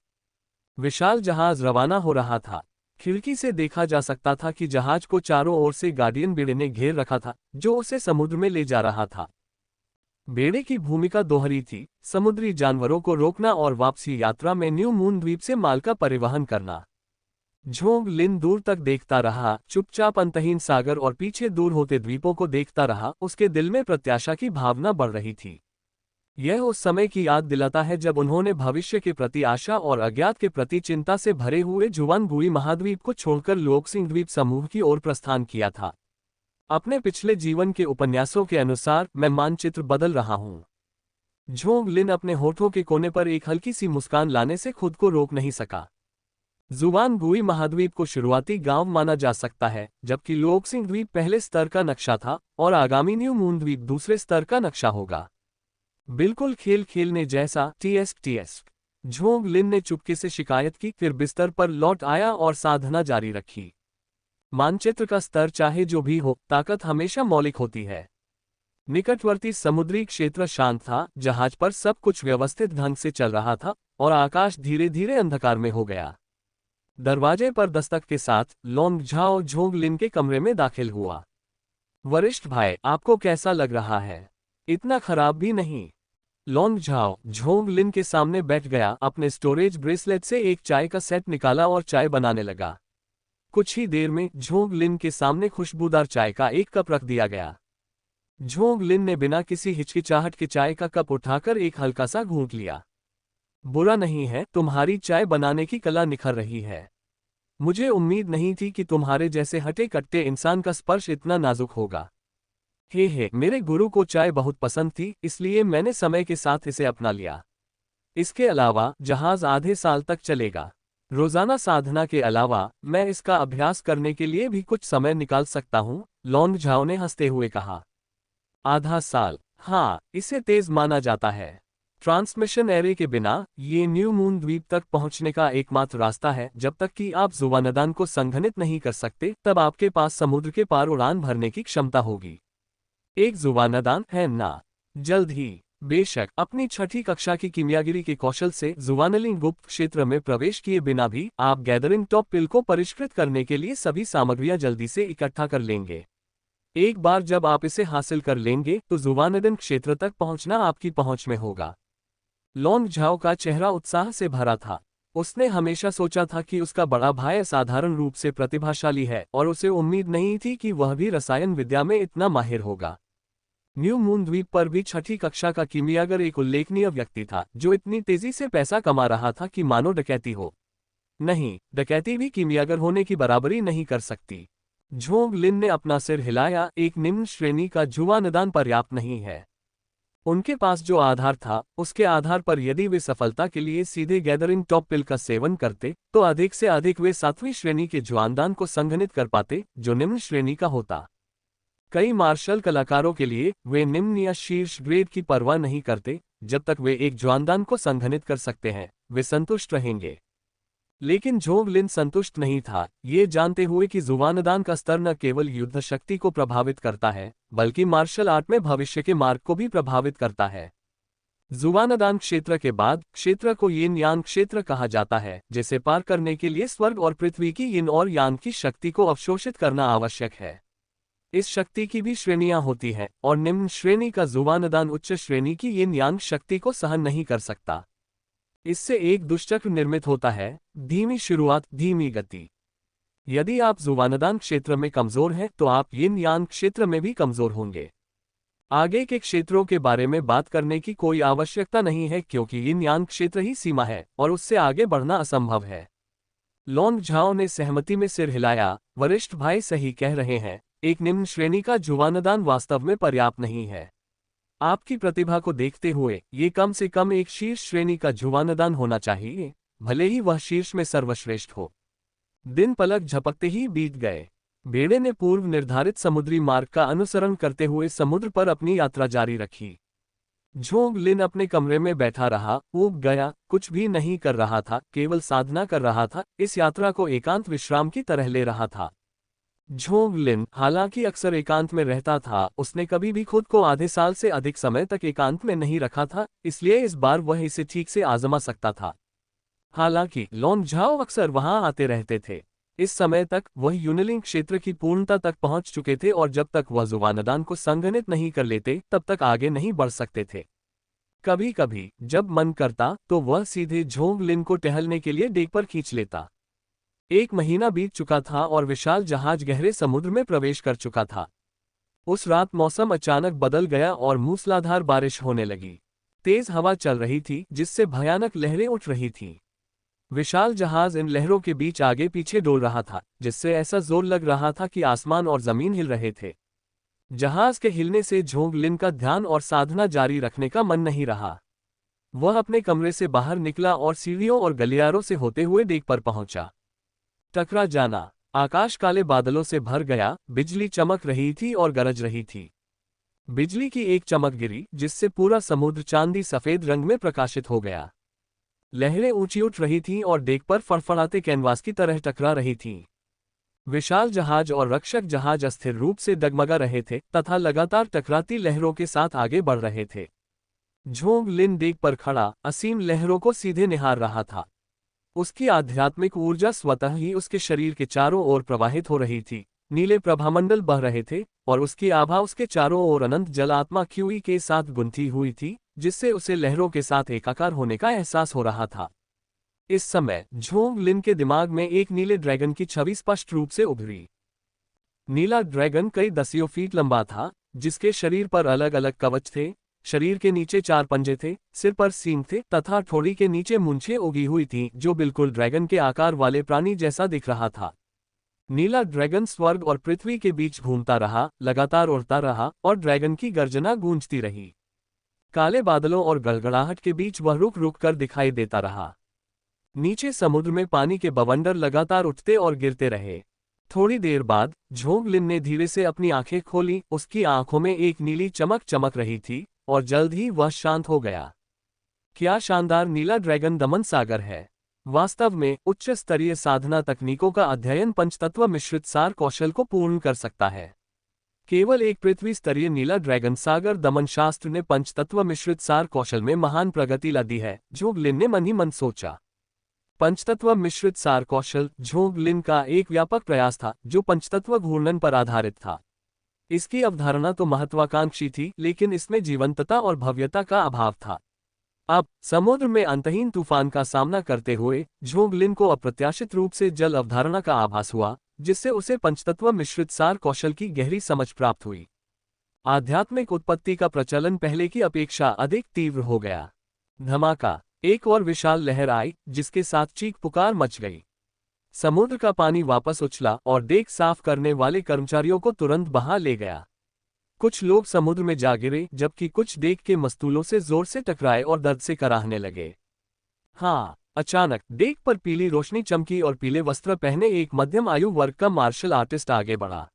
विशाल जहाज रवाना हो रहा था। खिड़की से देखा जा सकता था कि जहाज को चारों ओर से गार्डियन बेड़े ने घेर रखा था, जो उसे समुद्र में ले जा रहा था। बेड़े की भूमिका दोहरी थी, समुद्री जानवरों को रोकना और वापसी यात्रा में न्यू मून द्वीप से माल का परिवहन करना। झोंग लिन दूर तक देखता रहा, चुपचाप अंतहीन सागर और पीछे दूर होते द्वीपों को देखता रहा। उसके दिल में प्रत्याशा की भावना बढ़ रही थी। यह उस समय की याद दिलाता है जब उन्होंने भविष्य के प्रति आशा और अज्ञात के प्रति चिंता से भरे हुए जुआनगुई महाद्वीप को छोड़कर लोकसिंग द्वीप समूह की ओर प्रस्थान किया था। अपने पिछले जीवन के उपन्यासों के अनुसार मैं मानचित्र बदल रहा हूं। झोंग लिन अपने होठों के कोने पर एक हल्की सी मुस्कान लाने से खुद को रोक नहीं सका। जुवानगुई महाद्वीप को शुरुआती गांव माना जा सकता है, जबकि लोकसिंग द्वीप पहले स्तर का नक्शा था और आगामी न्यू मून द्वीप दूसरे स्तर का नक्शा होगा। बिल्कुल खेल खेलने जैसा। टीएस झोंग लिन ने चुपके से शिकायत की, फिर बिस्तर पर लौट आया और साधना जारी रखी। मानचित्र का स्तर चाहे जो भी हो, ताकत हमेशा मौलिक होती है। निकटवर्ती समुद्री क्षेत्र शांत था, जहाज पर सब कुछ व्यवस्थित ढंग से चल रहा था और आकाश धीरे धीरे अंधकार में हो गया। दरवाजे पर दस्तक के साथ लोंग झाओ झोंग लिन के कमरे में दाखिल हुआ। वरिष्ठ भाई, आपको कैसा लग रहा है? इतना खराब भी नहीं। लोंग झाओ झोंग लिन के सामने बैठ गया, अपने स्टोरेज ब्रेसलेट से एक चाय का सेट निकाला और चाय बनाने लगा। कुछ ही देर में झोंग लिन के सामने खुशबूदार चाय का एक कप रख दिया गया। झोंग लिन ने बिना किसी हिचकिचाहट के चाय का कप उठाकर एक हल्का सा घूंट लिया। बुरा नहीं है, तुम्हारी चाय बनाने की कला निखर रही है। मुझे उम्मीद नहीं थी कि तुम्हारे जैसे हटे कट्टे इंसान का स्पर्श इतना नाजुक होगा। हे, मेरे गुरु को चाय बहुत पसंद थी, इसलिए मैंने समय के साथ इसे अपना लिया। इसके अलावा जहाज आधे साल तक चलेगा। रोजाना साधना के अलावा मैं इसका अभ्यास करने के लिए भी कुछ समय निकाल सकता हूँ, लोंग झाओ ने हंसते हुए कहा। आधा साल? हाँ, इसे तेज माना जाता है। ट्रांसमिशन एरे के बिना ये न्यू मून द्वीप तक पहुंचने का एकमात्र रास्ता है। जब तक कि आप जुवानदान को संघनित नहीं कर सकते, तब आपके पास समुद्र के पार उड़ान भरने की क्षमता होगी। एक जुवानदान है ना? जल्द ही। बेशक, अपनी छठी कक्षा की कीमियागिरी के कौशल से जुवानलिंग गुप्त क्षेत्र में प्रवेश किए बिना भी आप गैदरिंग टॉप पिल को परिष्कृत करने के लिए सभी सामग्रियां जल्दी से इकट्ठा कर लेंगे। एक बार जब आप इसे हासिल कर लेंगे तो जुवानदिन क्षेत्र तक पहुंचना आपकी पहुंच में होगा। लोंग झाओ का चेहरा उत्साह से भरा था। उसने हमेशा सोचा था कि उसका बड़ा भाई साधारण रूप से प्रतिभाशाली है और उसे उम्मीद नहीं थी कि वह भी रसायन विद्या में इतना माहिर होगा। न्यू मून द्वीप पर भी छठी कक्षा का कीमियागर एक उल्लेखनीय व्यक्ति था, जो इतनी तेजी से पैसा कमा रहा था कि मानो डकैती हो। नहीं, डकैती भी कीमियागर होने की बराबरी नहीं कर सकती। झोंग लिन ने अपना सिर हिलाया। एक निम्न श्रेणी का जुवानदान पर्याप्त नहीं है। उनके पास जो आधार था, उसके आधार पर यदि वे सफलता के लिए सीधे गैदरिंग टॉप पिल का सेवन करते, तो अधिक से अधिक वे 7वीं श्रेणी के जुआनदान को संघनित कर पाते, जो निम्न श्रेणी का होता। कई मार्शल कलाकारों के लिए वे निम्न या शीर्ष ग्रेड की परवाह नहीं करते। जब तक वे एक जुआनदान को संघनित कर सकते हैं, वे संतुष्ट रहेंगे। लेकिन झोंग लिन संतुष्ट नहीं था, ये जानते हुए कि जुवानदान का स्तर न केवल युद्ध शक्ति को प्रभावित करता है, बल्कि मार्शल आर्ट में भविष्य के मार्ग को भी प्रभावित करता है। जुवानदान क्षेत्र के बाद क्षेत्र को यिन यांग क्षेत्र कहा जाता है, जिसे पार करने के लिए स्वर्ग और पृथ्वी की यिन और यांग की शक्ति को अवशोषित करना आवश्यक है। इस शक्ति की भी श्रेणियां होती हैं, और निम्न श्रेणी का जुवानदान उच्च श्रेणी की यिन यांग शक्ति को सहन नहीं कर सकता। इससे एक दुष्चक्र निर्मित होता है, धीमी शुरुआत, धीमी गति। यदि आप जुवानदान क्षेत्र में कमजोर हैं, तो आप यिन यांग क्षेत्र में भी कमजोर होंगे। आगे के क्षेत्रों के बारे में बात करने की कोई आवश्यकता नहीं है, क्योंकि यिन यांग क्षेत्र ही सीमा है और उससे आगे बढ़ना असंभव है। लोंग झाओ ने सहमति में सिर हिलाया। वरिष्ठ भाई सही कह रहे हैं, एक निम्न श्रेणी का जुवानदान वास्तव में पर्याप्त नहीं है। आपकी प्रतिभा को देखते हुए ये कम से कम एक शीर्ष श्रेणी का जुवानदान होना चाहिए, भले ही वह शीर्ष में सर्वश्रेष्ठ हो। दिन पलक झपकते ही बीत गए। बेड़े ने पूर्व निर्धारित समुद्री मार्ग का अनुसरण करते हुए समुद्र पर अपनी यात्रा जारी रखी। झोंग लिन अपने कमरे में बैठा रहा, ऊब गया, कुछ भी नहीं कर रहा था, केवल साधना कर रहा था, इस यात्रा को एकांत विश्राम की तरह ले रहा था। झोंग लिन हालांकि अक्सर एकांत में रहता था, उसने कभी भी खुद को आधे साल से अधिक समय तक एकांत में नहीं रखा था, इसलिए इस बार वह इसे ठीक से आजमा सकता था। हालांकि लोंग झाओ अक्सर वहां आते रहते थे। इस समय तक वह यूनिलिंग क्षेत्र की पूर्णता तक पहुंच चुके थे और जब तक वह जुवानदान को संघनित नहीं कर लेते, तब तक आगे नहीं बढ़ सकते थे। कभी कभी जब मन करता तो वह सीधे झोंग लिन को टहलने के लिए डेक पर खींच लेता। 1 महीना बीत चुका था और विशाल जहाज गहरे समुद्र में प्रवेश कर चुका था। उस रात मौसम अचानक बदल गया और मूसलाधार बारिश होने लगी। तेज हवा चल रही थी, जिससे भयानक लहरें उठ रही थीं। विशाल जहाज इन लहरों के बीच आगे पीछे डोल रहा था, जिससे ऐसा जोर लग रहा था कि आसमान और जमीन हिल रहे थे। जहाज के हिलने से झोंग लिन का ध्यान और साधना जारी रखने का मन नहीं रहा। वह अपने कमरे से बाहर निकला और सीढ़ियों और गलियारों से होते हुए डेक पर पहुंचा। टकरा जाना। आकाश काले बादलों से भर गया, बिजली चमक रही थी और गरज रही थी। बिजली की एक चमक गिरी जिससे पूरा समुद्र चांदी सफेद रंग में प्रकाशित हो गया। लहरें ऊंची उठ रही थीं और डेक पर फड़फड़ाते कैनवास की तरह टकरा रही थीं। विशाल जहाज और रक्षक जहाज अस्थिर रूप से डगमगा रहे थे तथा लगातार टकराती लहरों के साथ आगे बढ़ रहे थे। झोंग लिन डेक पर खड़ा असीम लहरों को सीधे निहार रहा था। उसकी आध्यात्मिक ऊर्जा स्वतः ही उसके शरीर के चारों ओर प्रवाहित हो रही थी। नीले प्रभामंडल बह रहे थे और उसकी आभा उसके चारों ओर अनंत जल आत्मा क्यूई के साथ गुंथी हुई थी, जिससे उसे लहरों के साथ एकाकार होने का एहसास हो रहा था। इस समय झोंग लिन के दिमाग में एक नीले ड्रैगन की छवि स्पष्ट रूप से उभरी। नीला ड्रैगन कई दसियों फीट लंबा था, जिसके शरीर पर अलग अलग कवच थे। शरीर के नीचे 4 पंजे थे, सिर पर सींग थे तथा ठोड़ी के नीचे मूंछें उगी हुई थीं, जो बिल्कुल ड्रैगन के आकार वाले प्राणी जैसा दिख रहा था। नीला ड्रैगन स्वर्ग और पृथ्वी के बीच घूमता रहा, लगातार उड़ता रहा और ड्रैगन की गर्जना गूंजती रही। काले बादलों और गड़गड़ाहट के बीच वह रुक रुक कर दिखाई देता रहा। नीचे समुद्र में पानी के बवंडर लगातार उठते और गिरते रहे। थोड़ी देर बाद झोंग लिन ने धीरे से अपनी आंखें खोली। उसकी आंखों में एक नीली चमक चमक रही थी और जल्द ही वह शांत हो गया। क्या शानदार नीला ड्रैगन दमन सागर है! वास्तव में उच्च स्तरीय साधना तकनीकों का अध्ययन पंचतत्व मिश्रित सार कौशल को पूर्ण कर सकता है। केवल एक पृथ्वी स्तरीय नीला ड्रैगन सागर दमन शास्त्र ने पंचतत्व मिश्रित सार कौशल में महान प्रगति ला दी है, झोंग लिन ने मन ही मन सोचा। पंचतत्व मिश्रित सार कौशल झोंग लिन का एक व्यापक प्रयास था जो पंचतत्व घूर्णन पर आधारित था। इसकी अवधारणा तो महत्वाकांक्षी थी, लेकिन इसमें जीवंतता और भव्यता का अभाव था। अब समुद्र में अंतहीन तूफान का सामना करते हुए झोंग लिन को अप्रत्याशित रूप से जल अवधारणा का आभास हुआ, जिससे उसे पंचतत्व मिश्रित सार कौशल की गहरी समझ प्राप्त हुई। आध्यात्मिक उत्पत्ति का प्रचलन पहले की अपेक्षा अधिक तीव्र हो गया। धमाका! एक और विशाल लहर आई, जिसके साथ चीख पुकार मच गई। समुद्र का पानी वापस उछला और डेक साफ करने वाले कर्मचारियों को तुरंत बहा ले गया। कुछ लोग समुद्र में जा गिरे, जबकि कुछ डेक के मस्तूलों से जोर से टकराए और दर्द से कराहने लगे। हाँ, अचानक डेक पर पीली रोशनी चमकी और पीले वस्त्र पहने एक मध्यम आयु वर्ग का मार्शल आर्टिस्ट आगे बढ़ा।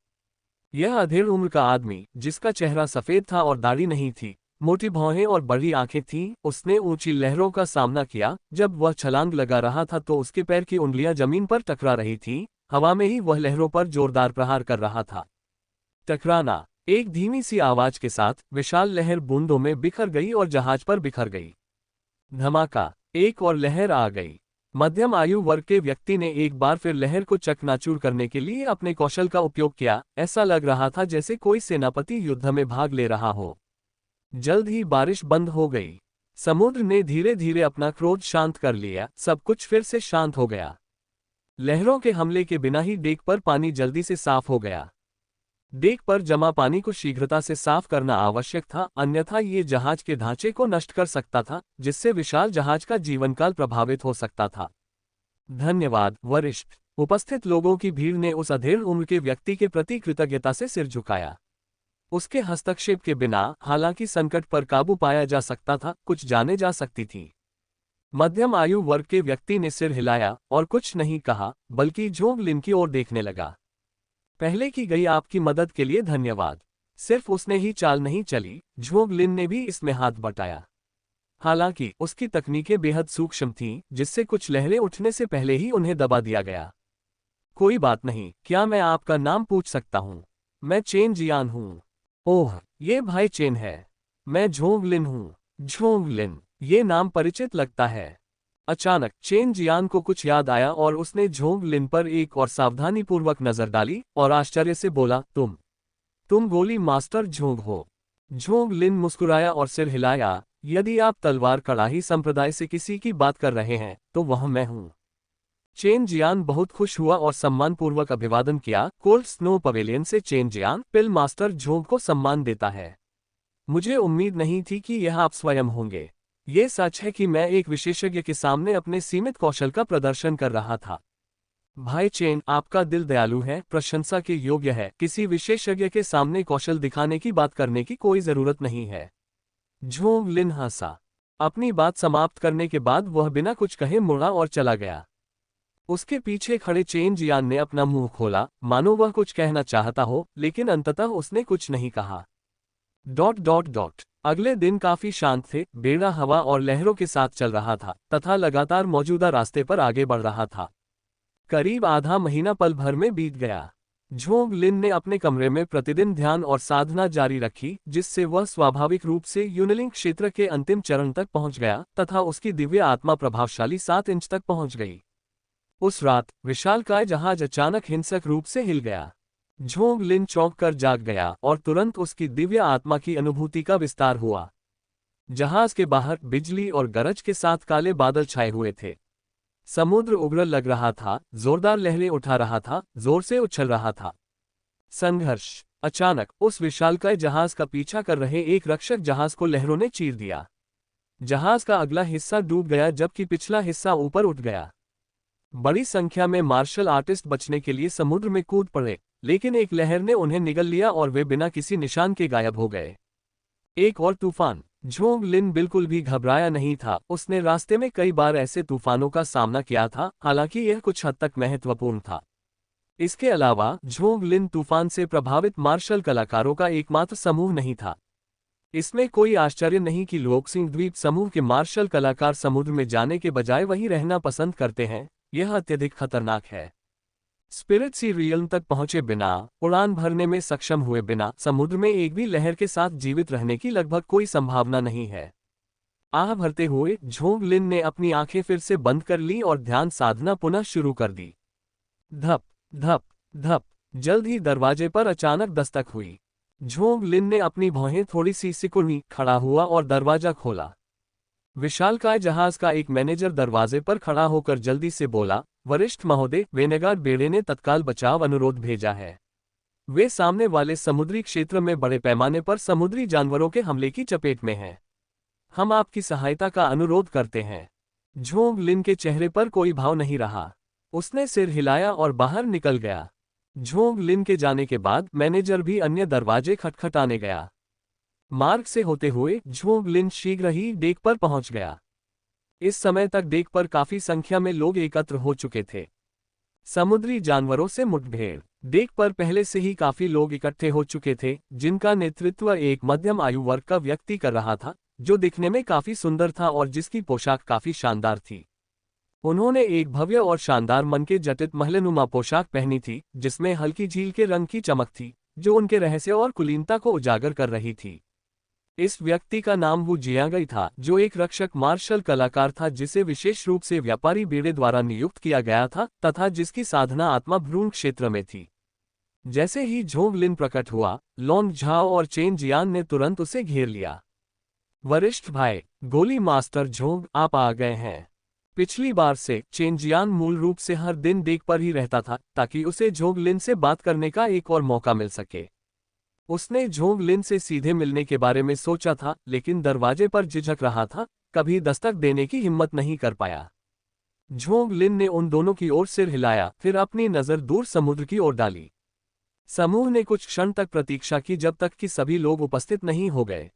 यह अधेड़ उम्र का आदमी, जिसका चेहरा सफेद था और दाढ़ी नहीं थी, मोटी भौहें और बड़ी आंखें थीं, उसने ऊंची लहरों का सामना किया। जब वह छलांग लगा रहा था तो उसके पैर की उंगलियां जमीन पर टकरा रही थीं। हवा में ही वह लहरों पर जोरदार प्रहार कर रहा था। टकराना! एक धीमी सी आवाज के साथ विशाल लहर बूंदों में बिखर गई और जहाज पर बिखर गई। धमाका! एक और लहर आ गई। मध्यम आयु वर्ग के व्यक्ति ने एक बार फिर लहर को चकनाचूर करने के लिए अपने कौशल का उपयोग किया। ऐसा लग रहा था जैसे कोई सेनापति युद्ध में भाग ले रहा हो। जल्द ही बारिश बंद हो गई। समुद्र ने धीरे धीरे अपना क्रोध शांत कर लिया। सब कुछ फिर से शांत हो गया। लहरों के हमले के बिना ही डेक पर पानी जल्दी से साफ हो गया। डेक पर जमा पानी को शीघ्रता से साफ करना आवश्यक था, अन्यथा ये जहाज के ढांचे को नष्ट कर सकता था, जिससे विशाल जहाज का जीवनकाल प्रभावित हो सकता था। धन्यवाद वरिष्ठ। उपस्थित लोगों की भीड़ ने उस अधेड़ उम्र के व्यक्ति के प्रति कृतज्ञता से सिर झुकाया। उसके हस्तक्षेप के बिना हालांकि संकट पर काबू पाया जा सकता था, कुछ जाने जा सकती थी। मध्यम आयु वर्ग के व्यक्ति ने सिर हिलाया और कुछ नहीं कहा, बल्कि झोंग लिन की ओर देखने लगा। पहले की गई आपकी मदद के लिए धन्यवाद। सिर्फ उसने ही चाल नहीं चली, झोंग लिन ने भी इसमें हाथ बटाया। हालांकि उसकी तकनीकें बेहद सूक्ष्म थीं, जिससे कुछ लहरें उठने से पहले ही उन्हें दबा दिया गया। कोई बात नहीं, क्या मैं आपका नाम पूछ सकता हूँ? मैं चेन जियान हूँ। ओह, ये भाई चेन है। मैं झोंग लिन हूँ। झोंग लिन, ये नाम परिचित लगता है। अचानक चेन जियान को कुछ याद आया और उसने झोंग लिन पर एक और सावधानीपूर्वक नजर डाली और आश्चर्य से बोला, तुम गोली मास्टर झोंग हो। झोंग लिन मुस्कुराया और सिर हिलाया। यदि आप तलवार कड़ाही संप्रदाय से किसी की बात कर रहे हैं तो वह मैं हूँ। चेन जियान बहुत खुश हुआ और सम्मानपूर्वक अभिवादन किया। कोल्ड स्नो पवेलियन से चेन जियान, पिल मास्टर झोंग को सम्मान देता है। मुझे उम्मीद नहीं थी कि यह आप स्वयं होंगे। ये सच है कि मैं एक विशेषज्ञ के सामने अपने सीमित कौशल का प्रदर्शन कर रहा था। भाई चेन, आपका दिल दयालु है, प्रशंसा के योग्य है। किसी विशेषज्ञ के सामने कौशल दिखाने की बात करने की कोई जरूरत नहीं है। झोंग लिन हंसा। अपनी बात समाप्त करने के बाद वह बिना कुछ कहे मुड़ा और चला गया। उसके पीछे खड़े चेन जियान ने अपना मुंह खोला, मानो वह कुछ कहना चाहता हो, लेकिन अंततः उसने कुछ नहीं कहा। अगले दिन काफी शांत थे, बेड़ा हवा और लहरों के साथ चल रहा था तथा लगातार मौजूदा रास्ते पर आगे बढ़ रहा था। करीब आधा महीना पल भर में बीत गया। झोंग लिन ने अपने कमरे में प्रतिदिन ध्यान और साधना जारी रखी, जिससे वह स्वाभाविक रूप से यूनिलिंग क्षेत्र के अंतिम चरण तक पहुंच गया तथा उसकी दिव्य आत्मा प्रभावशाली 7 इंच तक पहुंच गई। उस रात विशालकाय जहाज अचानक हिंसक रूप से हिल गया। झोंग लिन चौंक कर जाग गया और तुरंत उसकी दिव्य आत्मा की अनुभूति का विस्तार हुआ। जहाज के बाहर बिजली और गरज के साथ काले बादल छाए हुए थे। समुद्र उग्र लग रहा था, जोरदार लहरें उठा रहा था, जोर से उछल रहा था। संघर्ष। अचानक उस विशालकाय जहाज का पीछा कर रहे एक रक्षक जहाज को लहरों ने चीर दिया। जहाज का अगला हिस्सा डूब गया जबकि पिछला हिस्सा ऊपर उठ गया। बड़ी संख्या में मार्शल आर्टिस्ट बचने के लिए समुद्र में कूद पड़े, लेकिन एक लहर ने उन्हें निगल लिया और वे बिना किसी निशान के गायब हो गए। एक और तूफान। झोंग लिन बिल्कुल भी घबराया नहीं था। उसने रास्ते में कई बार ऐसे तूफानों का सामना किया था, हालांकि यह कुछ हद तक महत्वपूर्ण था। इसके अलावा झोंग लिन तूफान से प्रभावित मार्शल कलाकारों का एकमात्र समूह नहीं था। इसमें कोई आश्चर्य नहीं कि लोकसिंह द्वीप समूह के मार्शल कलाकार समुद्र में जाने के बजाय वहीं रहना पसंद करते हैं। यह अत्यधिक खतरनाक है। स्पिरिट सी रियल्म तक पहुंचे बिना, उड़ान भरने में सक्षम हुए बिना समुद्र में एक भी लहर के साथ जीवित रहने की लगभग कोई संभावना नहीं है। आह भरते हुए झोंग लिन ने अपनी आंखें फिर से बंद कर ली और ध्यान साधना पुनः शुरू कर दी। धप धप धप। जल्द ही दरवाजे पर अचानक दस्तक हुई। झोंग लिन ने अपनी भौहें थोड़ी सी सिकुड़ी, खड़ा हुआ और दरवाजा खोला। विशालकाय जहाज का एक मैनेजर दरवाजे पर खड़ा होकर जल्दी से बोला, वरिष्ठ महोदय, वेनेगार्ड बेड़े ने तत्काल बचाव अनुरोध भेजा है। वे सामने वाले समुद्री क्षेत्र में बड़े पैमाने पर समुद्री जानवरों के हमले की चपेट में हैं। हम आपकी सहायता का अनुरोध करते हैं। झोंग लिन के चेहरे पर कोई भाव नहीं रहा। उसने सिर हिलाया और बाहर निकल गया। झोंग लिन के जाने के बाद मैनेजर भी अन्य दरवाजे खटखटाने गया। मार्ग से होते हुए झोंग लिन शीघ्र ही डेक पर पहुंच गया। इस समय तक डेक पर काफी संख्या में लोग एकत्र हो चुके थे। समुद्री जानवरों से मुठभेड़। डेक पर पहले से ही काफी लोग इकट्ठे हो चुके थे, जिनका नेतृत्व एक मध्यम आयु वर्ग का व्यक्ति कर रहा था, जो दिखने में काफी सुंदर था और जिसकी पोशाक काफी शानदार थी। उन्होंने एक भव्य और शानदार मन के जटित महलनुमा पोशाक पहनी थी, जिसमें हल्की झील के रंग की चमक थी, जो उनके रहस्य और कुलीनता को उजागर कर रही थी। इस व्यक्ति का नाम वू जियांगई था, जो एक रक्षक मार्शल कलाकार था जिसे विशेष रूप से व्यापारी बेड़े द्वारा नियुक्त किया गया था तथा जिसकी साधना आत्मा भ्रूण क्षेत्र में थी। जैसे ही झोंग लिन प्रकट हुआ, लॉन्ग झाओ और चेन जियान ने तुरंत उसे घेर लिया। वरिष्ठ भाई, गोली मास्टर झोंग, आप आ गए हैं। पिछली बार से चेन जियान मूल रूप से हर दिन डेक पर ही रहता था ताकि उसे झोंग लिन से बात करने का एक और मौका मिल सके। उसने झोंग लिन से सीधे मिलने के बारे में सोचा था, लेकिन दरवाजे पर झिझक रहा था, कभी दस्तक देने की हिम्मत नहीं कर पाया। झोंग लिन ने उन दोनों की ओर सिर हिलाया, फिर अपनी नजर दूर समुद्र की ओर डाली। समूह ने कुछ क्षण तक प्रतीक्षा की जब तक कि सभी लोग उपस्थित नहीं हो गए।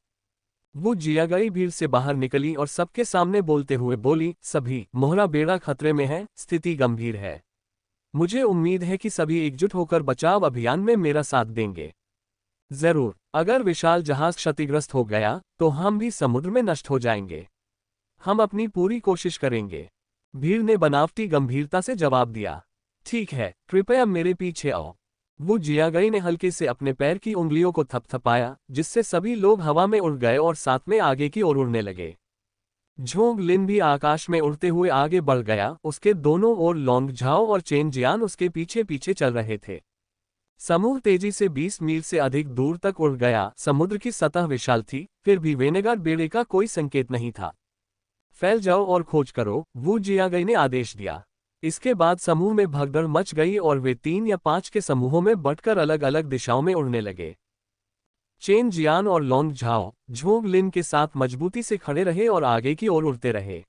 वो जियांगई भीड़ से बाहर निकली और सबके सामने बोलते हुए बोली, सभी, मोहरा बेड़ा खतरे में है, स्थिति गंभीर है। मुझे उम्मीद है कि सभी एकजुट होकर बचाव अभियान में मेरा साथ देंगे। जरूर, अगर विशाल जहाज क्षतिग्रस्त हो गया तो हम भी समुद्र में नष्ट हो जाएंगे। हम अपनी पूरी कोशिश करेंगे। भीड़ ने बनावटी गंभीरता से जवाब दिया। ठीक है, कृपया मेरे पीछे आओ। वो जियांगई ने हल्के से अपने पैर की उंगलियों को थपथपाया, जिससे सभी लोग हवा में उड़ गए और साथ में आगे की ओर उड़ने लगे। झोंग लिन भी आकाश में उड़ते हुए आगे बढ़ गया। उसके दोनों ओर लॉन्ग झाओ और चेन जियान उसके पीछे पीछे चल रहे थे। समूह तेजी से 20 मील से अधिक दूर तक उड़ गया। समुद्र की सतह विशाल थी, फिर भी वेनेगार्ड बेड़े का कोई संकेत नहीं था। फैल जाओ और खोज करो, वू जियांगई ने आदेश दिया। इसके बाद समूह में भगदड़ मच गई और वे 3 या 5 के समूहों में बंटकर अलग अलग दिशाओं में उड़ने लगे। चेन जियान और लॉन्ग झाओ झोंग लिन के साथ मजबूती से खड़े रहे और आगे की ओर उड़ते रहे।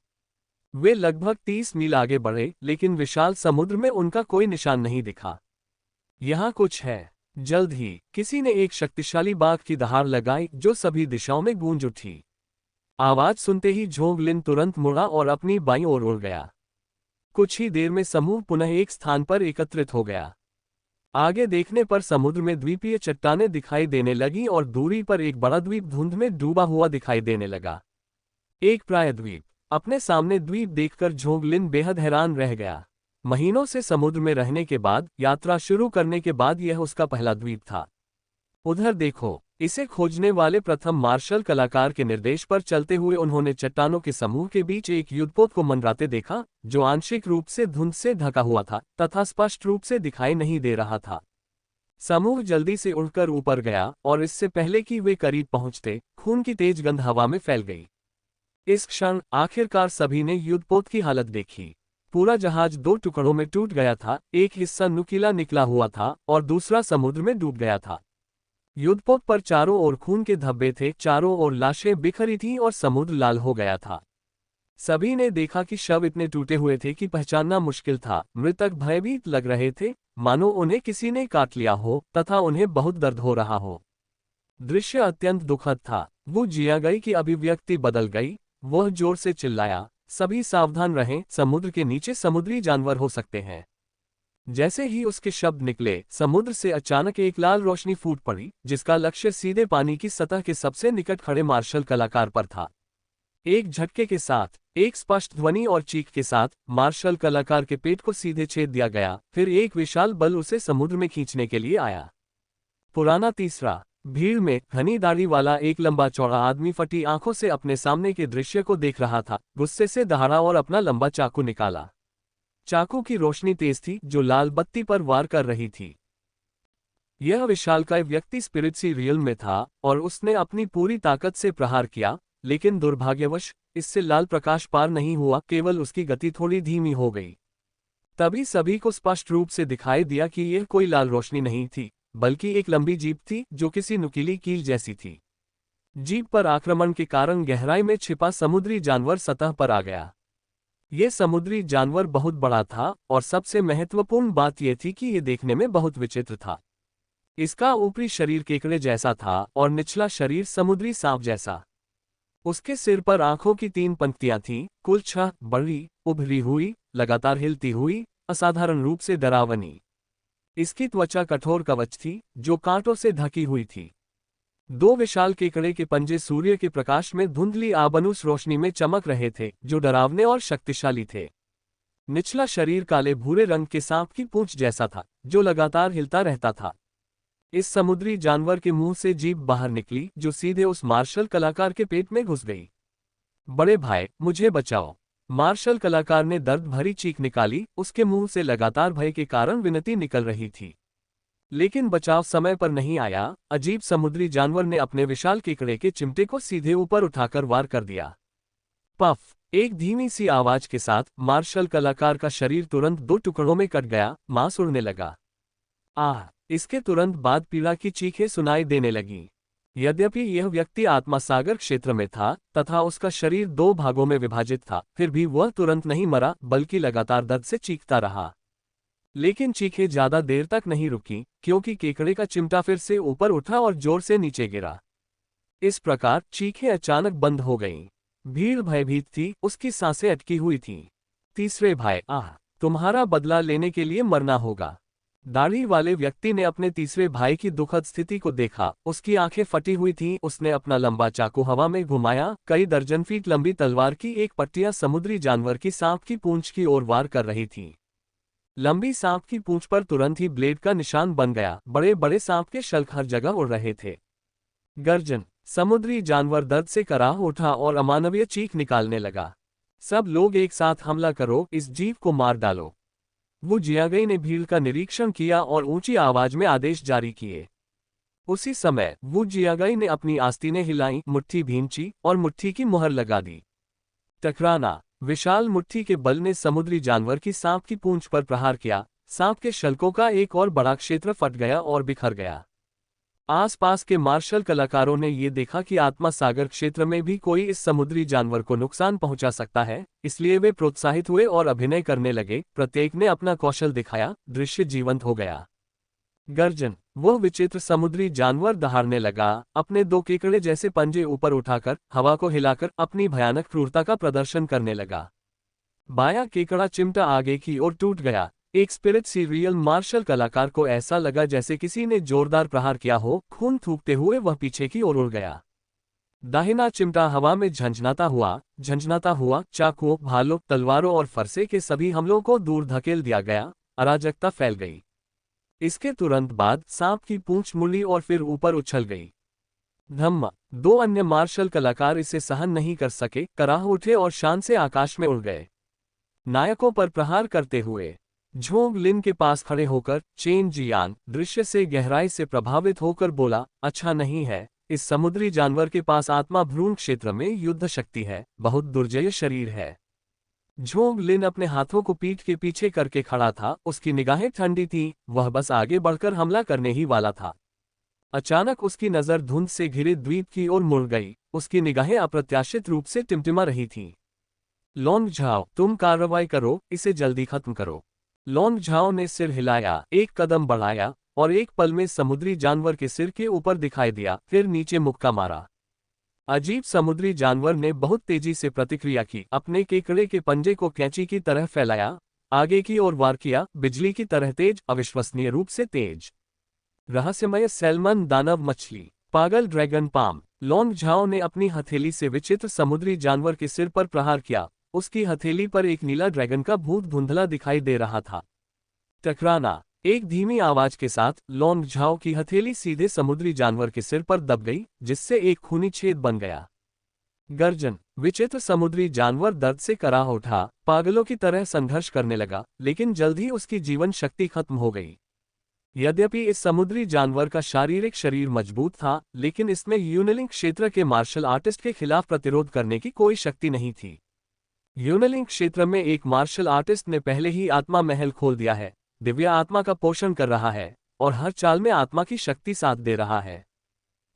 वे लगभग 30 मील आगे बढ़े, लेकिन विशाल समुद्र में उनका कोई निशान नहीं दिखा। यहाँ कुछ है। जल्द ही किसी ने एक शक्तिशाली बाघ की दहाड़ लगाई जो सभी दिशाओं में गूंज उठी। आवाज सुनते ही झोंगलिन तुरंत मुड़ा और अपनी बाईं ओर उड़ गया। कुछ ही देर में समूह पुनः एक स्थान पर एकत्रित हो गया। आगे देखने पर समुद्र में द्वीपीय चट्टानें दिखाई देने लगी और दूरी पर एक बड़ा द्वीप धुंध में डूबा हुआ दिखाई देने लगा। एक प्रायद्वीप। अपने सामने द्वीप देखकर झोंगलिन बेहद हैरान रह गया। महीनों से समुद्र में रहने के बाद, यात्रा शुरू करने के बाद यह उसका पहला द्वीप था। उधर देखो। इसे खोजने वाले प्रथम मार्शल कलाकार के निर्देश पर चलते हुए उन्होंने चट्टानों के समूह के बीच एक युद्धपोत को मंडराते देखा, जो आंशिक रूप से धुंध से ढका हुआ था तथा स्पष्ट रूप से दिखाई नहीं दे रहा था। समूह जल्दी से उड़कर ऊपर गया और इससे पहले कि वे करीब पहुंचते, खून की तेज गंध हवा में फैल गई। इस क्षण आखिरकार सभी ने युद्धपोत की हालत देखी। पूरा जहाज दो टुकड़ों में टूट गया था, एक हिस्सा नुकीला निकला हुआ था और दूसरा समुद्र में डूब गया था। युद्धपोत पर चारों ओर खून के धब्बे थे, चारों ओर लाशें बिखरी थीं और समुद्र लाल हो गया था। सभी ने देखा कि शव इतने टूटे हुए थे कि पहचानना मुश्किल था। मृतक भयभीत लग रहे थे, मानो उन्हें किसी ने काट लिया हो तथा उन्हें बहुत दर्द हो रहा हो। दृश्य अत्यंत दुखद था। वो जिया गई की अभिव्यक्ति बदल गई। वह जोर से चिल्लाया, सभी सावधान रहें, समुद्र के नीचे समुद्री जानवर हो सकते हैं। जैसे ही उसके शब्द निकले, समुद्र से अचानक एक लाल रोशनी फूट पड़ी, जिसका लक्ष्य सीधे पानी की सतह के सबसे निकट खड़े मार्शल कलाकार पर था। एक झटके के साथ, एक स्पष्ट ध्वनि और चीख के साथ, मार्शल कलाकार के पेट को सीधे छेद दिया गया। फिर एक विशाल बल उसे समुद्र में खींचने के लिए आया। पुराना तीसरा। भीड़ में घनी दाढ़ी वाला एक लंबा चौड़ा आदमी फटी आंखों से अपने सामने के दृश्य को देख रहा था। गुस्से से दहाड़ा और अपना लंबा चाकू निकाला। चाकू की रोशनी तेज थी, जो लाल बत्ती पर वार कर रही थी। यह विशालकाय व्यक्ति स्पिरिट सी रियल में था और उसने अपनी पूरी ताकत से प्रहार किया, लेकिन दुर्भाग्यवश इससे लाल प्रकाश पार नहीं हुआ, केवल उसकी गति थोड़ी धीमी हो गई। तभी सभी को स्पष्ट रूप से दिखाई दिया कि यह कोई लाल रोशनी नहीं थी, बल्कि एक लंबी जीप थी जो किसी नुकीली कील जैसी थी। जीप पर आक्रमण के कारण गहराई में छिपा समुद्री जानवर सतह पर आ गया। ये समुद्री जानवर बहुत बड़ा था और सबसे महत्वपूर्ण बात यह थी कि यह देखने में बहुत विचित्र था। इसका ऊपरी शरीर केकड़े जैसा था और निचला शरीर समुद्री सांप जैसा। उसके सिर पर आंखों की 3 पंक्तियां थीं, कुल 6, बड़ी, उभरी हुई, लगातार हिलती हुई, असाधारण रूप से डरावनी। इसकी त्वचा कठोर कवच थी, जो कांटों से ढकी हुई थी। 2 विशाल केकड़े के पंजे सूर्य के प्रकाश में धुंधली आबनूस रोशनी में चमक रहे थे, जो डरावने और शक्तिशाली थे। निचला शरीर काले भूरे रंग के सांप की पूंछ जैसा था, जो लगातार हिलता रहता था। इस समुद्री जानवर के मुंह से जीभ बाहर निकली, जो सीधे उस मार्शल कलाकार के पेट में घुस गई। बड़े भाई, मुझे बचाओ! मार्शल कलाकार ने दर्द भरी चीख निकाली। उसके मुंह से लगातार भय के कारण विनती निकल रही थी, लेकिन बचाव समय पर नहीं आया। अजीब समुद्री जानवर ने अपने विशाल केकड़े के चिमटे को सीधे ऊपर उठाकर वार कर दिया। पफ! एक धीमी सी आवाज के साथ मार्शल कलाकार का शरीर तुरंत 2 टुकड़ों में कट गया, मांस उड़ने लगा। आह! इसके तुरंत बाद पीड़ा की चीखें सुनाई देने लगीं। यद्यपि यह व्यक्ति आत्मा सागर क्षेत्र में था तथा उसका शरीर 2 भागों में विभाजित था, फिर भी वह तुरंत नहीं मरा, बल्कि लगातार दर्द से चीखता रहा। लेकिन चीखें ज्यादा देर तक नहीं रुकी, क्योंकि केकड़े का चिमटा फिर से ऊपर उठा और जोर से नीचे गिरा। इस प्रकार चीखें अचानक बंद हो गईं। भीड़ भयभीत थी, उसकी सांसें अटकी हुई थीं। तीसरे भाई, आह! तुम्हारा बदला लेने के लिए मरना होगा। दाढ़ी वाले व्यक्ति ने अपने तीसरे भाई की दुखद स्थिति को देखा। उसकी आंखें फटी हुई थीं। उसने अपना लंबा चाकू हवा में घुमाया। कई दर्जन फीट लंबी तलवार की एक पट्टियां समुद्री जानवर की सांप की पूंछ की ओर वार कर रही थीं। लंबी सांप की पूंछ पर तुरंत ही ब्लेड का निशान बन गया। बड़े बड़े सांप के शल्क हर जगह उड़ रहे थे। गर्जन! समुद्री जानवर दर्द से कराह उठा और अमानवीय चीख निकालने लगा। सब लोग एक साथ हमला करो, इस जीव को मार डालो। वू जियागई ने भीड़ का निरीक्षण किया और ऊंची आवाज में आदेश जारी किए। उसी समय वू जियागई ने अपनी आस्तीनें हिलाई, मुट्ठी भींची और मुट्ठी की मुहर लगा दी। टकराना! विशाल मुट्ठी के बल ने समुद्री जानवर की सांप की पूंछ पर प्रहार किया। सांप के शल्कों का एक और बड़ा क्षेत्र फट गया और बिखर गया। आसपास के मार्शल कलाकारों ने ये देखा कि आत्मा सागर क्षेत्र में भी कोई इस समुद्री जानवर को नुकसान पहुंचा सकता है, इसलिए वे प्रोत्साहित हुए और अभिनय करने लगे। प्रत्येक ने अपना कौशल दिखाया। दृश्य जीवंत हो गया। गर्जन। वह विचित्र समुद्री जानवर दहाड़ने लगा, अपने दो केकड़े जैसे पंजे ऊपर उठाकर हवा को हिलाकर अपनी भयानक क्रूरता का प्रदर्शन करने लगा। बायां केकड़ा चिमटा आगे की ओर टूट गया। एक स्पिरिट सीरियल मार्शल कलाकार को ऐसा लगा जैसे किसी ने जोरदार प्रहार किया हो। खून थूकते हुए वह पीछे की ओर उड़ गया। दाहिना चिमटा हवा में झंझनाता हुआ चाकुओं, भालों, तलवारों और फरसे के सभी हमलों को दूर धकेल दिया गया। अराजकता फैल गई। इसके तुरंत बाद सांप की पूंछ मुड़ी और फिर ऊपर उछल गई। धम्मा। दो अन्य मार्शल कलाकार इसे सहन नहीं कर सके, कराह उठे और शान से आकाश में उड़ गए। नायकों पर प्रहार करते हुए झोंग लिन के पास खड़े होकर चेन जियान दृश्य से गहराई से प्रभावित होकर बोला, अच्छा नहीं है, इस समुद्री जानवर के पास आत्मा भ्रूण क्षेत्र में युद्ध शक्ति है, बहुत दुर्जय शरीर है। झोंग लिन अपने हाथों को पीठ के पीछे करके खड़ा था, उसकी निगाहें ठंडी थीं, वह बस आगे बढ़कर हमला करने ही वाला था। अचानक उसकी नजर धुंध से घिरे द्वीप की ओर मुड़ गई, उसकी निगाहें अप्रत्याशित रूप से टिमटिमा रही थीं। लॉन्ग झाओ, तुम कार्रवाई करो, इसे जल्दी खत्म करो। लॉन्ग झाओ ने सिर हिलाया, एक कदम बढ़ाया और एक पल में समुद्री जानवर के सिर के ऊपर दिखाई दिया, फिर नीचे मुक्का मारा। अजीब समुद्री जानवर ने बहुत तेजी से प्रतिक्रिया की, अपने केकड़े के पंजे को कैंची की तरह फैलाया, आगे की ओर वार किया, बिजली की तरह तेज, अविश्वसनीय रूप से तेज। रहस्यमय सैल्मन दानव मछली, पागल ड्रैगन पाम। लॉन्ग झाओ ने अपनी हथेली से विचित्र समुद्री जानवर के सिर पर प्रहार किया। उसकी हथेली पर एक नीला ड्रैगन का भूत धुंधला दिखाई दे रहा था। टकराना। एक धीमी आवाज के साथ लॉन्ग झाओ की हथेली सीधे समुद्री जानवर के सिर पर दब गई, जिससे एक खूनी छेद बन गया। गर्जन। विचित्र समुद्री जानवर दर्द से कराह उठा, पागलों की तरह संघर्ष करने लगा, लेकिन जल्द ही उसकी जीवन शक्ति खत्म हो गई। यद्यपि इस समुद्री जानवर का शारीरिक शरीर मजबूत था, लेकिन इसमें यूनेलिंग क्षेत्र के मार्शल आर्टिस्ट के खिलाफ प्रतिरोध करने की कोई शक्ति नहीं थी। यूनेलिंग क्षेत्र में एक मार्शल आर्टिस्ट ने पहले ही आत्मा महल खोल दिया है, दिव्य आत्मा का पोषण कर रहा है और हर चाल में आत्मा की शक्ति साथ दे रहा है।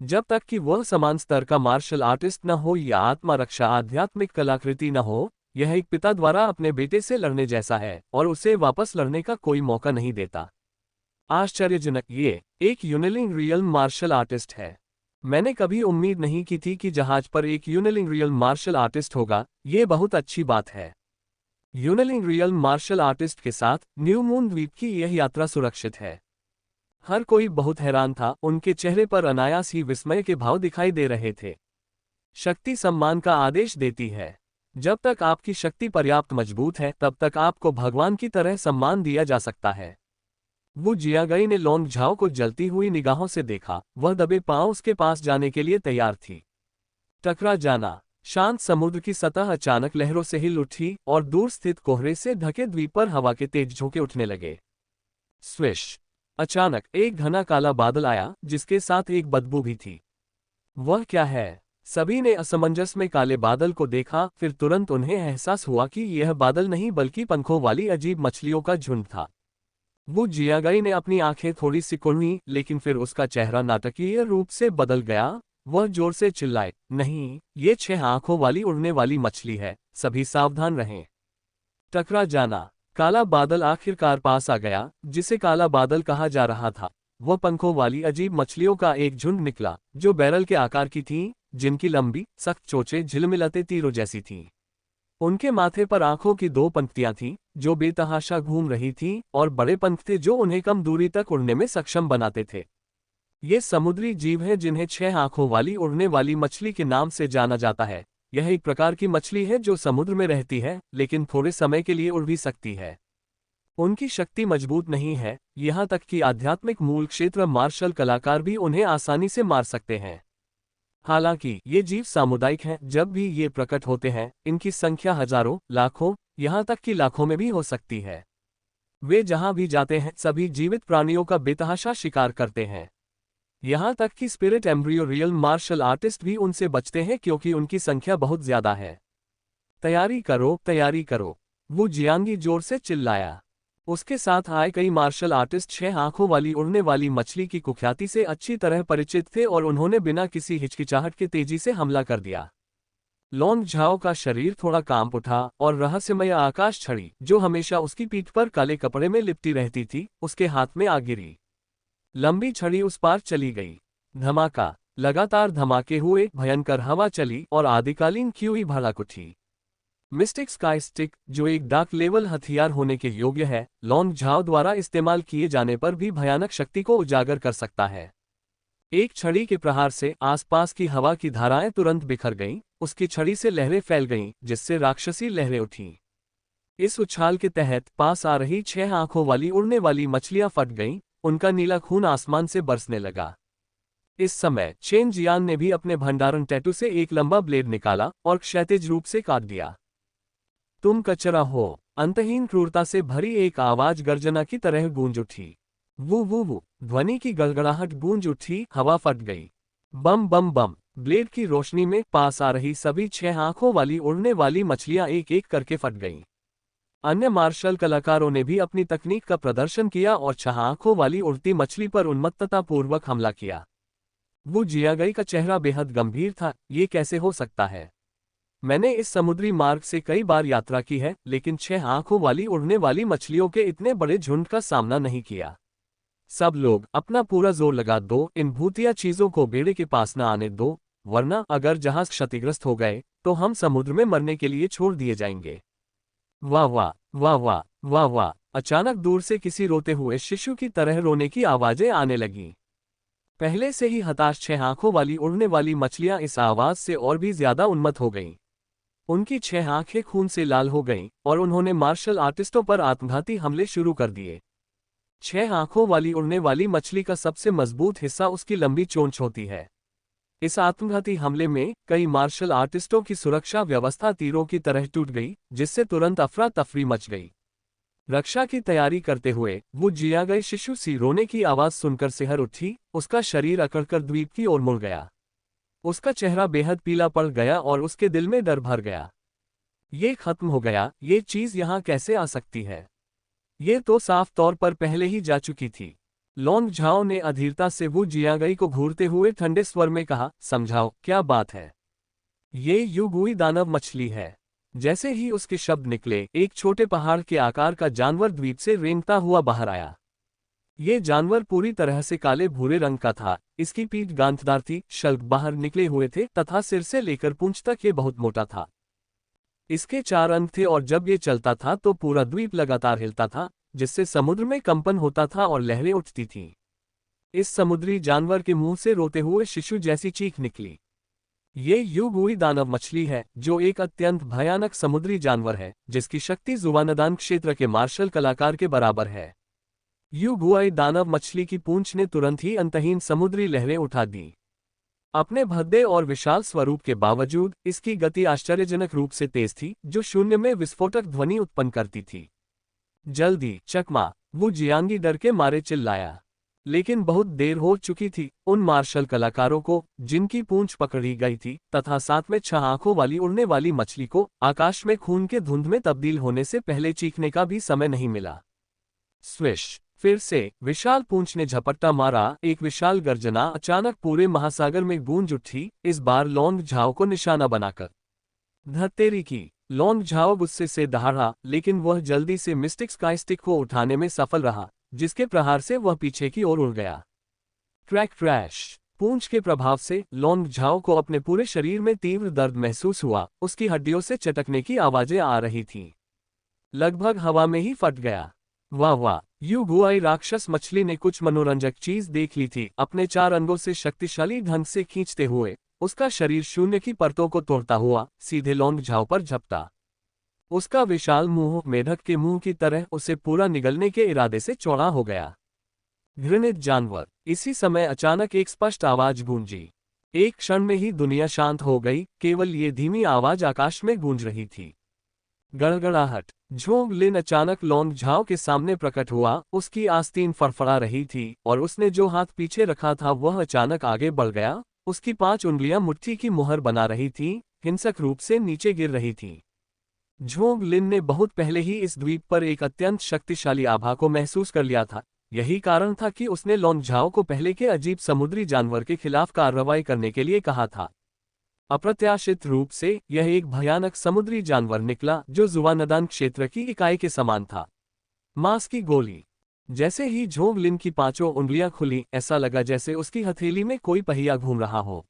जब तक कि वह समान स्तर का मार्शल आर्टिस्ट न हो या आत्मा रक्षा आध्यात्मिक कलाकृति न हो, यह एक पिता द्वारा अपने बेटे से लड़ने जैसा है और उसे वापस लड़ने का कोई मौका नहीं देता। आश्चर्यजनक, ये एक यूनेलिंग रियल मार्शल आर्टिस्ट है। मैंने कभी उम्मीद नहीं की थी कि जहाज पर एक यूनेलिंग रियल मार्शल आर्टिस्ट होगा, ये बहुत अच्छी बात है। यूनेलिंग रियल मार्शल आर्टिस्ट के साथ न्यू मून द्वीप की यह यात्रा सुरक्षित है। हर कोई बहुत हैरान था, उनके चेहरे पर अनायास ही विस्मय के भाव दिखाई दे रहे थे। शक्ति सम्मान का आदेश देती है। जब तक आपकी शक्ति पर्याप्त मजबूत है, तब तक आपको भगवान की तरह सम्मान दिया जा सकता है। वू जियागई ने लॉन्ग झाओ को जलती हुई निगाहों से देखा, वह दबे पांव उसके पास जाने के लिए तैयार थी। टकरा जाना। शांत समुद्र की सतह अचानक लहरों से हिल उठी और दूर स्थित कोहरे से ढके द्वीप पर हवा के तेज झोंके उठने लगे। स्विश। अचानक एक घना काला बादल आया, जिसके साथ एक बदबू भी थी। वह क्या है? सभी ने असमंजस में काले बादल को देखा, फिर तुरंत उन्हें एहसास हुआ कि यह बादल नहीं बल्कि पंखों वाली अजीब मछलियों का झुंड था। वो जियागई ने अपनी आंखें थोड़ी सी कुंडी, लेकिन फिर उसका चेहरा नाटकीय रूप से बदल गया। वह जोर से चिल्लाए, नहीं, ये 6 आंखों वाली उड़ने वाली मछली है, सभी सावधान रहें। टकरा जाना। काला बादल आखिरकार पास आ गया, जिसे काला बादल कहा जा रहा था। वह पंखों वाली अजीब मछलियों का एक झुंड निकला, जो बैरल के आकार की थीं, जिनकी लंबी सख्त चोंचें झिलमिलाते तीरों जैसी थीं। उनके माथे पर आंखों की 2 पंक्तियां थीं, जो बेतहाशा घूम रही थीं, और बड़े पंख थे जो उन्हें कम दूरी तक उड़ने में सक्षम बनाते थे। ये समुद्री जीव हैं जिन्हें 6 आंखों वाली उड़ने वाली मछली के नाम से जाना जाता है। यह एक प्रकार की मछली है जो समुद्र में रहती है, लेकिन थोड़े समय के लिए उड़ भी सकती है। उनकी शक्ति मजबूत नहीं है, यहाँ तक कि आध्यात्मिक मूल क्षेत्र मार्शल कलाकार भी उन्हें आसानी से मार सकते हैं। हालांकि ये जीव सामुदायिक हैं, जब भी ये प्रकट होते हैं, इनकी संख्या हजारों, लाखों, यहाँ तक कि लाखों में भी हो सकती है। वे जहाँ भी जाते हैं, सभी जीवित प्राणियों का बेतहाशा शिकार करते हैं। यहाँ तक कि spirit embryo real martial artist भी उनसे बचते हैं, क्योंकि उनकी संख्या बहुत ज्यादा है। तैयारी करो, तैयारी करो, वो जियांगी जोर से चिल्लाया। उसके साथ आए कई मार्शल आर्टिस्ट 6 आंखों वाली उड़ने वाली मछली की कुख्याति से अच्छी तरह परिचित थे और उन्होंने बिना किसी हिचकिचाहट के तेजी से हमला कर दिया। लॉन्ग झाओ का शरीर थोड़ा कांप उठा और रहस्यमय आकाश छड़ी, जो हमेशा उसकी पीठ पर काले कपड़े में लिपटी रहती थी, उसके हाथ में आ गिरी। लंबी छड़ी उस पार चली गई। धमाका, लगातार धमाके हुए, भयंकर हवा चली और आदिकालीन क्यूई भड़क उठी। मिस्टिक स्काई स्टिक, जो एक डार्क लेवल हथियार होने के योग्य है, लॉन्ग झाओ द्वारा इस्तेमाल किए जाने पर भी भयानक शक्ति को उजागर कर सकता है। एक छड़ी के प्रहार से आसपास की हवा की धाराएं तुरंत बिखर गईं, उसकी छड़ी से लहरें फैल गईं, जिससे राक्षसी लहरें उठीं। इस उछाल के तहत पास आ रही 6 आंखों वाली उड़ने वाली मछलियां फट गईं, उनका नीला खून आसमान से बरसने लगा। इस समय चेन जियान ने भी अपने भंडारण टैटू से एक लंबा ब्लेड निकाला और क्षैतिज रूप से काट दिया। तुम कचरा हो, अंतहीन क्रूरता से भरी एक आवाज गर्जना की तरह गूंज उठी। वू वू वू, ध्वनि की गड़गड़ाहट गूंज उठी, हवा फट गई। बम बम बम, ब्लेड की रोशनी में पास आ रही सभी 6 आंखों वाली उड़ने वाली मछलियां एक एक करके फट गईं। अन्य मार्शल कलाकारों ने भी अपनी तकनीक का प्रदर्शन किया और 6 आंखों वाली उड़ती मछली पर उन्मत्ततापूर्वक हमला किया। वो जियागई का चेहरा बेहद गंभीर था। ये कैसे हो सकता है? मैंने इस समुद्री मार्ग से कई बार यात्रा की है, लेकिन 6 आंखों वाली उड़ने वाली मछलियों के इतने बड़े झुंड का सामना नहीं किया। सब लोग अपना पूरा जोर लगा दो, इन भूतिया चीजों को बेड़े के पास न आने दो, वरना अगर जहाज क्षतिग्रस्त हो गए तो हम समुद्र में मरने के लिए छोड़ दिए जाएंगे। वाह वाह वाह वाह वाह वाह! अचानक दूर से किसी रोते हुए शिशु की तरह रोने की आवाजें आने लगीं। पहले से ही हताश 6 आंखों वाली उड़ने वाली मछलियां इस आवाज से और भी ज्यादा उन्मत्त हो गईं। उनकी 6 आंखें खून से लाल हो गईं और उन्होंने मार्शल आर्टिस्टों पर आत्मघाती हमले शुरू कर दिए। 6 आंखों वाली उड़ने वाली मछली का सबसे मजबूत हिस्सा उसकी लंबी चोंच होती है। इस आत्मघाती हमले में कई मार्शल आर्टिस्टों की सुरक्षा व्यवस्था तीरों की तरह टूट गई, जिससे तुरंत अफरा तफरी मच गई। रक्षा की तैयारी करते हुए वो जिया गए शिशु सी रोने की आवाज सुनकर सिहर उठी, उसका शरीर अकड़कर द्वीप की ओर मुड़ गया। उसका चेहरा बेहद पीला पड़ गया और उसके दिल में डर भर गया। ये खत्म हो गया, ये चीज यहाँ कैसे आ सकती है? ये तो साफ तौर पर पहले ही जा चुकी थी। लॉन्ग झाओ ने अधीरता से वो जियागई को घूरते हुए ठंडे स्वर में कहा, समझाओ क्या बात है? ये युगुई दानव मछली है। जैसे ही उसके शब्द निकले, एक छोटे पहाड़ के आकार का जानवर द्वीप से रेंगता हुआ बाहर आया। ये जानवर पूरी तरह से काले भूरे रंग का था, इसकी पीठ गांठदार थी, शल्क बाहर निकले हुए थे तथा सिर से लेकर पूंछ तक ये बहुत मोटा था। इसके 4 अंक थे और जब ये चलता था तो पूरा द्वीप लगातार हिलता था, जिससे समुद्र में कंपन होता था और लहरें उठती थीं। इस समुद्री जानवर के मुंह से रोते हुए शिशु जैसी चीख निकली। ये युगुई दानव मछली है, जो एक अत्यंत भयानक समुद्री जानवर है, जिसकी शक्ति जुबानदान क्षेत्र के मार्शल कलाकार के बराबर है। युगुई दानव मछली की पूंछ ने तुरंत ही अंतहीन समुद्री लहरें उठा दी। अपने भद्दे और विशाल स्वरूप के बावजूद इसकी गति आश्चर्यजनक रूप से तेज थी, जो शून्य में विस्फोटक ध्वनि उत्पन्न करती थी। जल्दी चकमा, वो जियांगी डर के मारे चिल्लाया। लेकिन बहुत देर हो चुकी थी। उन मार्शल कलाकारों को, जिनकी पूंछ पकड़ी गई थी, तथा साथ में 6 आंखों वाली उड़ने वाली मछली को आकाश में खून के धुंध में तब्दील होने से पहले चीखने का भी समय नहीं मिला। स्विश! फिर से विशाल पूंछ ने झपट्टा मारा। एक विशाल गर्जना अचानक पूरे महासागर में गूंज उठी, इस बार लॉन्ग झाओ को निशाना बनाकर। धत्तेरी की! लॉन्ग झाओ गुस्से से दहाड़ा, लेकिन वह जल्दी से मिस्टिक स्काई स्टिक को उठाने में सफल रहा, जिसके प्रहार से वह पीछे की ओर उड़ गया। Crack crash! पूंछ के प्रभाव से लॉन्ग झाओ को अपने पूरे शरीर में तीव्र दर्द महसूस हुआ, उसकी हड्डियों से चटकने की आवाजें आ रही थीं। लगभग हवा में ही फट गया। वाह वाह! युगुई राक्षस मछली ने कुछ मनोरंजक चीज देख ली थी। अपने 4 अंगों से शक्तिशाली ढंग से खींचते हुए उसका शरीर शून्य की परतों को तोड़ता हुआ सीधे लॉन्ग झाओ पर झपटा। उसका विशाल मुंह मेढक के मुंह की तरह उसे पूरा निगलने के इरादे से चौड़ा हो गया। घृणित जानवर! इसी समय अचानक एक स्पष्ट आवाज गूंजी। एक क्षण में ही दुनिया शांत हो गई, केवल ये धीमी आवाज आकाश में गूंज रही थी। गड़गड़ाहट! झोंग लिन अचानक लॉन्ग झाओ के सामने प्रकट हुआ, उसकी आस्तीन फड़फड़ा रही थी और उसने जो हाथ पीछे रखा था वह अचानक आगे बढ़ गया। उसकी 5 उंगलियां मुट्ठी की मुहर बना रही थीं, हिंसक रूप से नीचे गिर रही थीं। झोंग लिन ने बहुत पहले ही इस द्वीप पर एक अत्यंत शक्तिशाली आभा को महसूस कर लिया था। यही कारण था कि उसने लॉन्ग झाओ को पहले के अजीब समुद्री जानवर के खिलाफ कार्रवाई करने के लिए कहा था। अप्रत्याशित रूप से यह एक भयानक समुद्री जानवर निकला, जो जुबानदान क्षेत्र की इकाई के समान था। मांस की गोली! जैसे ही झोंग लिन की पांचों उंगलियां खुली, ऐसा लगा जैसे उसकी हथेली में कोई पहिया घूम रहा हो।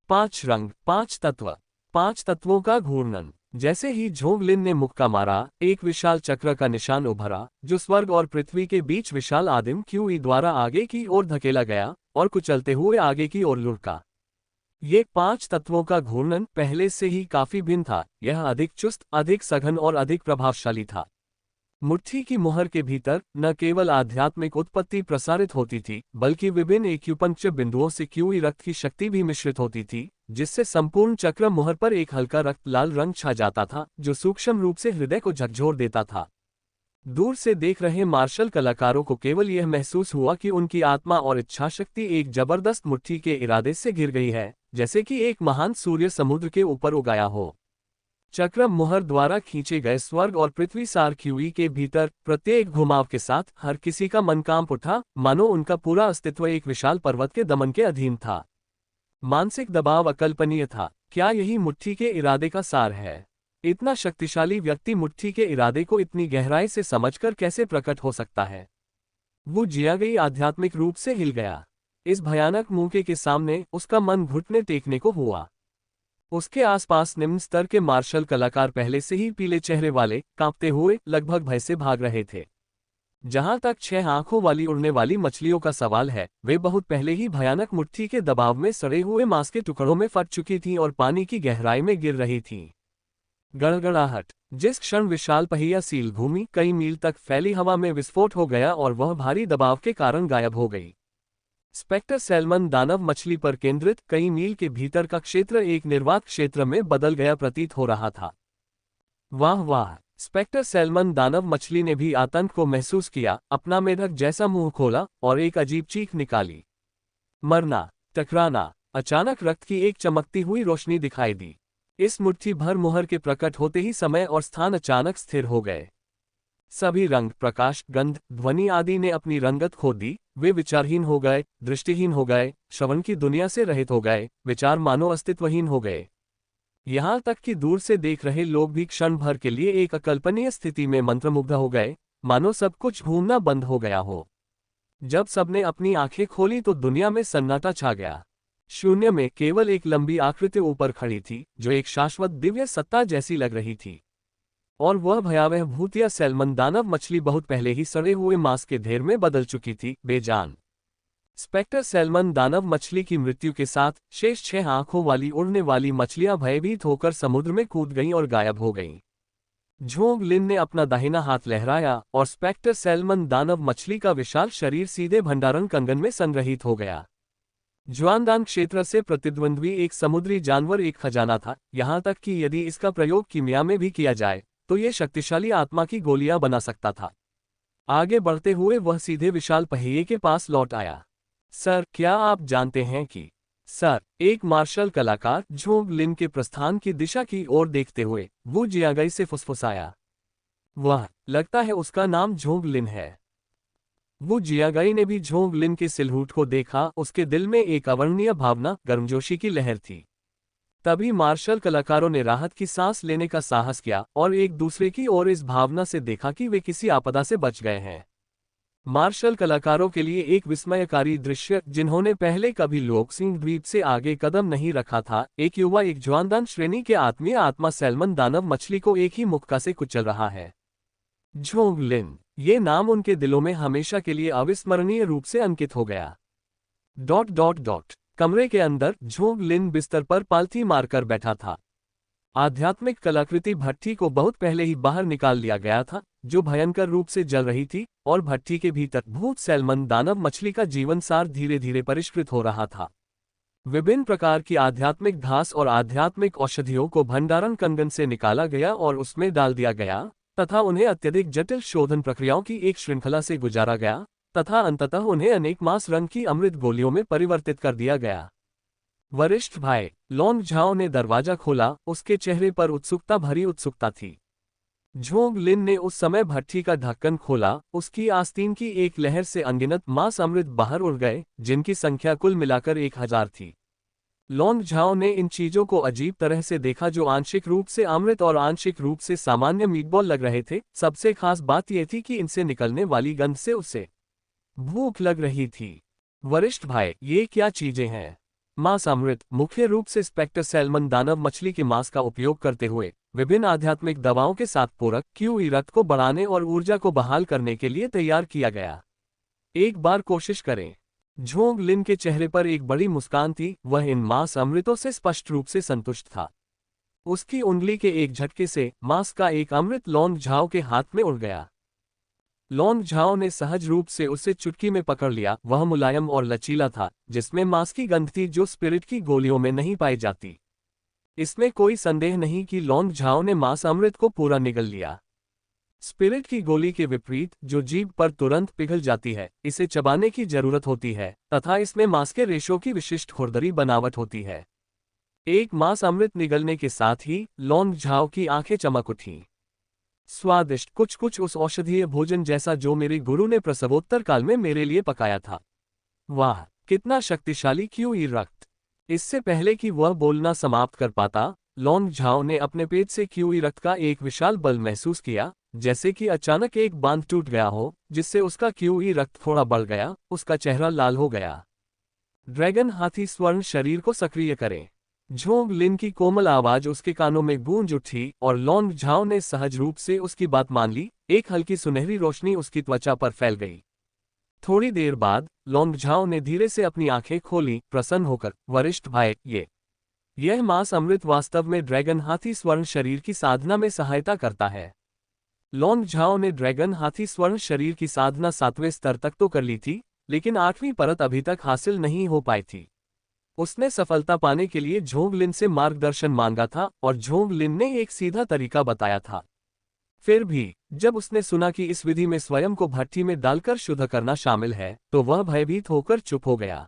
5 रंग, 5 तत्व, 5 तत्वों का घूर्णन। जैसे ही झोंग लिन ने मुक्का मारा, एक विशाल चक्र का निशान उभरा, जो स्वर्ग और पृथ्वी के बीच विशाल आदिम क्यूई द्वारा आगे की ओर धकेला गया और कुचलते हुए आगे की ओर लुढ़का। ये 5 तत्वों का घूर्णन पहले से ही काफी भिन्न था। यह अधिक चुस्त, अधिक सघन और अधिक प्रभावशाली था। मुट्ठी की मुहर के भीतर न केवल आध्यात्मिक उत्पत्ति प्रसारित होती थी, बल्कि विभिन्न एक्यूपंक्चर बिंदुओं से क्यूई रक्त की शक्ति भी मिश्रित होती थी, जिससे संपूर्ण चक्र मुहर पर एक हल्का रक्त लाल रंग छा जाता था, जो सूक्ष्म रूप से हृदय को झकझोर देता था। दूर से देख रहे मार्शल कलाकारों को केवल यह महसूस हुआ कि उनकी आत्मा और इच्छाशक्ति एक जबरदस्त मुट्ठी के इरादे से घिर गई है, जैसे कि एक महान सूर्य समुद्र के ऊपर उगाया हो। चक्र मुहर द्वारा खींचे गए स्वर्ग और पृथ्वी सार क्यूई के भीतर प्रत्येक घुमाव के साथ हर किसी का मन कांप उठा, मानो उनका पूरा अस्तित्व एक विशाल पर्वत के दमन के अधीन था। मानसिक दबाव अकल्पनीय था। क्या यही मुट्ठी के इरादे का सार है? इतना शक्तिशाली व्यक्ति मुट्ठी के इरादे को इतनी गहराई से समझकर कैसे प्रकट हो सकता है? वो जियागई आध्यात्मिक रूप से हिल गया। इस भयानक मौके के सामने उसका मन घुटने टेकने को हुआ। उसके आसपास निम्न स्तर के मार्शल कलाकार पहले से ही पीले चेहरे वाले, कांपते हुए, लगभग भय से भाग रहे थे। जहां तक 6 आंखों वाली उड़ने वाली मछलियों का सवाल है, वे बहुत पहले ही भयानक मुट्ठी के दबाव में सड़े हुए मांस के टुकड़ों में फट चुकी थीं और पानी की गहराई में गिर रही थीं। गड़गड़ाहट। जिस क्षण विशाल पहिया सील भूमि कई मील तक फैली हवा में विस्फोट हो गया और वह भारी दबाव के कारण गायब हो गई। स्पेक्टर सैल्मन दानव मछली पर केंद्रित कई मील के भीतर का क्षेत्र एक निर्वात क्षेत्र में बदल गया प्रतीत हो रहा था। वाह वाह! स्पेक्टर सैल्मन दानव मछली ने भी आतंक को महसूस किया, अपना मेढक जैसा मुंह खोला और एक अजीब चीख निकाली। मरना, टकराना। अचानक रक्त की एक चमकती हुई रोशनी दिखाई दी। इस मुट्ठी भर मुहर के प्रकट होते ही समय और स्थान अचानक स्थिर हो गए। सभी रंग, प्रकाश, गंध, ध्वनि आदि ने अपनी रंगत खो दी। वे विचारहीन हो गए, दृष्टिहीन हो गए, श्रवण की दुनिया से रहित हो गए, विचार मानो अस्तित्वहीन हो गए। यहाँ तक कि दूर से देख रहे लोग भी क्षण भर के लिए एक अकल्पनीय स्थिति में मंत्रमुग्ध हो गए, मानो सब कुछ घूमना बंद हो गया हो। जब सबने अपनी आंखें खोली तो दुनिया में सन्नाटा छा गया। शून्य में केवल एक लंबी आकृति ऊपर खड़ी थी, जो एक शाश्वत दिव्य सत्ता जैसी लग रही थी। और वह भयावह भूतिया सैल्मन दानव मछली बहुत पहले ही सड़े हुए मांस के ढेर में बदल चुकी थी, बेजान। स्पेक्टर सैल्मन दानव मछली की मृत्यु के साथ शेष 6 आंखों वाली उड़ने वाली मछलियां भयभीत होकर समुद्र में कूद गईं और गायब हो गईं। झोंग लिन ने अपना दाहिना हाथ लहराया और स्पेक्टर सैल्मन दानव मछली का विशाल शरीर सीधे भंडारण कंगन में संग्रहित हो गया। ज्वानदान क्षेत्र से प्रतिद्वंद्वी एक समुद्री जानवर एक खजाना था, यहाँ तक कि यदि इसका प्रयोग कीमिया में भी किया जाए तो ये शक्तिशाली आत्मा की गोलियां बना सकता था। आगे बढ़ते हुए वह सीधे विशाल पहिए के पास लौट आया। सर, क्या आप जानते हैं कि... सर, एक मार्शल कलाकार झोंग लिन के प्रस्थान की दिशा की ओर देखते हुए वो जियागई से फुसफुसाया। वह, लगता है उसका नाम झोंग लिन है। वो जियागई ने भी झोंग लिन के सिलहूट को देखा। उसके दिल में एक अवर्णनीय भावना, गर्मजोशी की लहर थी। तभी मार्शल कलाकारों ने राहत की सांस लेने का साहस किया और एक दूसरे की ओर इस भावना से देखा कि वे किसी आपदा से बच गए हैं। मार्शल कलाकारों के लिए एक विस्मयकारी दृश्य, जिन्होंने पहले कभी लोकसिंह द्वीप से आगे कदम नहीं रखा था। एक युवा एक ज्वानदान श्रेणी के आत्मीय आत्मा सैल्मन दानव मछली को एक ही मुक्का से कुचल रहा है। झोंग लिन, ये नाम उनके दिलों में हमेशा के लिए अविस्मरणीय रूप से अंकित हो गया। ... कमरे के अंदर झोंग लिन बिस्तर पर पालथी मारकर बैठा था। आध्यात्मिक कलाकृति भट्ठी को बहुत पहले ही बाहर निकाल लिया गया था, जो भयंकर रूप से जल रही थी, और भट्ठी के भीतर भूत सैल्मन दानव मछली का जीवन सार धीरे धीरे परिष्कृत हो रहा था। विभिन्न प्रकार की आध्यात्मिक घास और आध्यात्मिक औषधियों को भंडारण कंगन से निकाला गया और उसमें डाल दिया गया, तथा उन्हें अत्यधिक जटिल शोधन प्रक्रियाओं की एक श्रृंखला से गुजारा गया, तथा अंततः उन्हें अनेक मास रंग की अमृत गोलियों में परिवर्तित कर दिया गया। वरिष्ठ भाई लोंग झाओ ने दरवाजा खोला। उसके चेहरे पर उत्सुकता भरी उत्सुकता थी। झोंग लिन ने उस समय भट्ठी का ढक्कन खोला। उसकी आस्तीन की एक लहर से अनगिनत मास अमृत बाहर उड़ गए, जिनकी संख्या कुल मिलाकर 1000 थी। लॉन्ग झाओ ने इन चीजों को अजीब तरह से देखा जो आंशिक रूप से अमृत और आंशिक रूप से सामान्य मीटबॉल लग रहे थे। सबसे खास बात यह थी कि इनसे निकलने वाली गंध से उसे भूख लग रही थी। वरिष्ठ भाई, ये क्या चीजें हैं? मांस अमृत मुख्य रूप से स्पेक्टर सैल्मन दानव मछली के मांस का उपयोग करते हुए विभिन्न आध्यात्मिक दवाओं के साथ पूरक क्यूई रक्त को बढ़ाने और ऊर्जा को बहाल करने के लिए तैयार किया गया। एक बार कोशिश करें। झोंग लिन के चेहरे पर एक बड़ी मुस्कान थी। वह इन मांस अमृतों से स्पष्ट रूप से संतुष्ट था। उसकी उंगली के एक झटके से मांस का एक अमृत लॉन्ग झाओ के हाथ में उड़ गया। लॉन्ग झाओ ने सहज रूप से उसे चुटकी में पकड़ लिया। वह मुलायम और लचीला था, जिसमें मांस की गंध थी जो स्पिरिट की गोलियों में नहीं पाई जाती। इसमें कोई संदेह नहीं कि लॉन्ग झाओ ने मांस अमृत को पूरा निगल लिया। स्पिरिट की गोली के विपरीत, जो जीभ पर तुरंत पिघल जाती है, इसे चबाने की जरूरत होती है तथा इसमें मांस के रेशों की विशिष्ट खुरदरी बनावट होती है। एक मांस अमृत निगलने के साथ ही लॉन्ग झाओ की आंखें चमक उठीं। स्वादिष्ट, कुछ उस औषधीय भोजन जैसा जो मेरे गुरु ने प्रसवोत्तर काल में मेरे लिए पकाया था। वाह, कितना शक्तिशाली क्यूई रक्त! इससे पहले कि वह बोलना समाप्त कर पाता, लॉन्ग झाओ ने अपने पेट से क्यूई रक्त का एक विशाल बल महसूस किया, जैसे कि अचानक एक बांध टूट गया हो, जिससे उसका क्यूई रक्त थोड़ा बढ़ गया। उसका चेहरा लाल हो गया। ड्रैगन हाथी स्वर्ण शरीर को सक्रिय करें। झोंग लिन की कोमल आवाज उसके कानों में गूंज उठी और लॉन्ग झाओ ने सहज रूप से उसकी बात मान ली। एक हल्की सुनहरी रोशनी उसकी त्वचा पर फैल गई। थोड़ी देर बाद लॉन्ग झाओ ने धीरे से अपनी आंखें खोली, प्रसन्न होकर। वरिष्ठ भाई, यह मांस अमृत वास्तव में ड्रैगन हाथी स्वर्ण शरीर की साधना में सहायता करता है। लॉन्ग झाओ ने ड्रैगन हाथी स्वर्ण शरीर की साधना 7वें स्तर तक तो कर ली थी, लेकिन 8वीं परत अभी तक हासिल नहीं हो पाई थी। उसने सफलता पाने के लिए झोंग लिन से मार्गदर्शन मांगा था और झोंग लिन ने एक सीधा तरीका बताया था। फिर भी जब उसने सुना कि इस विधि में स्वयं को भट्ठी में डालकर शुद्ध करना शामिल है, तो वह भयभीत होकर चुप हो गया।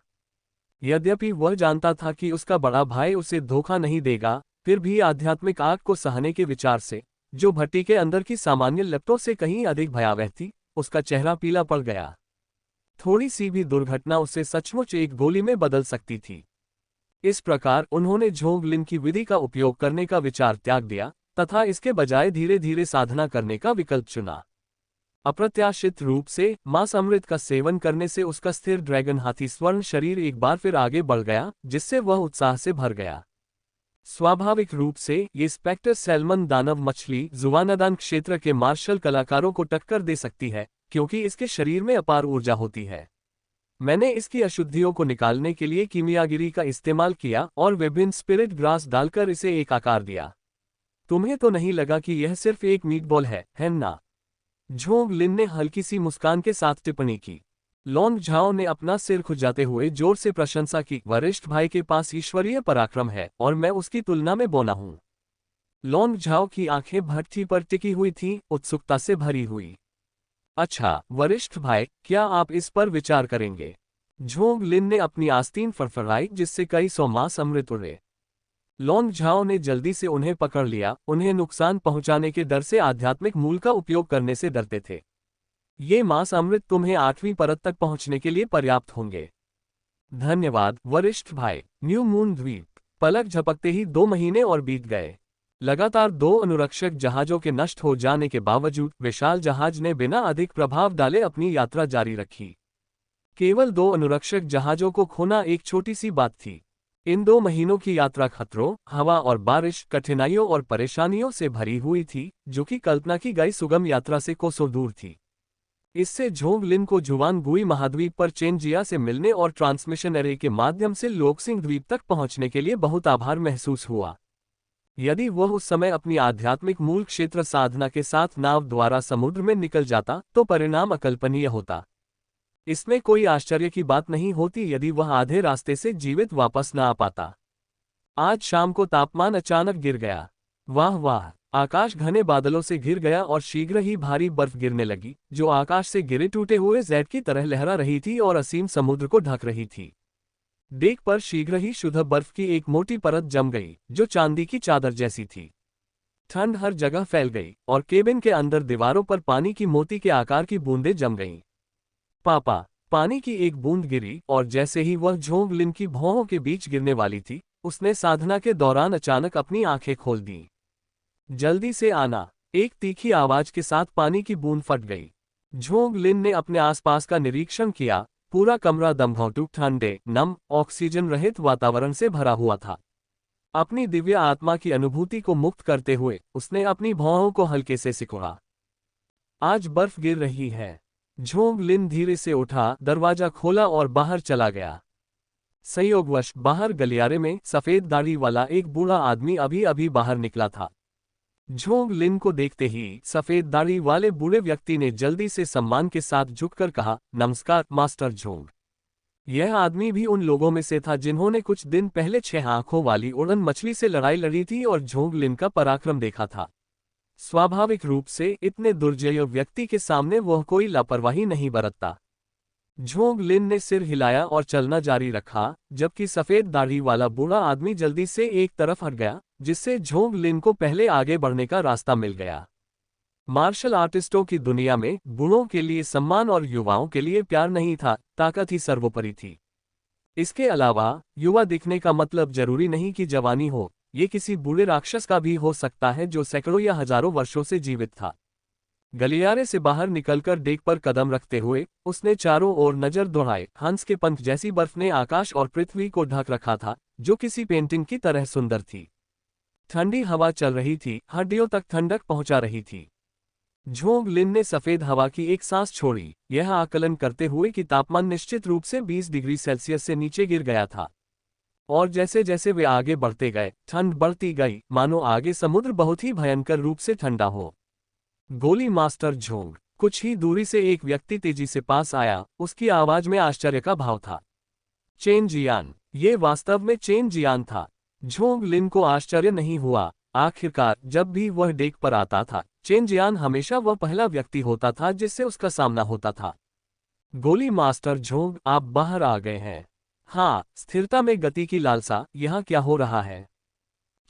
यद्यपि वह जानता था कि उसका बड़ा भाई उसे धोखा नहीं देगा, फिर भी आध्यात्मिक आग को सहने के विचार से, जो भट्टी के अंदर की सामान्य लपटों से कहीं अधिक भयावह थी, उसका चेहरा पीला पड़ गया। थोड़ी सी भी दुर्घटना उसे सचमुच एक गोली में बदल सकती थी। इस प्रकार उन्होंने झोंग लिन की विधि का उपयोग करने का विचार त्याग दिया तथा इसके बजाय धीरे धीरे साधना करने का विकल्प चुना। अप्रत्याशित रूप से मांस अमृत का सेवन करने से उसका स्थिर ड्रैगन हाथी स्वर्ण शरीर एक बार फिर आगे बढ़ गया, जिससे वह उत्साह से भर गया। स्वाभाविक रूप से ये स्पेक्टर सैल्मन दानव मछली जुवानादान क्षेत्र के मार्शल कलाकारों को टक्कर दे सकती है, क्योंकि इसके शरीर में अपार ऊर्जा होती है। मैंने इसकी अशुद्धियों को निकालने के लिए कीमियागिरी का इस्तेमाल किया और विभिन्न स्पिरिट ग्रास डालकर इसे एक आकार दिया। तुम्हें तो नहीं लगा कि यह सिर्फ एक मीटबॉल है ना? झोंग लिन ने हल्की सी मुस्कान के साथ टिप्पणी की। लॉन्ग झाओ ने अपना सिर खुजाते हुए जोर से प्रशंसा की। वरिष्ठ भाई के पास ईश्वरीय पराक्रम है और मैं उसकी तुलना में बौना हूं। लॉन्ग झाओ की आंखें भट्ठी पर टिकी हुई थीं, उत्सुकता से भरी हुई। अच्छा वरिष्ठ भाई, क्या आप इस पर विचार करेंगे? झोंग लिन ने अपनी आस्तीन फड़फड़ाई, जिससे कई सौ मांस अमृत उड़े। लॉन्ग झाओ ने जल्दी से उन्हें पकड़ लिया। उन्हें नुकसान पहुंचाने के डर से आध्यात्मिक मूल का उपयोग करने से डरते थे। ये मांस अमृत तुम्हें 8वीं परत तक पहुंचने के लिए पर्याप्त होंगे। धन्यवाद वरिष्ठ भाई। न्यू मून द्वीप। पलक झपकते ही 2 महीने और बीत गए। लगातार 2 अनुरक्षक जहाजों के नष्ट हो जाने के बावजूद विशाल जहाज ने बिना अधिक प्रभाव डाले अपनी यात्रा जारी रखी। केवल 2 अनुरक्षक जहाजों को खोना एक छोटी सी बात थी। इन 2 महीनों की यात्रा खतरों, हवा और बारिश, कठिनाइयों और परेशानियों से भरी हुई थी, जो कि कल्पना की गई सुगम यात्रा से कोसों दूर थी। इससे झोंग लिन को जुवानगुई महाद्वीप पर चेनजिया से मिलने और ट्रांसमिशन एरे के माध्यम से लोकसिंग द्वीप तक पहुंचने के लिए बहुत आभार महसूस हुआ। यदि वह उस समय अपनी आध्यात्मिक मूल क्षेत्र साधना के साथ नाव द्वारा समुद्र में निकल जाता, तो परिणाम अकल्पनीय होता। इसमें कोई आश्चर्य की बात नहीं होती यदि वह आधे रास्ते से जीवित वापस न आ पाता। आज शाम को तापमान अचानक गिर गया। वाह वाह! आकाश घने बादलों से घिर गया और शीघ्र ही भारी बर्फ गिरने लगी, जो आकाश से गिरे टूटे हुए जेट की तरह लहरा रही थी और असीम समुद्र को ढक रही थी। डेक पर शीघ्र ही शुद्ध बर्फ की एक मोटी परत जम गई, जो चांदी की चादर जैसी थी। ठंड हर जगह फैल गई और केबिन के अंदर दीवारों पर पानी की मोती के आकार की बूंदें जम गईं। पापा! पानी की एक बूंद गिरी और जैसे ही वह झोंग लिन की भौहों के बीच गिरने वाली थी, उसने साधना के दौरान अचानक अपनी आंखें खोल दी। जल्दी से आना, एक तीखी आवाज के साथ पानी की बूंद फट गई। झोंग लिन ने अपने आसपास का निरीक्षण किया। पूरा कमरा दमघोंटू ठंडे, नम, ऑक्सीजन रहित वातावरण से भरा हुआ था। अपनी दिव्य आत्मा की अनुभूति को मुक्त करते हुए उसने अपनी भौहों को हल्के से सिकोड़ा। आज बर्फ गिर रही है। झोंग लिन धीरे से उठा, दरवाजा खोला और बाहर चला गया। संयोगवश बाहर गलियारे में सफेद दाढ़ी वाला एक बूढ़ा आदमी अभी अभी बाहर निकला था। झोंग लिन को देखते ही सफेद दाढ़ी वाले बूढ़े व्यक्ति ने जल्दी से सम्मान के साथ झुककर कहा, नमस्कार मास्टर झोंग। यह आदमी भी उन लोगों में से था जिन्होंने कुछ दिन पहले 6 आंखों वाली उड़न मछली से लड़ाई लड़ी थी और झोंग लिन का पराक्रम देखा था। स्वाभाविक रूप से इतने दुर्जय व्यक्ति के सामने वह कोई लापरवाही नहीं बरतता। झोंग लिन ने सिर हिलाया और चलना जारी रखा, जबकि सफेद दाढ़ी वाला बूढ़ा आदमी जल्दी से एक तरफ हट गया, जिससे झोंग लिन को पहले आगे बढ़ने का रास्ता मिल गया। मार्शल आर्टिस्टों की दुनिया में बूढ़ों के लिए सम्मान और युवाओं के लिए प्यार नहीं था, ताकत ही सर्वोपरि थी। इसके अलावा युवा दिखने का मतलब जरूरी नहीं कि जवानी हो, ये किसी बूढ़े राक्षस का भी हो सकता है जो सैकड़ों या हजारों वर्षों से जीवित था। गलियारे से बाहर निकलकर डेक पर कदम रखते हुए उसने चारों ओर नजर दौड़ाई। हंस के पंख जैसी बर्फ ने आकाश और पृथ्वी को ढक रखा था, जो किसी पेंटिंग की तरह सुंदर थी। ठंडी हवा चल रही थी, हड्डियों तक ठंडक पहुंचा रही थी। झोंग लिन ने सफेद हवा की एक सांस छोड़ी, यह आकलन करते हुए कि तापमान निश्चित रूप से 20 डिग्री सेल्सियस से नीचे गिर गया था। और जैसे जैसे वे आगे बढ़ते गए, ठंड बढ़ती गई, मानो आगे समुद्र बहुत ही भयंकर रूप से ठंडा हो। गोली मास्टर झोंग। कुछ ही दूरी से एक व्यक्ति तेजी से पास आया, उसकी आवाज में आश्चर्य का भाव था। चेन जियान। ये वास्तव में चेन जियान था। झोंग लिन को आश्चर्य नहीं हुआ। आखिरकार जब भी वह डेक पर आता था, चेन जियान हमेशा वह पहला व्यक्ति होता था जिससे उसका सामना होता था। गोली मास्टर झोंग, आप बाहर आ गए हैं। हाँ, स्थिरता में गति की लालसा, यहाँ क्या हो रहा है?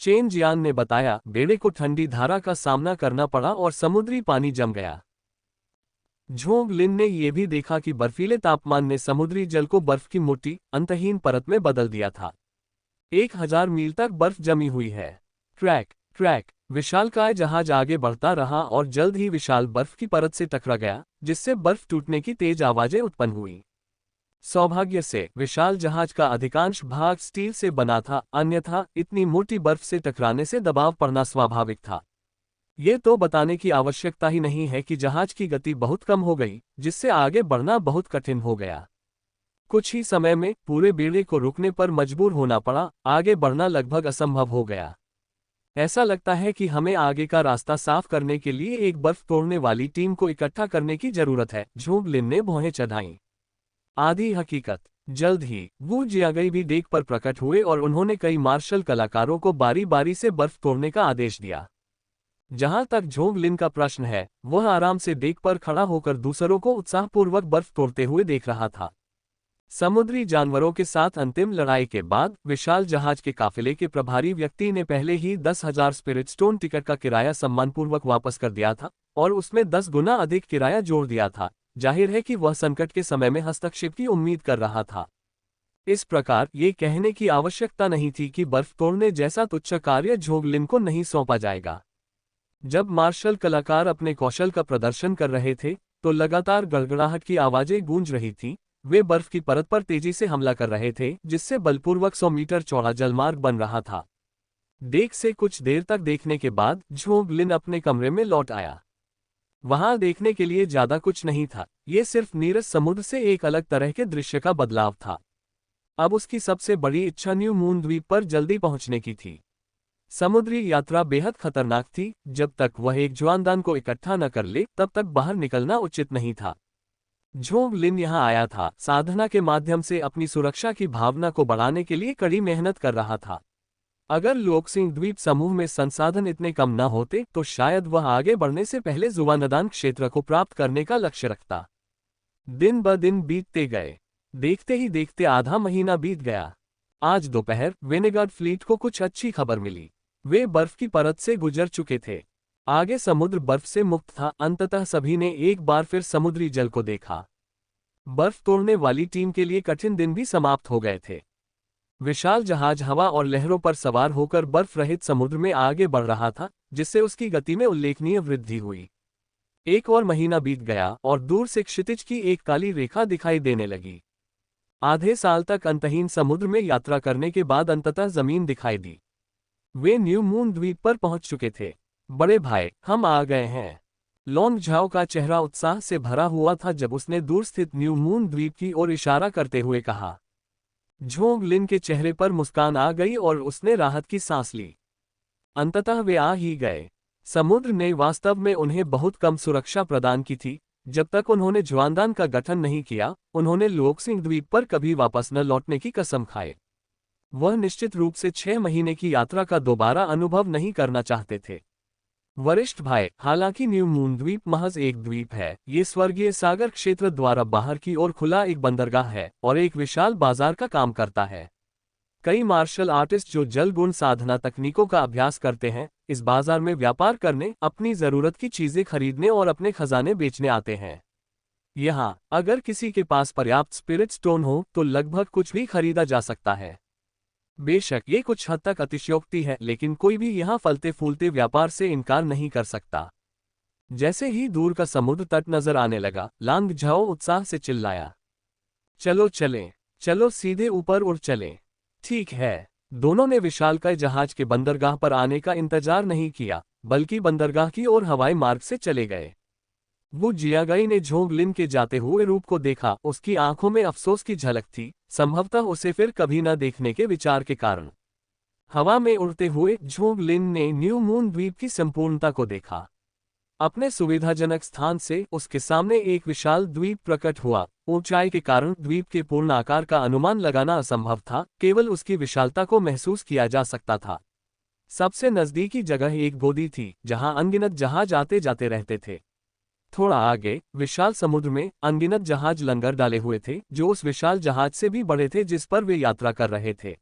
चेन जियान ने बताया, बेड़े को ठंडी धारा का सामना करना पड़ा और समुद्री पानी जम गया। झोंग लिन ने यह भी देखा कि बर्फीले तापमान ने समुद्री जल को बर्फ की मोटी, अंतहीन परत में बदल दिया था। 1000 मील तक बर्फ जमी हुई है। Track track. विशालकाय जहाज आगे बढ़ता रहा और जल्द ही विशाल बर्फ की परत से टकरा गया, जिससे बर्फ टूटने की तेज आवाजें उत्पन्न हुई। सौभाग्य से विशाल जहाज का अधिकांश भाग स्टील से बना था, अन्यथा इतनी मोटी बर्फ से टकराने से दबाव पड़ना स्वाभाविक था। ये तो बताने की आवश्यकता ही नहीं है कि जहाज की गति बहुत कम हो गई, जिससे आगे बढ़ना बहुत कठिन हो गया। कुछ ही समय में पूरे बेड़े को रुकने पर मजबूर होना पड़ा, आगे बढ़ना लगभग असंभव हो गया। ऐसा लगता है कि हमें आगे का रास्ता साफ करने के लिए एक बर्फ तोड़ने वाली टीम को इकट्ठा करने की जरूरत है, झोंग लिन ने भौहें चढ़ाईं। आधी हकीकत। जल्द ही वू जियागई भी डेक पर प्रकट हुए और उन्होंने कई मार्शल कलाकारों को बारी बारी से बर्फ तोड़ने का आदेश दिया। जहां तक झोंग लिन का प्रश्न है, वह आराम से डेक पर खड़ा होकर दूसरों को उत्साहपूर्वक बर्फ तोड़ते हुए देख रहा था। समुद्री जानवरों के साथ अंतिम लड़ाई के बाद विशाल जहाज के काफिले के प्रभारी व्यक्ति ने पहले ही 10,000 स्पिरिट स्टोन टिकट का किराया सम्मानपूर्वक वापस कर दिया था और उसमें 10 गुना अधिक किराया जोड़ दिया था। जाहिर है कि वह संकट के समय में हस्तक्षेप की उम्मीद कर रहा था। इस प्रकार ये कहने की आवश्यकता नहीं थी कि बर्फ तोड़ने जैसा तुच्छ कार्य झोंग लिन को नहीं सौंपा जाएगा। जब मार्शल कलाकार अपने कौशल का प्रदर्शन कर रहे थे, तो लगातार गड़गड़ाहट की आवाजें गूंज रही थीं। वे बर्फ की परत पर तेजी से हमला कर रहे थे, जिससे बलपूर्वक 100 मीटर चौड़ा जलमार्ग बन रहा था। डेक से कुछ देर तक देखने के बाद झोंग लिन अपने कमरे में लौट आया। वहां देखने के लिए ज्यादा कुछ नहीं था, ये सिर्फ नीरस समुद्र से एक अलग तरह के दृश्य का बदलाव था। अब उसकी सबसे बड़ी इच्छा न्यू मून द्वीप पर जल्दी पहुंचने की थी। समुद्री यात्रा बेहद खतरनाक थी, जब तक वह एक जुआनदान को इकट्ठा न कर ले तब तक बाहर निकलना उचित नहीं था। झोंग लिन यहां आया था, साधना के माध्यम से अपनी सुरक्षा की भावना को बढ़ाने के लिए कड़ी मेहनत कर रहा था। अगर लोकसिंह द्वीप समूह में संसाधन इतने कम न होते तो शायद वह आगे बढ़ने से पहले जुआनदान क्षेत्र को प्राप्त करने का लक्ष्य रखता। दिन ब दिन बीतते गए। देखते ही देखते आधा महीना बीत गया। आज दोपहर वेनेगार्ड फ्लीट को कुछ अच्छी खबर मिली। वे बर्फ की परत से गुजर चुके थे। आगे समुद्र बर्फ से मुक्त था। अंततः सभी ने एक बार फिर समुद्री जल को देखा। बर्फ तोड़ने वाली टीम के लिए कठिन दिन भी समाप्त हो गए थे। विशाल जहाज हवा और लहरों पर सवार होकर बर्फ रहित समुद्र में आगे बढ़ रहा था, जिससे उसकी गति में उल्लेखनीय वृद्धि हुई। एक और महीना बीत गया और दूर से क्षितिज की एक काली रेखा दिखाई देने लगी। आधे साल तक अंतहीन समुद्र में यात्रा करने के बाद अंततः जमीन दिखाई दी। वे न्यू मून द्वीप पर पहुंच चुके थे। बड़े भाई, हम आ गए हैं। लॉन्ग झाओ का चेहरा उत्साह से भरा हुआ था जब उसने दूर स्थित न्यू मून द्वीप की ओर इशारा करते हुए कहा। झोंग लिन के चेहरे पर मुस्कान आ गई और उसने राहत की सांस ली। अंततः वे आ ही गए। समुद्र ने वास्तव में उन्हें बहुत कम सुरक्षा प्रदान की थी। जब तक उन्होंने ज्वानदान का गठन नहीं किया, उन्होंने लोकसिंग द्वीप पर कभी वापस न लौटने की कसम खाई। वह निश्चित रूप से 6 महीने की यात्रा का दोबारा अनुभव नहीं करना चाहते थे। वरिष्ठ भाई, हालांकि न्यू मून द्वीप महज एक द्वीप है, ये स्वर्गीय सागर क्षेत्र द्वारा बाहर की ओर खुला एक बंदरगाह है और एक विशाल बाजार का काम करता है। कई मार्शल आर्टिस्ट जो जल गुण साधना तकनीकों का अभ्यास करते हैं, इस बाजार में व्यापार करने, अपनी जरूरत की चीजें खरीदने और अपने खजाने बेचने आते हैं। यहाँ अगर किसी के पास पर्याप्त स्पिरिट स्टोन हो तो लगभग कुछ भी खरीदा जा सकता है। बेशक ये कुछ हद तक अतिशयोक्ति है, लेकिन कोई भी यहाँ फलते फूलते व्यापार से इनकार नहीं कर सकता। जैसे ही दूर का समुद्र तट नजर आने लगा, लांग झाओ उत्साह से चिल्लाया, चलो चलें, चलो सीधे ऊपर उड़ चलें। ठीक है। दोनों ने विशालकाय जहाज के बंदरगाह पर आने का इंतजार नहीं किया, बल्कि बंदरगाह की ओर हवाई मार्ग से चले गए। वो जियागाई ने झोंग लिन के जाते हुए रूप को देखा। उसकी आंखों में अफसोस की झलक थी, संभवतः उसे फिर कभी न देखने के विचार के कारण। हवा में उड़ते हुए झोंग लिन ने न्यू मून द्वीप की संपूर्णता को देखा। अपने सुविधाजनक स्थान से उसके सामने एक विशाल द्वीप प्रकट हुआ। ऊंचाई के कारण द्वीप के पूर्ण आकार का अनुमान लगाना असंभव था, केवल उसकी विशालता को महसूस किया जा सकता था। सबसे नजदीकी जगह एक गोदी थी, जहां अनगिनत जहाज आते जाते रहते थे। थोड़ा आगे विशाल समुद्र में अनगिनत जहाज लंगर डाले हुए थे, जो उस विशाल जहाज से भी बड़े थे जिस पर वे यात्रा कर रहे थे।